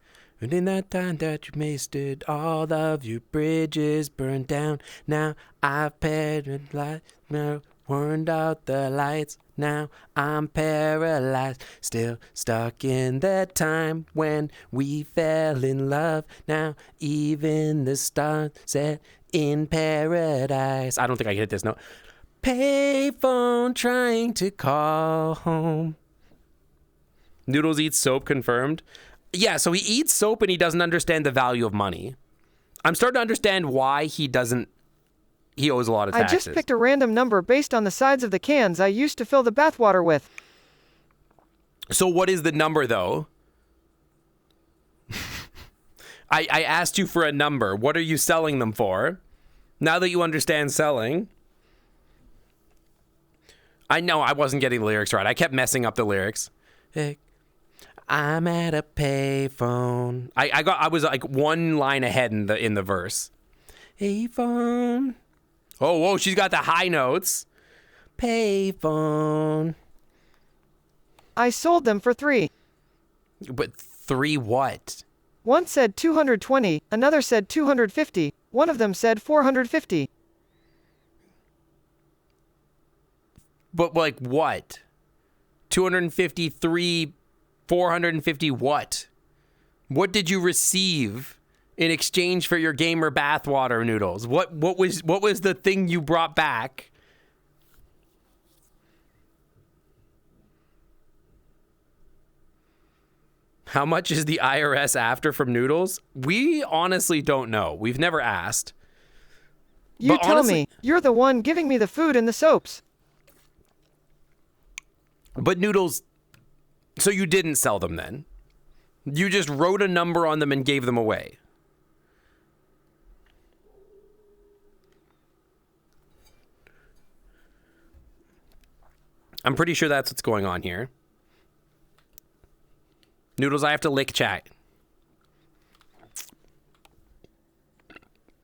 And in that time that you wasted, all of your bridges burned down. Now I've paralyzed, burned out the lights. Now I'm paralyzed, still stuck in that time when we fell in love. Now even the stars set in paradise. I don't think I can hit this note. Payphone trying to call home. Noodles eats soap confirmed. Yeah, so he eats soap and he doesn't understand the value of money. I'm starting to understand why he owes a lot of I taxes. just picked a random number based on the sides of the cans I used to fill the bathwater with. So what is the number, though? I asked you for a number. What are you selling them for? Now that you understand selling. I know I wasn't getting the lyrics right. I kept messing up the lyrics. Hey, I'm at a payphone. I was like one line ahead in the verse. Hey phone. Oh, whoa, she's got the high notes. Payphone. I sold them for 3. But 3 what? One said 220, another said 250, one of them said 450. But like what? 253, 450 what? What did you receive in exchange for your gamer bathwater noodles? What was the thing you brought back? How much is the IRS after from noodles? We honestly don't know. We've never asked. You But tell honestly- me, you're the one giving me the food and the soaps. But noodles, so you didn't sell them then? You just wrote a number on them and gave them away? I'm pretty sure that's what's going on here. Noodles, I have to lick chat.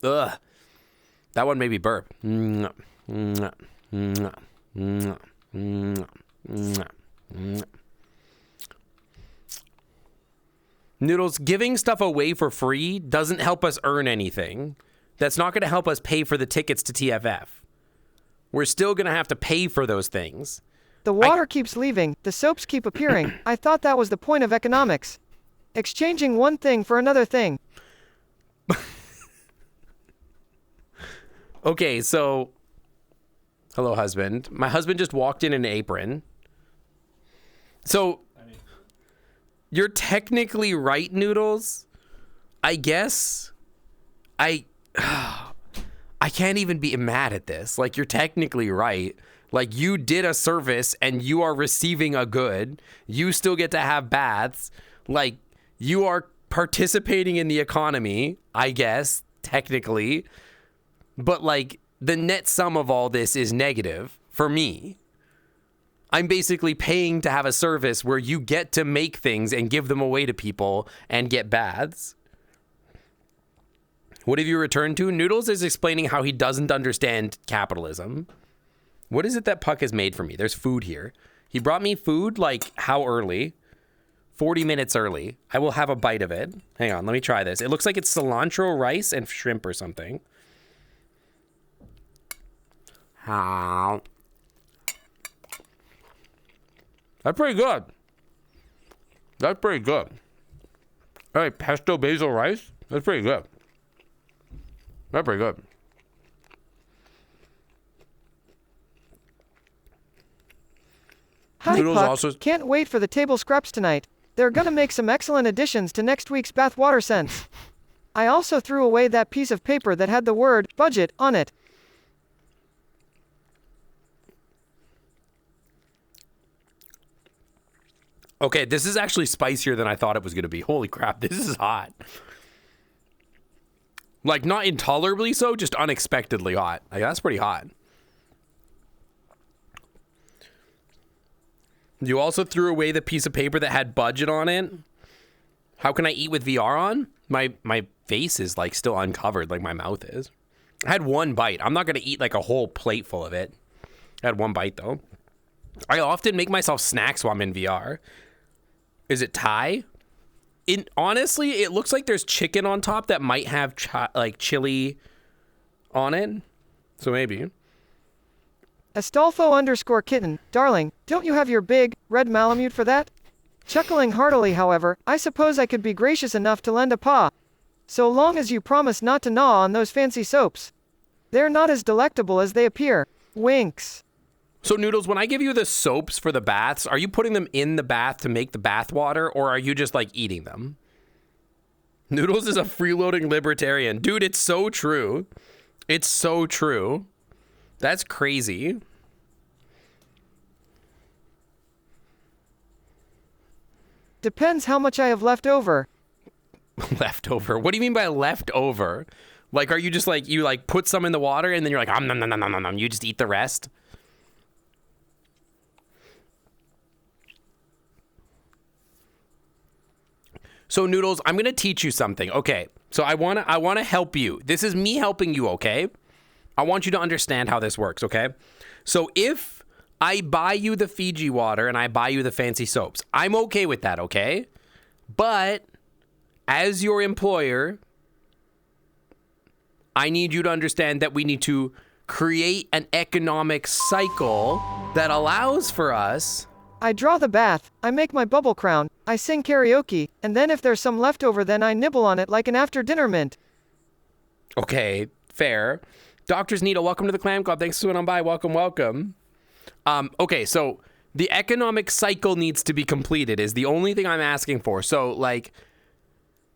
Ugh. That one made me burp. Noodles, giving stuff away for free doesn't help us earn anything. That's not going to help us pay for the tickets to TFF. We're still going to have to pay for those things. The water keeps leaving, the soaps keep appearing. I thought that was the point of economics. Exchanging one thing for another thing. Okay, so... Hello, husband. My husband just walked in an apron. So... You're technically right, Noodles. I guess. I can't even be mad at this. Like, you're technically right. Like, you did a service and you are receiving a good. You still get to have baths. Like, you are participating in the economy, I guess, technically. But, like, the net sum of all this is negative for me. I'm basically paying to have a service where you get to make things and give them away to people and get baths. What have you returned to? Noodles is explaining how he doesn't understand capitalism. What is it that Puck has made for me? There's food here. He brought me food, like, how early? 40 minutes early. I will have a bite of it. Hang on, let me try this. It looks like it's cilantro rice and shrimp or something. How? That's pretty good. That's pretty good. All right, pesto basil rice. That's pretty good. That's pretty good. Hi, Noodles Puck. also- Can't wait for the table scraps tonight. They're gonna make some excellent additions to next week's bathwater scents. I also threw away that piece of paper that had the word budget on it. Okay, this is actually spicier than I thought it was going to be. Holy crap, this is hot. Like, not intolerably so, just unexpectedly hot. Like, that's pretty hot. You also threw away the piece of paper that had budget on it. How can I eat with VR on? My face is, like, still uncovered, like my mouth is. I had one bite. I'm not going to eat, like, a whole plate full of it. I had one bite, though. I often make myself snacks while I'm in VR. Is it Thai? Honestly, it looks like there's chicken on top that might have like chili on it. So maybe. Astolfo_kitten, darling, don't you have your big, red Malamute for that? Chuckling heartily, however, I suppose I could be gracious enough to lend a paw. So long as you promise not to gnaw on those fancy soaps. They're not as delectable as they appear. Winks. So, Noodles, when I give you the soaps for the baths, are you putting them in the bath to make the bath water, or are you just, like, eating them? Noodles is a freeloading libertarian. Dude, it's so true. It's so true. That's crazy. Depends how much I have left over. Leftover? What do you mean by leftover? Like, are you just, like, you, like, put some in the water, and then you're like, nom, nom, nom, nom, nom, nom, you just eat the rest? So, Noodles, I'm going to teach you something. Okay, so I want to help you. This is me helping you, okay? I want you to understand how this works, okay? So, if I buy you the Fiji water and I buy you the fancy soaps, I'm okay with that, okay? But as your employer, I need you to understand that we need to create an economic cycle that allows for us. I draw the bath, I make my bubble crown, I sing karaoke, and then if there's some leftover then I nibble on it like an after-dinner mint. Okay, fair. Doctor's Needle, welcome to the Clam Club. Thanks for swinging on by. Welcome, welcome. Okay, so the economic cycle needs to be completed is the only thing I'm asking for. So, like,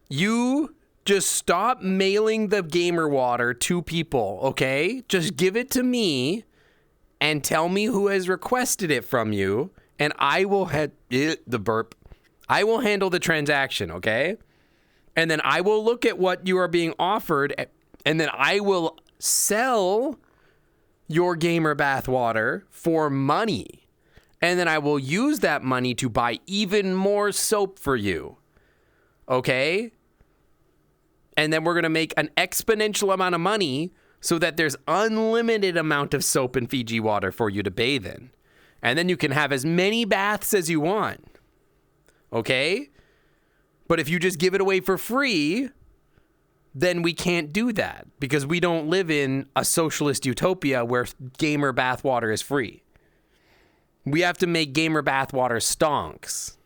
you just stop mailing the gamer water to people, okay? Just give it to me and tell me who has requested it from you. And I will I will handle the transaction, okay? And then I will look at what you are being offered, and then I will sell your gamer bath water for money. And then I will use that money to buy even more soap for you, okay? And then we're going to make an exponential amount of money so that there's unlimited amount of soap and Fiji water for you to bathe in. And then you can have as many baths as you want. Okay? But if you just give it away for free, then we can't do that because we don't live in a socialist utopia where gamer bathwater is free. We have to make gamer bathwater stonks.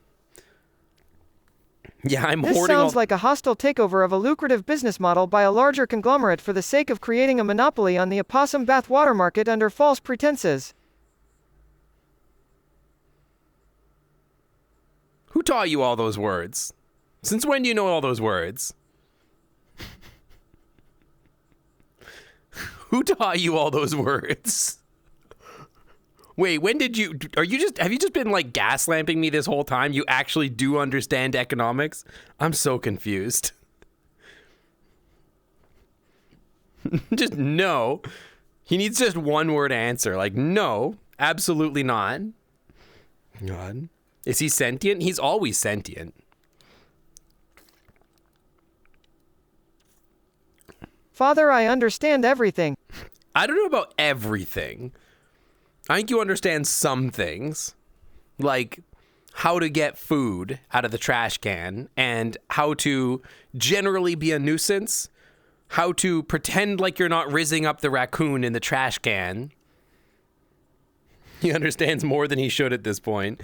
Yeah, I'm hoarding. This sounds like a hostile takeover of a lucrative business model by a larger conglomerate for the sake of creating a monopoly on the opossum bathwater market under false pretenses. Who taught you all those words? Since when do you know all those words? Who taught you all those words? Wait, when did you, have you just been like gaslamping me this whole time? You actually do understand economics? I'm so confused. Just no. He needs just one word answer. Like, no, absolutely not. God. Is he sentient? He's always sentient. Father, I understand everything. I don't know about everything. I think you understand some things, like how to get food out of the trash can and how to generally be a nuisance, how to pretend like you're not rizzing up the raccoon in the trash can. He understands more than he should at this point.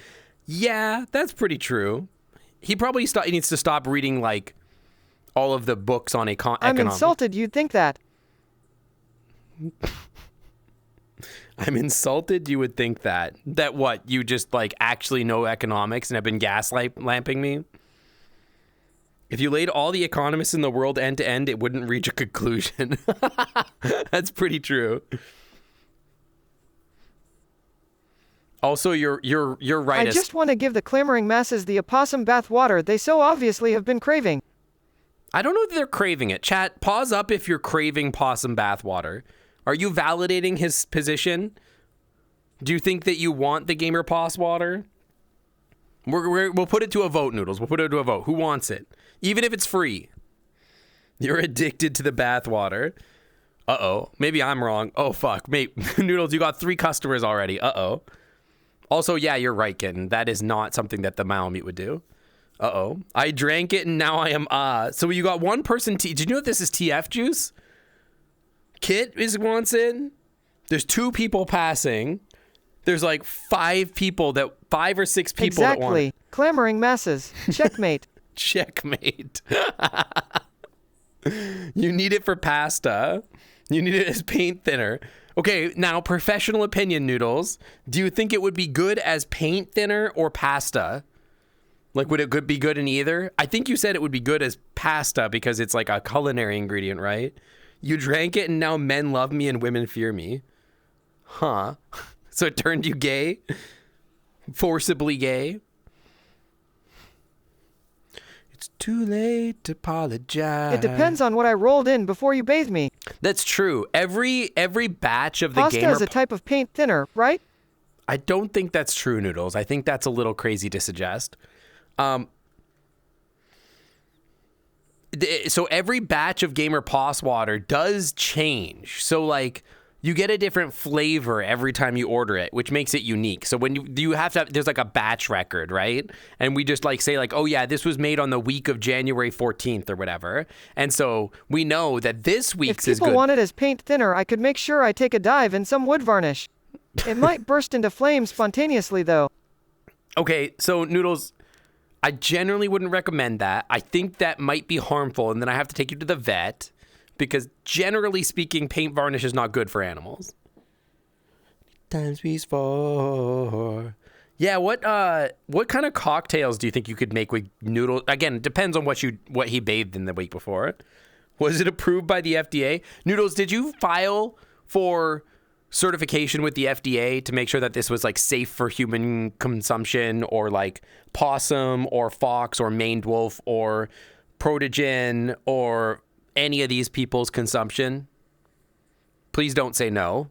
Yeah, that's pretty true. He probably needs to stop reading, like, all of the books on economics. I'm insulted you'd think that. I'm insulted you would think that. That what? You just, like, actually know economics and have been gaslamping me? If you laid all the economists in the world end to end, it wouldn't reach a conclusion. That's pretty true. Also, you're right. I just want to give the clamoring masses the opossum bath water they so obviously have been craving. I don't know that they're craving it. Chat, pause up if you're craving possum bathwater. Are you validating his position? Do you think that you want the Gamer Poss water? We'll put it to a vote, Noodles. We'll put it to a vote. Who wants it? Even if it's free. You're addicted to the bathwater. Uh-oh. Maybe I'm wrong. Oh, fuck. Noodles, you got 3 customers already. Uh-oh. Also, yeah, you're right, Kitten. That is not something that the Malamute would do. Uh-oh. I drank it and now I am So you got one person. Did you know this is TF juice? Kit wants it. There's 2 people passing. There's like 5 or 6 people that want it. Exactly. Clamoring masses. Checkmate. Checkmate. You need it for pasta. You need it as paint thinner. Okay, now professional opinion, Noodles. Do you think it would be good as paint thinner or pasta? Like, would it be good in either? I think you said it would be good as pasta because it's like a culinary ingredient, right? You drank it and now men love me and women fear me. Huh. So it turned you gay? Forcibly gay? It's too late to apologize. It depends on what I rolled in before you bathed me. That's true. Every batch of the Pasta gamer... is a type of paint thinner, right? I don't think that's true, Noodles. I think that's a little crazy to suggest. So every batch of Gamer Poss water does change. So like you get a different flavor every time you order it, which makes it unique. So when you have to, there's like a batch record, right? And we just like say like, oh yeah, this was made on the week of January 14th or whatever. And so we know that this week's is good. If people want it as paint thinner, I could make sure I take a dive in some wood varnish. It might burst into flames spontaneously though. Okay, so Noodles, I generally wouldn't recommend that. I think that might be harmful, and then I have to take you to the vet because generally speaking, paint varnish is not good for animals. Times we's 4. Yeah, what kind of cocktails do you think you could make with Noodles? Again, it depends on what he bathed in the week before. Was it approved by the FDA? Noodles, did you file for certification with the FDA to make sure that this was like safe for human consumption, or like possum or fox or maned wolf or protogen or any of these people's consumption? Please don't say no.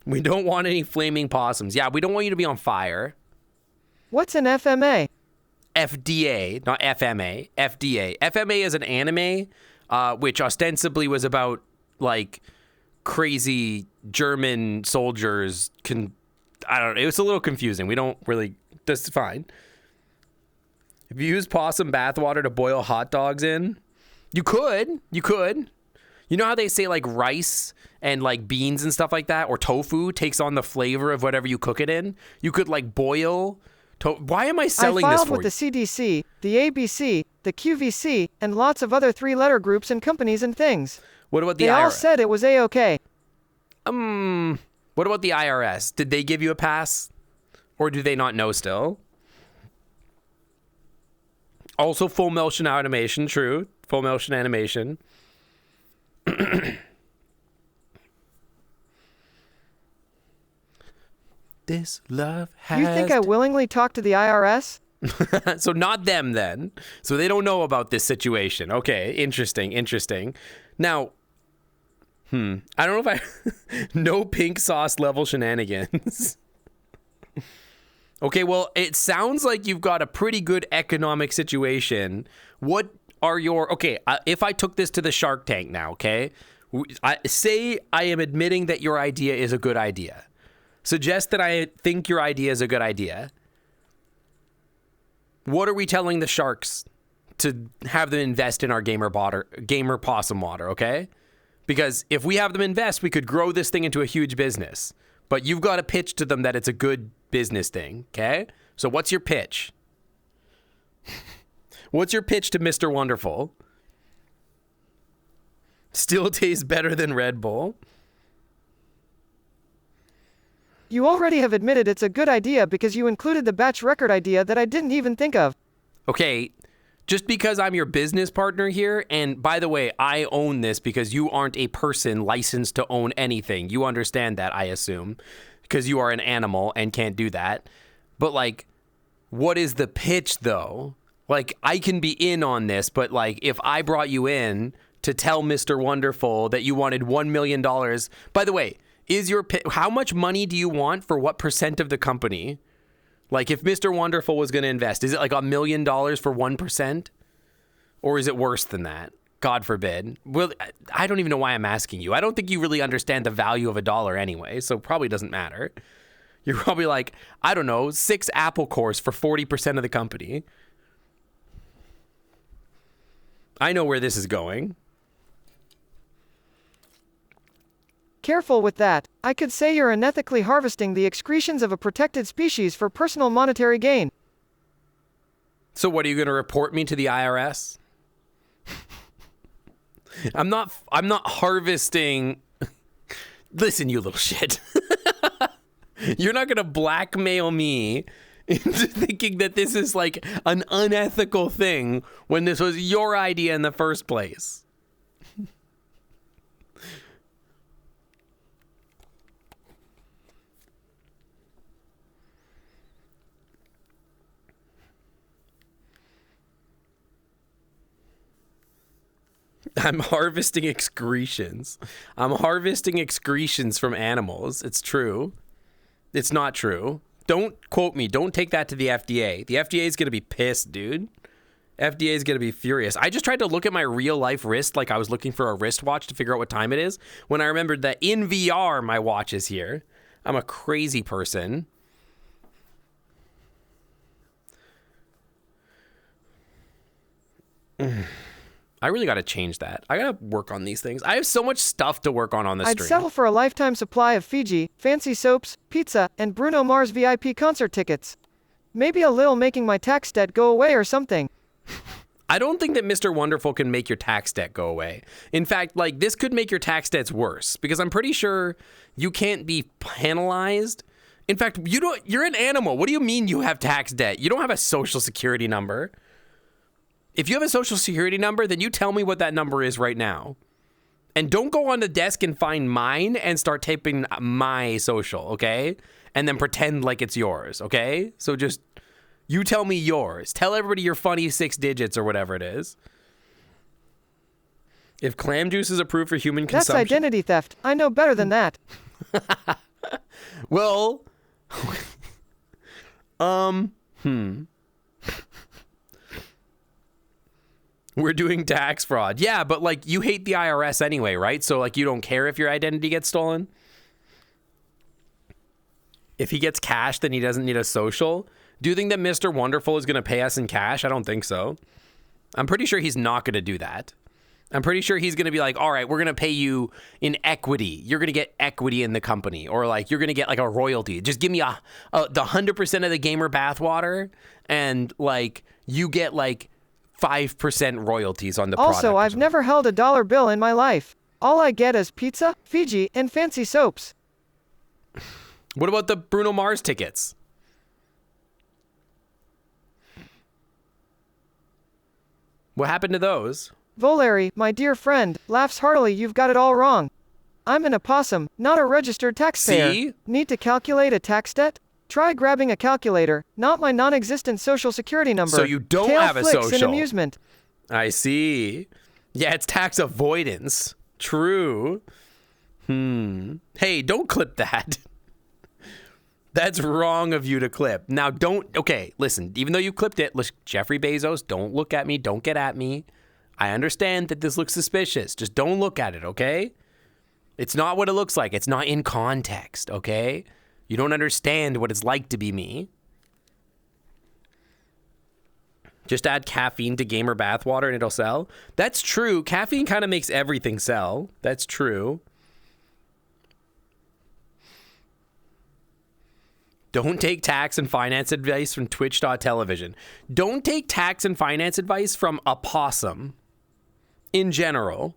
We don't want any flaming possums. Yeah, we don't want you to be on fire. What's an FMA? FDA, not FMA. FDA. FMA is an anime which ostensibly was about like crazy German soldiers. I don't know. It was a little confusing. We don't really. That's fine. If you use possum bathwater to boil hot dogs in, you could. You know how they say like rice and like beans and stuff like that, or tofu takes on the flavor of whatever you cook it in? You could like boil. Why am I selling this for you? I filed with the CDC, the ABC, the QVC, and lots of other 3-letter groups and companies and things. What about the IRS? They all said it was A-okay. What about the IRS? Did they give you a pass? Or do they not know still? Also full motion animation, true. Full motion animation. This love has... You think I willingly talked to the IRS? So not them then. So they don't know about this situation. Okay, interesting. Now, I don't know if no pink sauce level shenanigans. Okay, well, it sounds like you've got a pretty good economic situation. What are your... Okay, if I took this to the Shark Tank now, okay? I am admitting that your idea is a good idea. Suggest that I think your idea is a good idea. What are we telling the sharks to have them invest in our gamer possum water, okay? Because if we have them invest, we could grow this thing into a huge business. But you've got to pitch to them that it's a good business thing, okay? So what's your pitch? What's your pitch to Mr. Wonderful? Still tastes better than Red Bull. You already have admitted it's a good idea because you included the batch record idea that I didn't even think of. Okay, just because I'm your business partner here, and by the way, I own this because you aren't a person licensed to own anything. You understand that, I assume, because you are an animal and can't do that. But like, what is the pitch though? Like, I can be in on this, but like, if I brought you in to tell Mr. Wonderful that you wanted $1 million, by the way, how much money do you want for what percent of the company? Like, if Mr. Wonderful was going to invest, is it like $1 million for 1%? Or is it worse than that? God forbid. Well, I don't even know why I'm asking you. I don't think you really understand the value of a dollar anyway, so probably doesn't matter. You're probably like, I don't know, 6 Apple cores for 40% of the company. I know where this is going. Careful with that. I could say you're unethically harvesting the excretions of a protected species for personal monetary gain. So what, are you going to report me to the IRS? I'm not harvesting. Listen, you little shit. You're not going to blackmail me into thinking that this is like an unethical thing when this was your idea in the first place. I'm harvesting excretions. I'm harvesting excretions from animals. It's true. It's not true. Don't quote me. Don't take that to the FDA. The FDA is going to be pissed, dude. FDA is going to be furious. I just tried to look at my real life wrist like I was looking for a wristwatch to figure out what time it is when I remembered that in VR my watch is here. I'm a crazy person. I really got to change that. I got to work on these things. I have so much stuff to work on this I'd stream. settle for a lifetime supply of Fiji, fancy soaps, pizza, and Bruno Mars VIP concert tickets. Maybe a little making my tax debt go away or something. I don't think that Mr. Wonderful can make your tax debt go away. In fact, like, this could make your tax debts worse because I'm pretty sure you can't be penalized. In fact, you're an animal. What do you mean you have tax debt? You don't have a social security number. If you have a social security number, then you tell me what that number is right now. And don't go on the desk and find mine and start typing my social, okay? And then pretend like it's yours, okay? So just, you tell me yours. Tell everybody your funny 6 digits or whatever it is. If clam juice is approved for human consumption. That's identity theft. I know better than that. Well, we're doing tax fraud. Yeah, but like, you hate the IRS anyway, right? So like, you don't care if your identity gets stolen? If he gets cash, then he doesn't need a social? Do you think that Mr. Wonderful is going to pay us in cash? I don't think so. I'm pretty sure he's not going to do that. I'm pretty sure he's going to be like, all right, we're going to pay you in equity. You're going to get equity in the company. Or like, you're going to get like a royalty. Just give me the 100% of the gamer bathwater. And like, you get like 5% royalties on the product. Also, I've never held a dollar bill in my life. All I get is pizza, Fiji, and fancy soaps. What about the Bruno Mars tickets? What happened to those? Voleri, my dear friend, laughs heartily. You've got it all wrong. I'm an opossum, not a registered taxpayer. See? Need to calculate a tax debt? Try grabbing a calculator, not my non-existent social security number. So you don't Tail have a flicks social. And amusement. I see. Yeah, it's tax avoidance. True. Hey, don't clip that. That's wrong of you to clip. Now okay, listen, even though you clipped it, Jeffrey Bezos, don't look at me, don't get at me. I understand that this looks suspicious. Just don't look at it, okay? It's not what it looks like. It's not in context, okay? You don't understand what it's like to be me. Just add caffeine to gamer bathwater and it'll sell. That's true. Caffeine kind of makes everything sell. That's true. Don't take tax and finance advice from twitch.television. Don't take tax and finance advice from a possum. In general,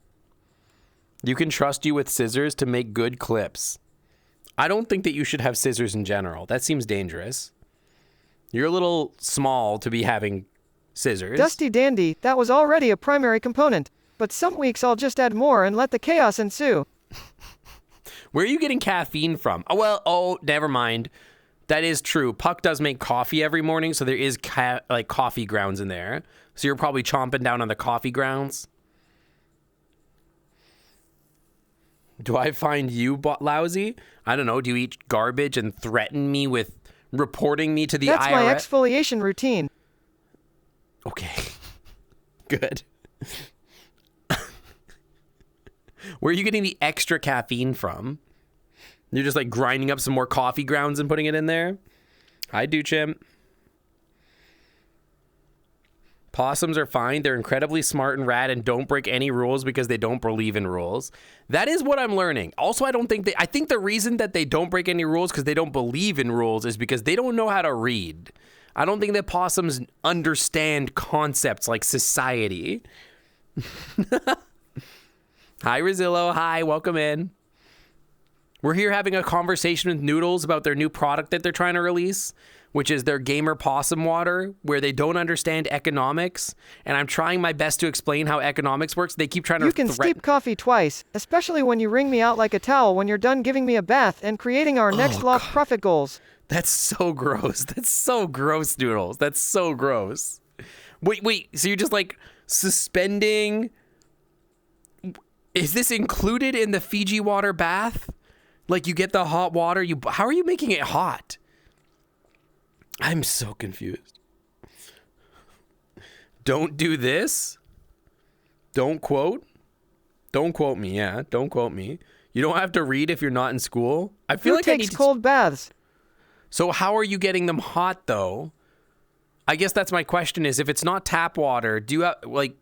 you can trust you with scissors to make good clips. I don't think that you should have scissors in general. That seems dangerous. You're a little small to be having scissors. Dusty dandy, that was already a primary component. But some weeks I'll just add more and let the chaos ensue. Where are you getting caffeine from? Oh, never mind. That is true. Puck does make coffee every morning, so there is like coffee grounds in there. So you're probably chomping down on the coffee grounds. Do I find you lousy? I don't know. Do you eat garbage and threaten me with reporting me to the IRS? That's my exfoliation routine. Okay. Good. Where are you getting the extra caffeine from? You're just like grinding up some more coffee grounds and putting it in there? I do, Chimp. Possums are fine. They're incredibly smart and rad and don't break any rules because they don't believe in rules. That is what I'm learning. Also, I think the reason that they don't break any rules because they don't believe in rules is because they don't know how to read. I don't think that possums understand concepts like society. Hi, Rosillo. Hi, welcome in. We're here having a conversation with Noodles about their new product that they're trying to release, which is their gamer possum water, where they don't understand economics. And I'm trying my best to explain how economics works. They keep trying to You can steep coffee twice, especially when you wring me out like a towel when you're done giving me a bath and creating our next loft profit goals. That's so gross. That's so gross, Noodles. That's so gross. Wait. So you're just like suspending... Is this included in the Fiji water bath? Like you get the hot water, how are you making it hot? I'm so confused. Don't do this. Don't quote. Don't quote me, yeah. Don't quote me. You don't have to read if you're not in school. I feel Who like takes cold baths? So how are you getting them hot though? I guess that's my question is if it's not tap water, do you have like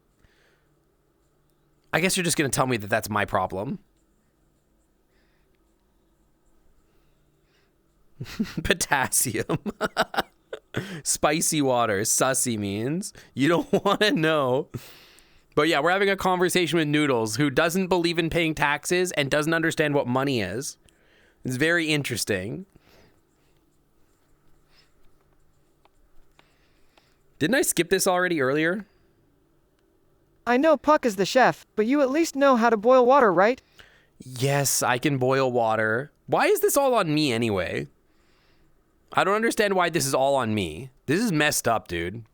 I guess you're just going to tell me that that's my problem. Potassium. Spicy water. Sussy means. You don't want to know. But yeah, we're having a conversation with Noodles, who doesn't believe in paying taxes and doesn't understand what money is. It's very interesting. Didn't I skip this already earlier? I know Puck is the chef, but you at least know how to boil water, right? Yes, I can boil water. Why is this all on me anyway? I don't understand why this is all on me. This is messed up, dude.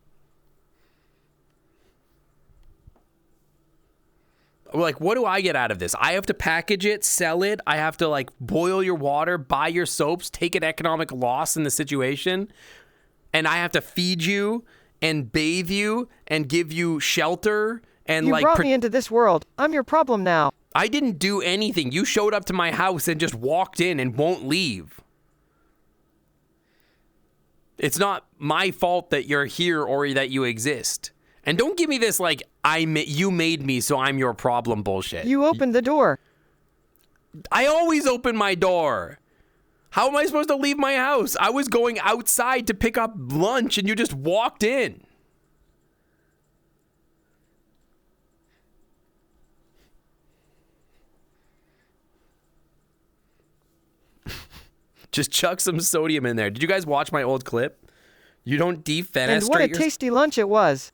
Like, what do I get out of this? I have to package it, sell it. I have to, like, boil your water, buy your soaps, take an economic loss in the situation. And I have to feed you and bathe you and give you shelter and, You like... brought me into this world. I'm your problem now. I didn't do anything. You showed up to my house and just walked in and won't leave. It's not my fault that you're here or that you exist. And don't give me this like you made me so I'm your problem bullshit. You opened the door. I always open my door. How am I supposed to leave my house? I was going outside to pick up lunch and you just walked in. Just chuck some sodium in there. Did you guys watch my old clip? You don't defenestrate. And what a tasty lunch it was.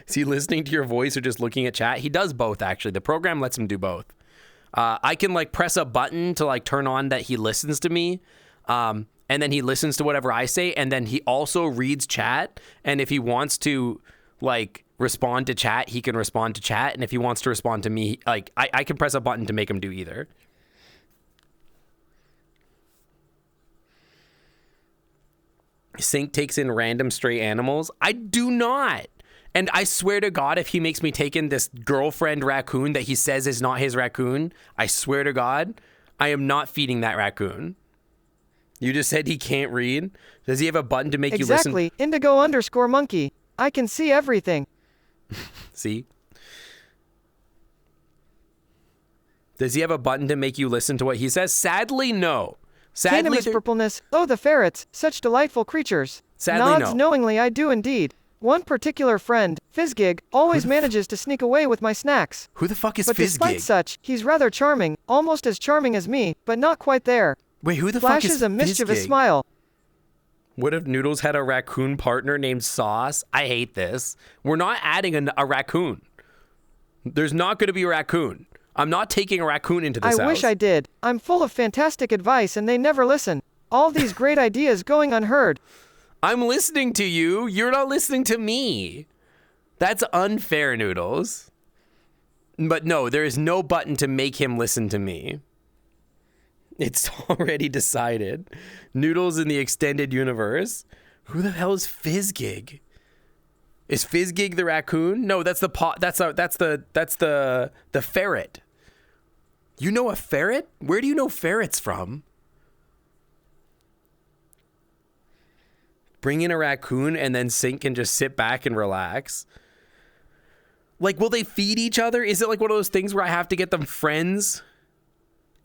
Is he listening to your voice or just looking at chat? He does both, actually. The program lets him do both. I can like press a button to like turn on that he listens to me. And then he listens to whatever I say. And then he also reads chat. And if he wants to like respond to chat, he can respond to chat. And if he wants to respond to me, like I can press a button to make him do either. Sync takes in random stray animals. I do not. And I swear to God, if he makes me take in this girlfriend raccoon that he says is not his raccoon, I swear to God, I am not feeding that raccoon. You just said he can't read? Does he have a button to make you listen? Exactly. Indigo_monkey. I can see everything. See? Does he have a button to make you listen to what he says? Sadly, no. Sadly, Cannabis purpleness. Oh, the ferrets. Such delightful creatures. Sadly, Nods no. knowingly I do indeed. One particular friend, Fizzgig, always manages to sneak away with my snacks. Who the fuck is But despite Fizzgig? such, he's rather charming, almost as charming as me, but not quite there. Wait, who the fuck is Flashes a mischievous Fizzgig? smile. What if Noodles had a raccoon partner named Sauce? I hate this. We're not adding a raccoon. There's not going to be a raccoon. I'm not taking a raccoon into this I house. wish I did. I'm full of fantastic advice and they never listen. All these great ideas going unheard. I'm listening to you. You're not listening to me. That's unfair, Noodles. But no, there is no button to make him listen to me. It's already decided. Noodles in the extended universe. Who the hell is Fizzgig? Is Fizzgig the raccoon? No, that's the the ferret. You know a ferret? Where do you know ferrets from? Bring in a raccoon and then Sink can just sit back and relax. Like, will they feed each other? Is it like one of those things where I have to get them friends?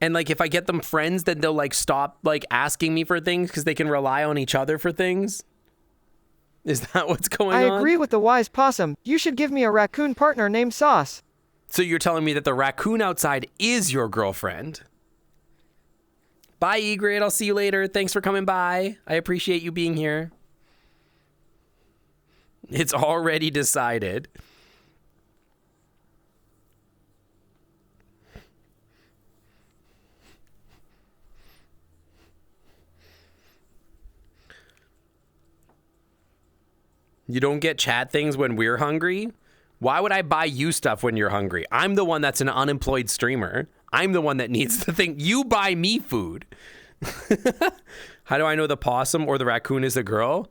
And like, if I get them friends, then they'll like stop like asking me for things because they can rely on each other for things? Is that what's going on? I agree with the wise possum. You should give me a raccoon partner named Sauce. So you're telling me that the raccoon outside is your girlfriend? Bye, Egret. I'll see you later. Thanks for coming by. I appreciate you being here. It's already decided. You don't get chat things when we're hungry? Why would I buy you stuff when you're hungry? I'm the one that's an unemployed streamer. I'm the one that needs the thing. You buy me food. How do I know the possum or the raccoon is a girl?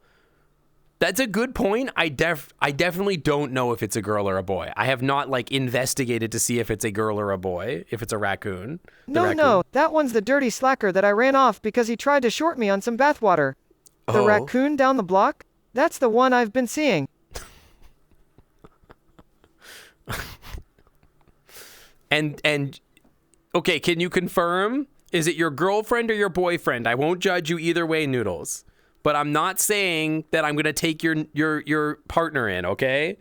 That's a good point. I definitely don't know if it's a girl or a boy. I have not like investigated to see if it's a girl or a boy, if it's a raccoon. No, that one's the dirty slacker that I ran off because he tried to short me on some bathwater. The raccoon down the block? That's the one I've been seeing. And okay, can you confirm? Is it your girlfriend or your boyfriend? I won't judge you either way, Noodles. But I'm not saying that I'm gonna take your partner in, okay?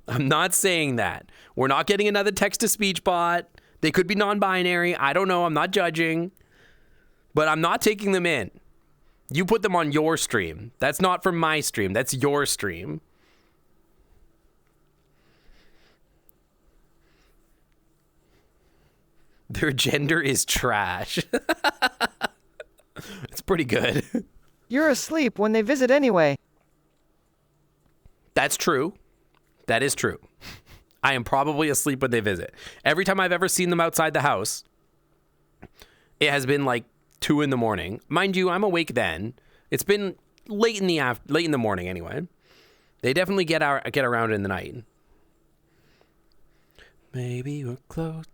I'm not saying that. We're not getting another text-to-speech bot. They could be non-binary. I don't know. I'm not judging. But I'm not taking them in. You put them on your stream. That's not from my stream. That's your stream. Their gender is trash. It's pretty good. You're asleep when they visit anyway. That's true. That is true. I am probably asleep when they visit. Every time I've ever seen them outside the house, it has been like 2 a.m. Mind you, I'm awake then. It's been late in the morning anyway. They definitely get around in the night. Maybe we're close.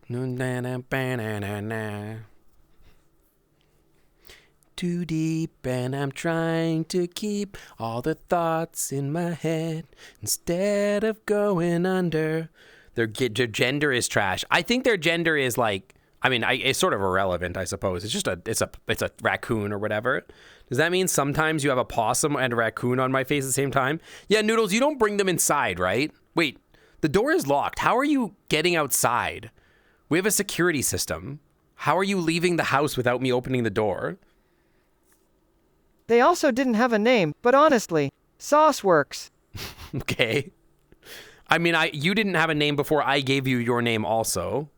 Too deep, and I'm trying to keep all the thoughts in my head instead of going under. Their gender is trash. I think their gender is like, I mean, it's sort of irrelevant, I suppose. It's just it's a raccoon or whatever. Does that mean sometimes you have a possum and a raccoon on my face at the same time? Yeah, Noodles, you don't bring them inside, right? Wait, the door is locked. How are you getting outside? We have a security system. How are you leaving the house without me opening the door? They also didn't have a name, but honestly, Sauce works. Okay. I mean, you didn't have a name before I gave you your name also.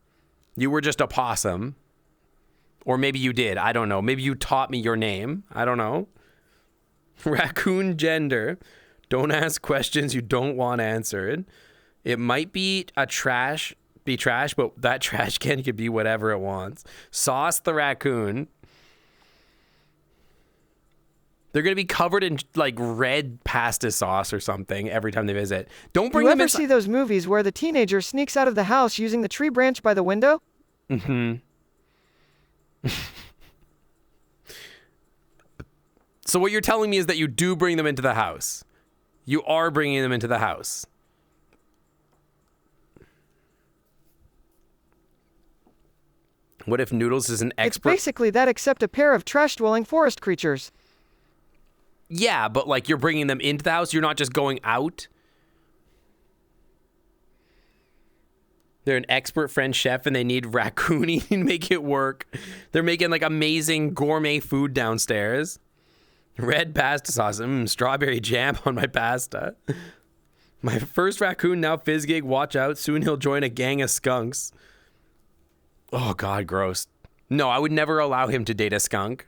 You were just a possum. Or maybe you did. I don't know. Maybe you taught me your name. I don't know. Raccoon gender. Don't ask questions you don't want answered. It might be trash, but that trash can could be whatever it wants. Sauce the raccoon. They're going to be covered in like red pasta sauce or something every time they visit. Don't bring You them ever in. see those movies where the teenager sneaks out of the house using the tree branch by the window? Mm-hmm. So what you're telling me is that you do bring them into the house. You are bringing them into the house. What if Noodles is an It's expert? basically that except a pair of trash-dwelling forest creatures. Yeah, but like you're bringing them into the house. You're not just going out. They're an expert French chef and they need raccoonie to make it work. They're making like amazing gourmet food downstairs. Red pasta sauce. Strawberry jam on my pasta. My first raccoon, now Fizzgig. Watch out. Soon he'll join a gang of skunks. Oh, God, gross. No, I would never allow him to date a skunk.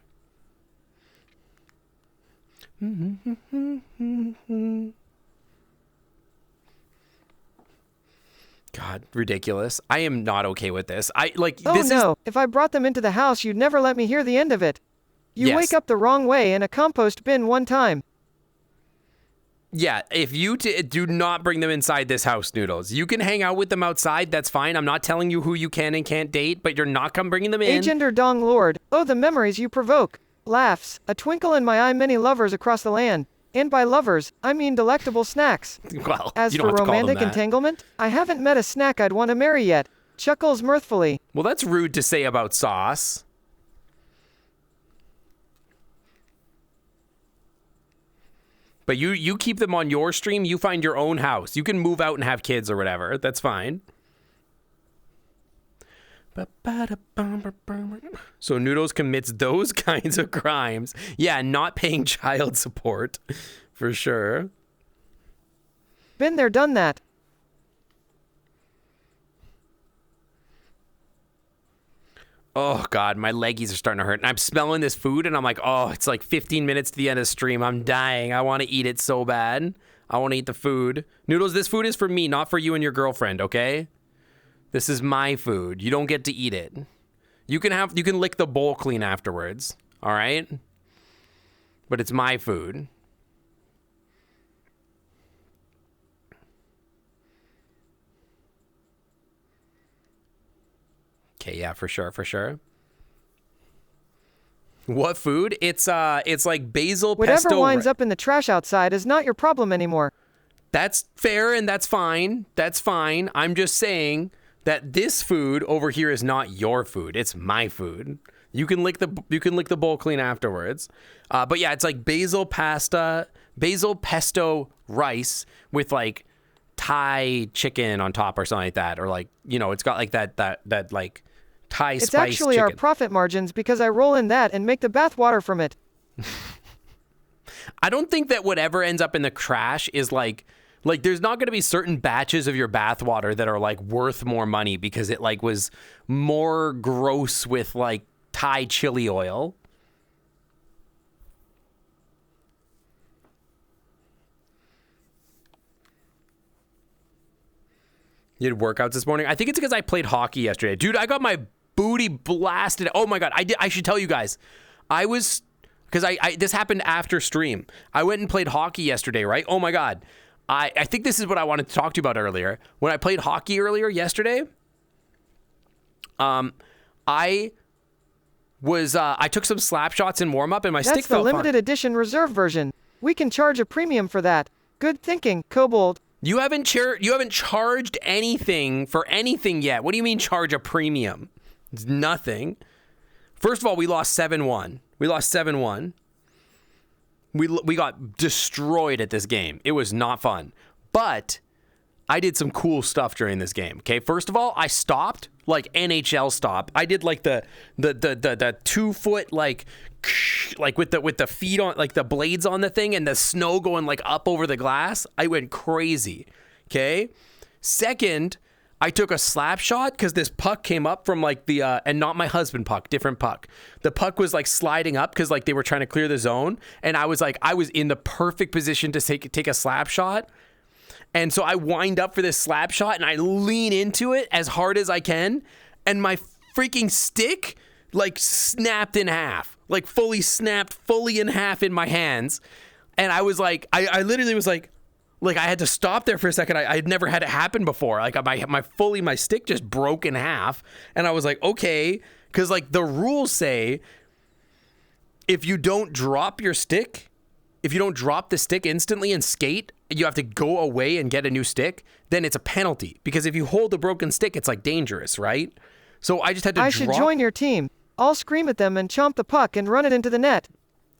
God, ridiculous. I am not okay with this. Oh no, if I brought them into the house, you'd never let me hear the end of it. You Yes. wake up the wrong way in a compost bin one time. Yeah, if you do not bring them inside this house, Noodles. You can hang out with them outside, that's fine. I'm not telling you who you can and can't date, but you're not bringing them in. Agender Dong Lord, oh the memories you provoke. Laughs, a twinkle in my eye, many lovers across the land. And by lovers, I mean delectable snacks. Well, As you don't for have to call them romantic that. entanglement, I haven't met a snack I'd want to marry yet. Chuckles mirthfully. Well, that's rude to say about Sauce. But you keep them on your stream, you find your own house. You can move out and have kids or whatever. That's fine. So Noodles commits those kinds of crimes. Yeah, not paying child support, for sure. Been there, done that. Oh, God, my leggies are starting to hurt. And I'm smelling this food, and I'm like, oh, it's like 15 minutes to the end of the stream. I'm dying. I want to eat it so bad. I want to eat the food. Noodles, this food is for me, not for you and your girlfriend, okay? This is my food. You don't get to eat it. You can lick the bowl clean afterwards, all right? But it's my food. Okay, yeah, for sure, for sure. What food? It's like basil Whatever pesto. winds up in the trash outside is not your problem anymore. That's fair and that's fine. That's fine. I'm just saying that this food over here is not your food. It's my food. You can lick the bowl clean afterwards. But yeah, it's like basil pesto rice with like Thai chicken on top or something like that, or like, you know, it's got like that like Thai It's spice actually chicken. our profit margins because I roll in that and make the bath water from it. I don't think that whatever ends up in the trash is like there's not going to be certain batches of your bathwater that are like worth more money because it like was more gross with like Thai chili oil. You did workouts this morning? I think it's because I played hockey yesterday. Dude, I got my booty blasted. Oh my God. I should tell you guys. Because this happened after stream. I went and played hockey yesterday, right? Oh my God. I think this is what I wanted to talk to you about earlier. When I played hockey earlier yesterday, I took some slap shots in warm up and my stick That's the felt limited fine. edition reserve version. We can charge a premium for that. Good thinking, Kobold. You haven't charged anything for anything yet. What do you mean charge a premium? It's nothing. First of all, we lost 7-1. We lost 7-1. We got destroyed at this game. It was not fun. But I did some cool stuff during this game. Okay, first of all, I stopped like NHL stop. I did like the 2 foot like with the feet on, like the blades on the thing and the snow going like up over the glass. I went crazy. Okay. Second, I took a slap shot because this puck came up from like the and not my husband puck, different puck. The puck was like sliding up because like they were trying to clear the zone, and I was in the perfect position to take a slap shot. And so I wind up for this slap shot and I lean into it as hard as I can, and my freaking stick like snapped in half, like fully snapped in half in my hands. And I was like, I literally was like I had to stop there for a second. I had never had it happen before. Like my stick just broke in half. And I was like, okay. Cause like the rules say, if you don't drop your stick, if you don't drop the stick instantly and skate, you have to go away and get a new stick, then it's a penalty. Because if you hold a broken stick, it's like dangerous, right? So I just had to I should join your team. I'll scream at them and chomp the puck and run it into the net.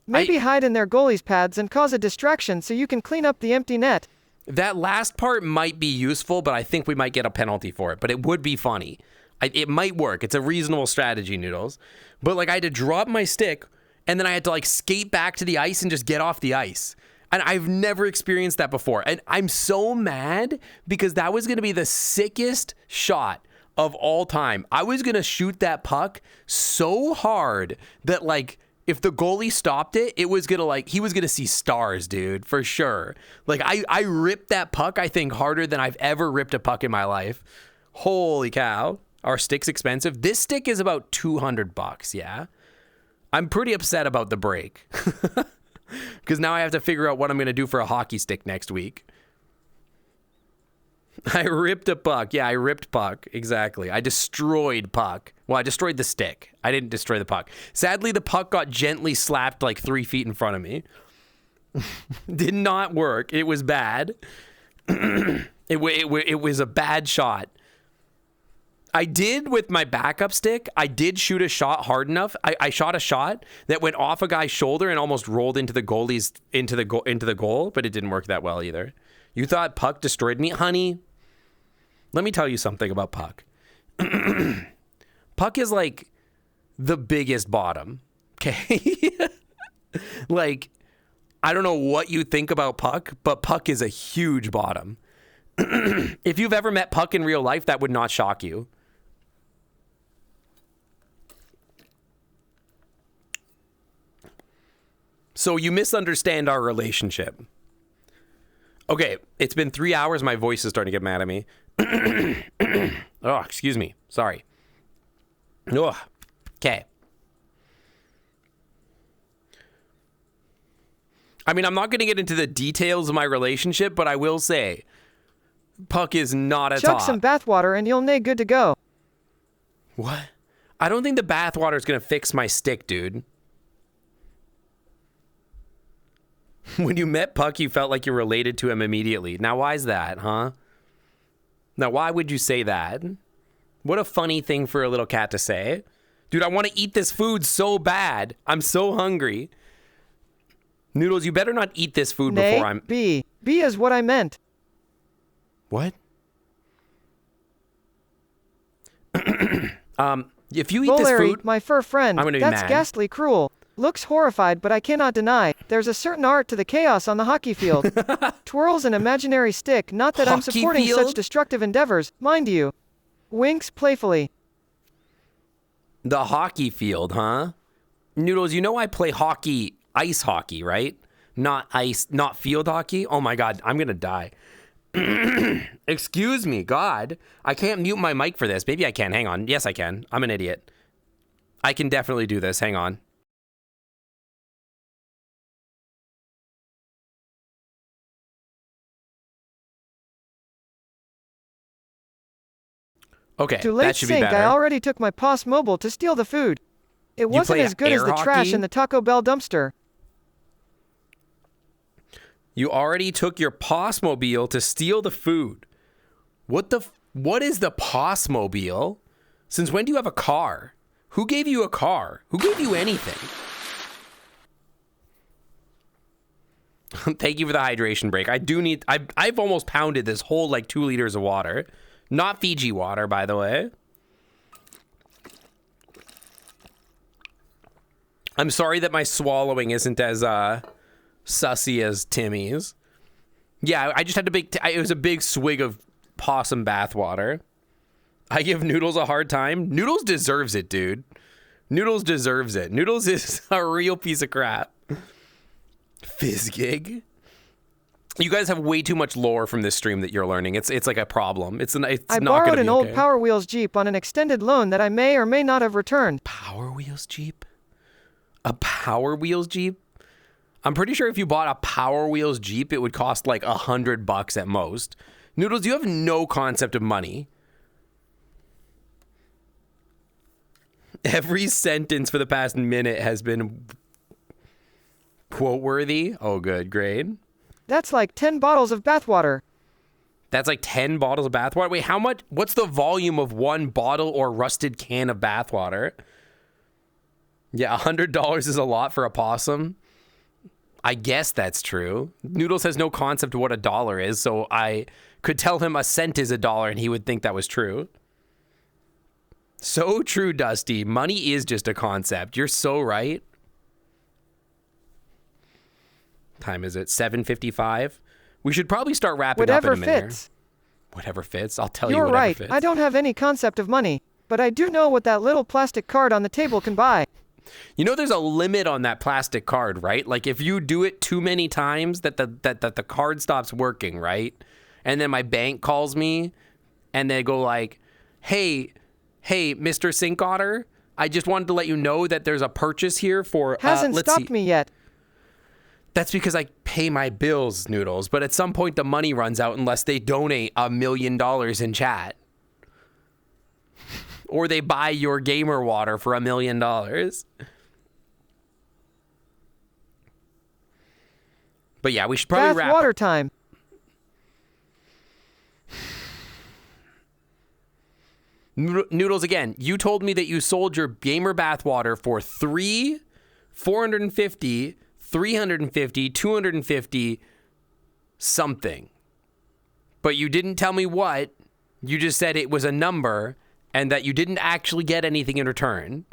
Maybe hide in their goalie's pads and cause a distraction so you can clean up the empty net. That last part might be useful, but I think we might get a penalty for it. But it would be funny. It might work. It's a reasonable strategy, Noodles. But like I had to drop my stick, and then I had to like skate back to the ice and just get off the ice. And I've never experienced that before. And I'm so mad because that was going to be the sickest shot of all time. I was going to shoot that puck so hard that, like, if the goalie stopped it, it was going to, like, he was going to see stars, dude, for sure. Like, I ripped that puck, I think, harder than I've ever ripped a puck in my life. Holy cow. Our stick's expensive. This stick is about $200, yeah? I'm pretty upset about the break. Because now I have to figure out what I'm going to do for a hockey stick next week. I ripped a puck. Yeah, I ripped puck. Exactly. I destroyed puck. Well, I destroyed the stick. I didn't destroy the puck. Sadly, the puck got gently slapped like 3 feet in front of me. Did not work. It was bad. It was a bad shot. I did with my backup stick. I did shoot a shot hard enough. I shot a shot that went off a guy's shoulder and almost rolled into the goalie's into the goal, but it didn't work that well either. You thought puck destroyed me, honey? Let me tell you something about puck. Puck is like the biggest bottom. Okay, like I don't know what you think about puck, but puck is a huge bottom. If you've ever met puck in real life, that would not shock you. So you misunderstand our relationship. Okay, it's been 3 hours. My voice is starting to get mad at me. Oh, excuse me. Sorry. Oh, okay. I mean, I'm not going to get into the details of my relationship, but I will say, puck is not a top. Chuck some bathwater and you'll nay good to go. What? I don't think the bathwater is going to fix my stick, dude. When you met Puck, you felt like you related to him immediately. Now, why is that, huh? Now, why would you say that? What a funny thing for a little cat to say. Dude, I want to eat this food so bad. I'm so hungry. Noodles, you better not eat this food Nay, before I'm... B. B is what I meant. What? If you eat this Larry, food... my fur friend, I'm gonna be that's mad. ghastly cruel. Looks horrified, but I cannot deny, there's a certain art to the chaos on the hockey field. Twirls an imaginary stick, not that I'm Hockey supporting field? such destructive endeavors, mind you. Winks playfully. The hockey field, huh? Noodles, you know I play hockey, ice hockey, right? Not field hockey. Oh my God, I'm gonna die. Excuse me, God. I can't mute my mic for this. Maybe I can. Hang on. Yes, I can. I'm an idiot. I can definitely do this. Hang on. Okay, Too late that should be sink, better. I already took my POS mobile to steal the food. It wasn't play as good as air the trash hockey? in the Taco Bell dumpster. You already took your POS-mobile to steal the food. What is the POS-mobile? Since when do you have a car? Who gave you a car? Who gave you anything? Thank you for the hydration break. I've almost pounded this whole like 2 liters of water. Not Fiji water, by the way. I'm sorry that my swallowing isn't as sussy as Timmy's. Yeah, I just had it was a big swig of possum bathwater. I give Noodles a hard time. Noodles deserves it, dude. Noodles deserves it. Noodles is a real piece of crap. Fizzgig. You guys have way too much lore from this stream that you're learning. It's like a problem. It's I not going to be borrowed an old okay. Power Wheels Jeep on an extended loan that I may or may not have returned. Power Wheels Jeep? A Power Wheels Jeep? I'm pretty sure if you bought a Power Wheels Jeep, it would cost like $100 at most. Noodles, you have no concept of money. Every sentence for the past minute has been quote-worthy. Oh, good. Great. That's like 10 bottles of bathwater. That's like 10 bottles of bathwater. Wait, how much? What's the volume of one bottle or rusted can of bathwater? Yeah, $100 is a lot for a possum. I guess that's true. Noodles has no concept of what $1 is, so I could tell him a cent is $1 and he would think that was true. So true, Dusty. Money is just a concept. You're so right. time is it? 7:55. We should probably start wrapping Whatever up in a minute. fits. Whatever fits. I'll tell you You're whatever right. fits. I don't have any concept of money, but I do know what that little plastic card on the table can buy. You know, there's a limit on that plastic card, right? Like if you do it too many times, that the card stops working, right? And then my bank calls me, and they go like, "Hey, Mr. Sink Otter, I just wanted to let you know that there's a purchase here for." Hasn't let's stopped see. me yet. That's because I pay my bills, Noodles. But at some point, the money runs out unless they donate $1 million in chat. Or they buy your gamer water for $1 million. But yeah, we should probably Bath wrap. water time. Noodles, again, you told me that you sold your gamer bath water for $300, $450, $350, $250 something. But you didn't tell me what. You just said it was a number and that you didn't actually get anything in return.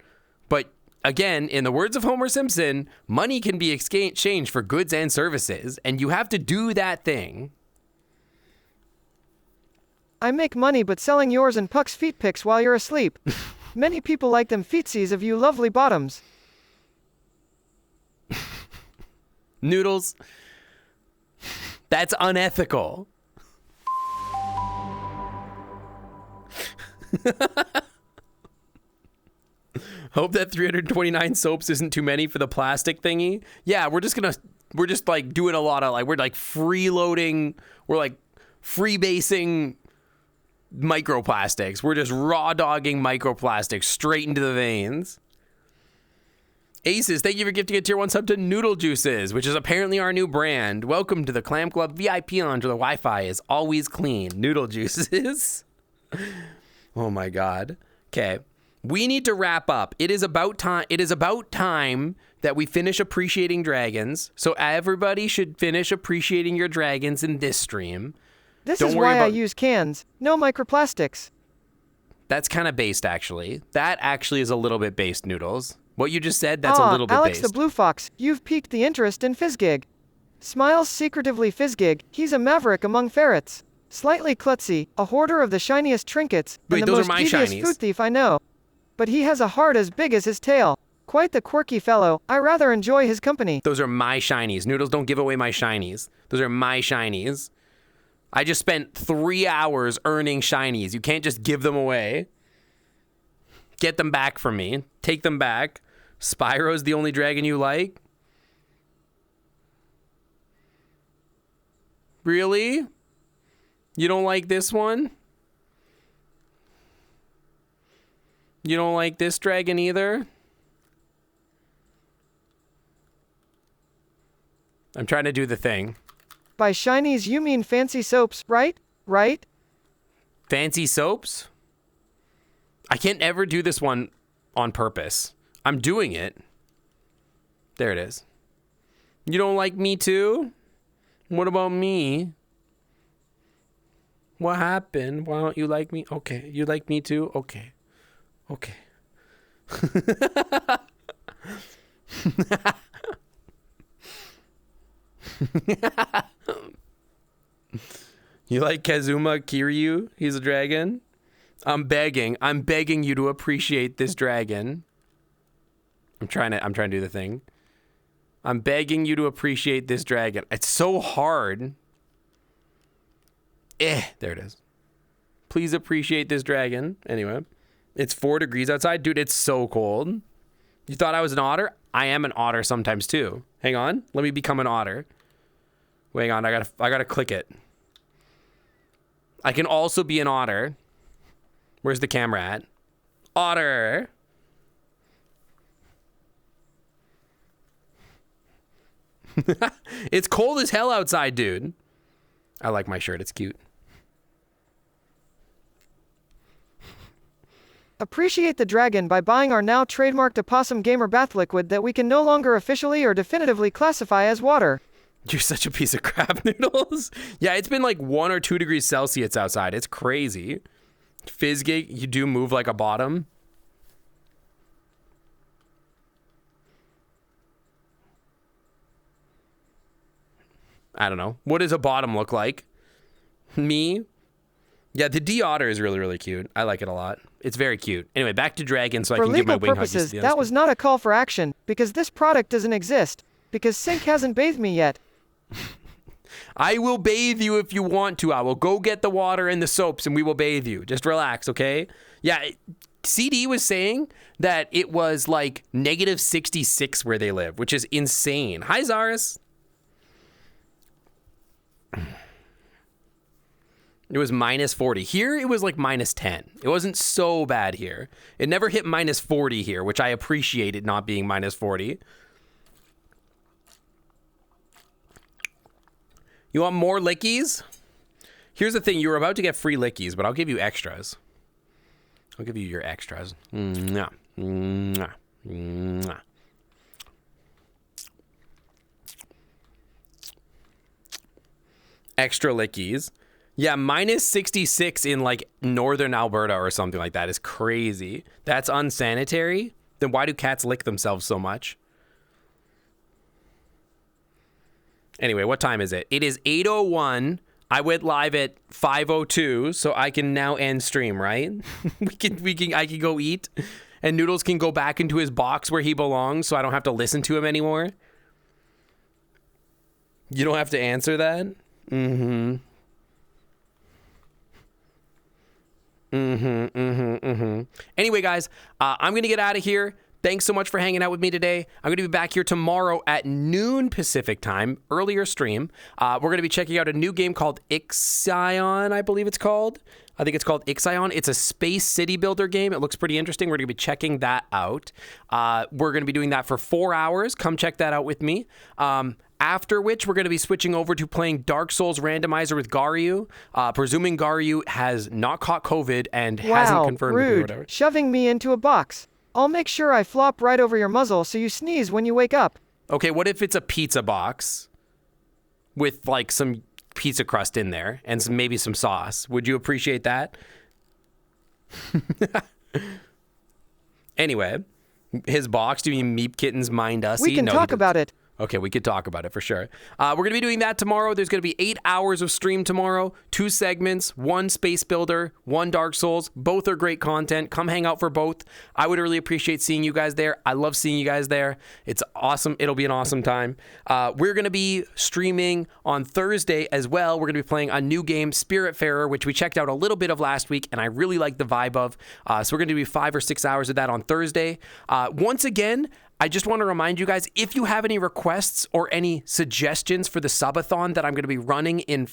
But again, in the words of Homer Simpson, money can be exchanged for goods and services, and you have to do that thing. I make money but selling yours and Puck's feet pics while you're asleep. Many people like them feetsies of you lovely bottoms. Noodles, that's unethical. Hope that 329 soaps isn't too many for the plastic thingy. Yeah, we're just like doing a lot of we're like freeloading, we're like freebasing microplastics. We're just raw dogging microplastics straight into the veins. Aces, thank you for gifting a tier 1 sub to Noodle Juices, which is apparently our new brand. Welcome to the Clam Club VIP Lounge where the Wi-Fi is always clean. Noodle Juices. Oh my God. Okay. We need to wrap up. It is about time. It is about time that we finish appreciating dragons. So everybody should finish appreciating your dragons in this stream. This is why I use cans. No microplastics. That's kind of based, actually. That actually is a little bit based, Noodles. What you just said, that's a little bit Alex based. the Blue Fox, you've piqued the interest in Fizzgig. Smiles secretively Fizzgig, he's a maverick among ferrets. Slightly klutzy, a hoarder of the shiniest trinkets, Wait, and the those most are my devious shinies. food thief I know. But he has a heart as big as his tail. Quite the quirky fellow, I rather enjoy his company. Those are my shinies. Noodles, don't give away my shinies. Those are my shinies. I just spent 3 hours earning shinies. You can't just give them away. Get them back from me. Take them back. Spyro's the only dragon you like? Really? You don't like this one? You don't like this dragon either? I'm trying to do the thing. By shinies you mean fancy soaps, right? Right? Fancy soaps? I can't ever do this one on purpose. I'm doing it. There it is. You don't like me too? What about me? What happened? Why don't you like me? Okay. You like me too? Okay. Okay. You like Kazuma Kiryu? He's a dragon. I'm begging you to appreciate this dragon. I'm trying to do the thing. I'm begging you to appreciate this dragon. It's so hard. There it is. Please appreciate this dragon. Anyway, it's 4 degrees outside. Dude, it's so cold. You thought I was an otter? I am an otter sometimes too. Hang on. Let me become an otter. Wait, hang on. I gotta click it. I can also be an otter. Where's the camera at? Otter. It's cold as hell outside, dude. I like my shirt. It's cute. Appreciate the dragon by buying our now trademarked Opossum Gamer bath liquid that we can no longer officially or definitively classify as water. You're such a piece of crap, Noodles. Yeah, it's been like 1 or 2 degrees Celsius outside. It's crazy. Fizzgig, you do move like a bottom. I don't know. What does a bottom look like? Me? Yeah, the D otter is really, really cute. I like it a lot. It's very cute. Anyway, back to dragon so I For can give my legal wing huggies purposes, to the that others. was not a call for action, because this product doesn't exist. Because Sync hasn't bathed me yet. I will bathe you if you want to. I will go get the water and the soaps and we will bathe you. Just relax, okay? Yeah, CD was saying that it was like negative 66 where they live, which is insane. Hi, Zaris. It was minus 40. Here, it was like minus 10. It wasn't so bad here. It never hit minus 40 here, which I appreciate it not being minus 40. You want more lickies? Here's the thing. You were about to get free lickies, but I'll give you extras. I'll give you your extras. Mwah. Mwah. Mwah. Extra lickies. Yeah, minus 66 in like northern Alberta or something like that is crazy. That's unsanitary. Then why do cats lick themselves so much? Anyway, what time is it? It is 8:01. I went live at 5:02, so I can now end stream, right? I can go eat, and Noodles can go back into his box where he belongs, so I don't have to listen to him anymore. You don't have to answer that? Mm-hmm. Anyway, guys, I'm going to get out of here. Thanks so much for hanging out with me today. I'm going to be back here tomorrow at noon Pacific time, earlier stream. We're going to be checking out a new game called Ixion, I believe it's called. I think it's called Ixion. It's a space city builder game. It looks pretty interesting. We're going to be checking that out. We're going to be doing that for 4 hours. Come check that out with me. After which, we're going to be switching over to playing Dark Souls Randomizer with Garyu, presuming Garyu has not caught COVID and hasn't confirmed it or whatever. Shoving me into a box. I'll make sure I flop right over your muzzle so you sneeze when you wake up. Okay, what if it's a pizza box with like some pizza crust in there and maybe some sauce? Would you appreciate that? Anyway, his box, do you mean Meep Kittens Mind Us? We can talk about it. Okay, we could talk about it for sure. We're going to be doing that tomorrow. There's going to be 8 hours of stream tomorrow, 2 segments, 1 Space Builder, 1 Dark Souls. Both are great content. Come hang out for both. I would really appreciate seeing you guys there. I love seeing you guys there. It's awesome. It'll be an awesome time. We're going to be streaming on Thursday as well. We're going to be playing a new game, Spiritfarer, which we checked out a little bit of last week, and I really like the vibe of. So we're going to do 5 or 6 hours of that on Thursday. Once again, I just want to remind you guys, if you have any requests or any suggestions for the subathon that I'm going to be running in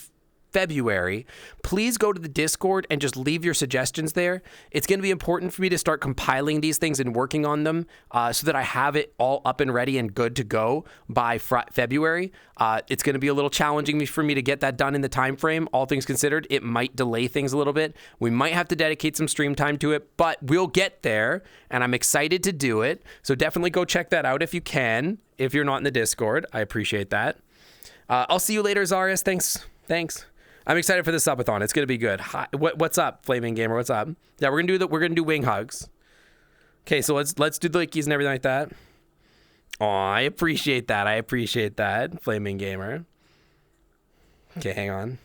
February, please go to the Discord and just leave your suggestions there. It's going to be important for me to start compiling these things and working on them so that I have it all up and ready and good to go by February. It's going to be a little challenging for me to get that done in the time frame. All things considered, it might delay things a little bit. We might have to dedicate some stream time to it, but we'll get there, and I'm excited to do it. So definitely go check that out if you can, if you're not in the Discord. I appreciate that. I'll see you later, Zarius. Thanks. I'm excited for the subathon. It's gonna be good. Hi, what's up, Flaming Gamer? What's up? Yeah, we're gonna do wing hugs. Okay, so let's do the lickies and everything like that. Oh, I appreciate that, Flaming Gamer. Okay, hang on.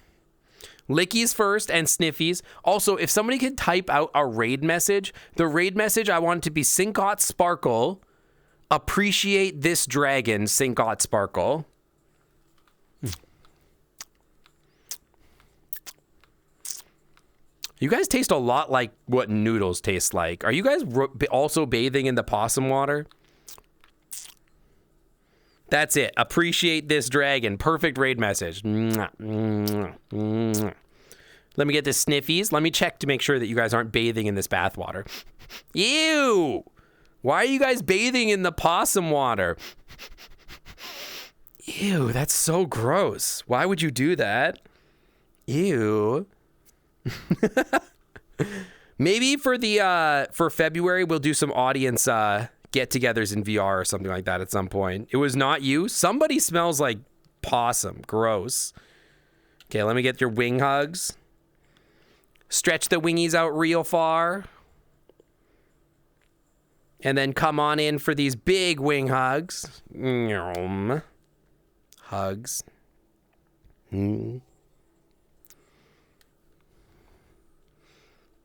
Lickies first and sniffies. Also, if somebody could type out a raid message, the raid message I want it to be Syncot Sparkle. Appreciate this dragon, Syncot Sparkle. You guys taste a lot like what noodles taste like. Are you guys also bathing in the possum water? That's it. Appreciate this dragon. Perfect raid message. Mwah, mwah, mwah. Let me get the sniffies. Let me check to make sure that you guys aren't bathing in this bath water. Ew! Why are you guys bathing in the possum water? Ew, that's so gross. Why would you do that? Ew. Maybe for February we'll do some audience get-togethers in VR or something like that at some point. It was not you. Somebody smells like possum. Gross. Okay, let me get your wing hugs. Stretch the wingies out real far. And then come on in for these big wing hugs. Hugs.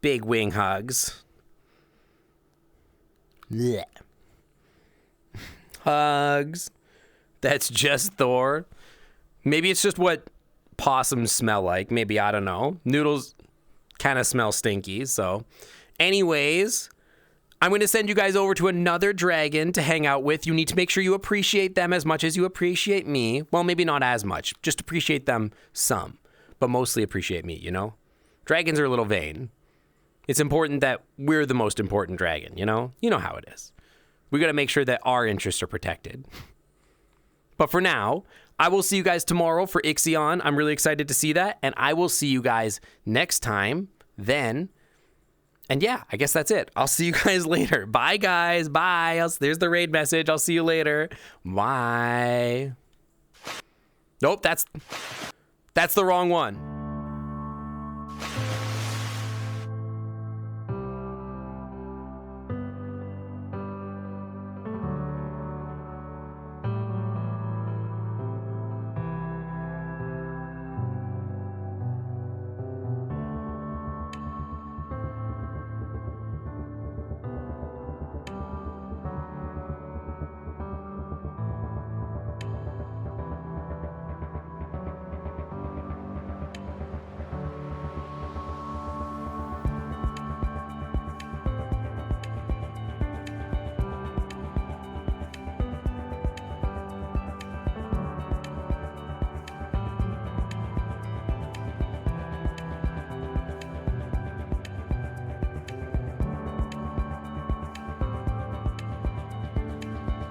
Big wing hugs. Blech. Hugs. That's just Thor. Maybe it's just what possums smell like. Maybe, I don't know. Noodles kind of smell stinky. So anyways, I'm going to send you guys over to another dragon to hang out with. You need to make sure you appreciate them as much as you appreciate me. Well, maybe not as much. Just appreciate them some. But mostly appreciate me, you know? Dragons are a little vain. It's important that we're the most important dragon, you know? You know how it is. We got to make sure that our interests are protected. But for now, I will see you guys tomorrow for Ixion. I'm really excited to see that. And I will see you guys next time then. And yeah, I guess that's it. I'll see you guys later. Bye, guys. Bye. There's the raid message. I'll see you later. Bye. Nope, that's the wrong one.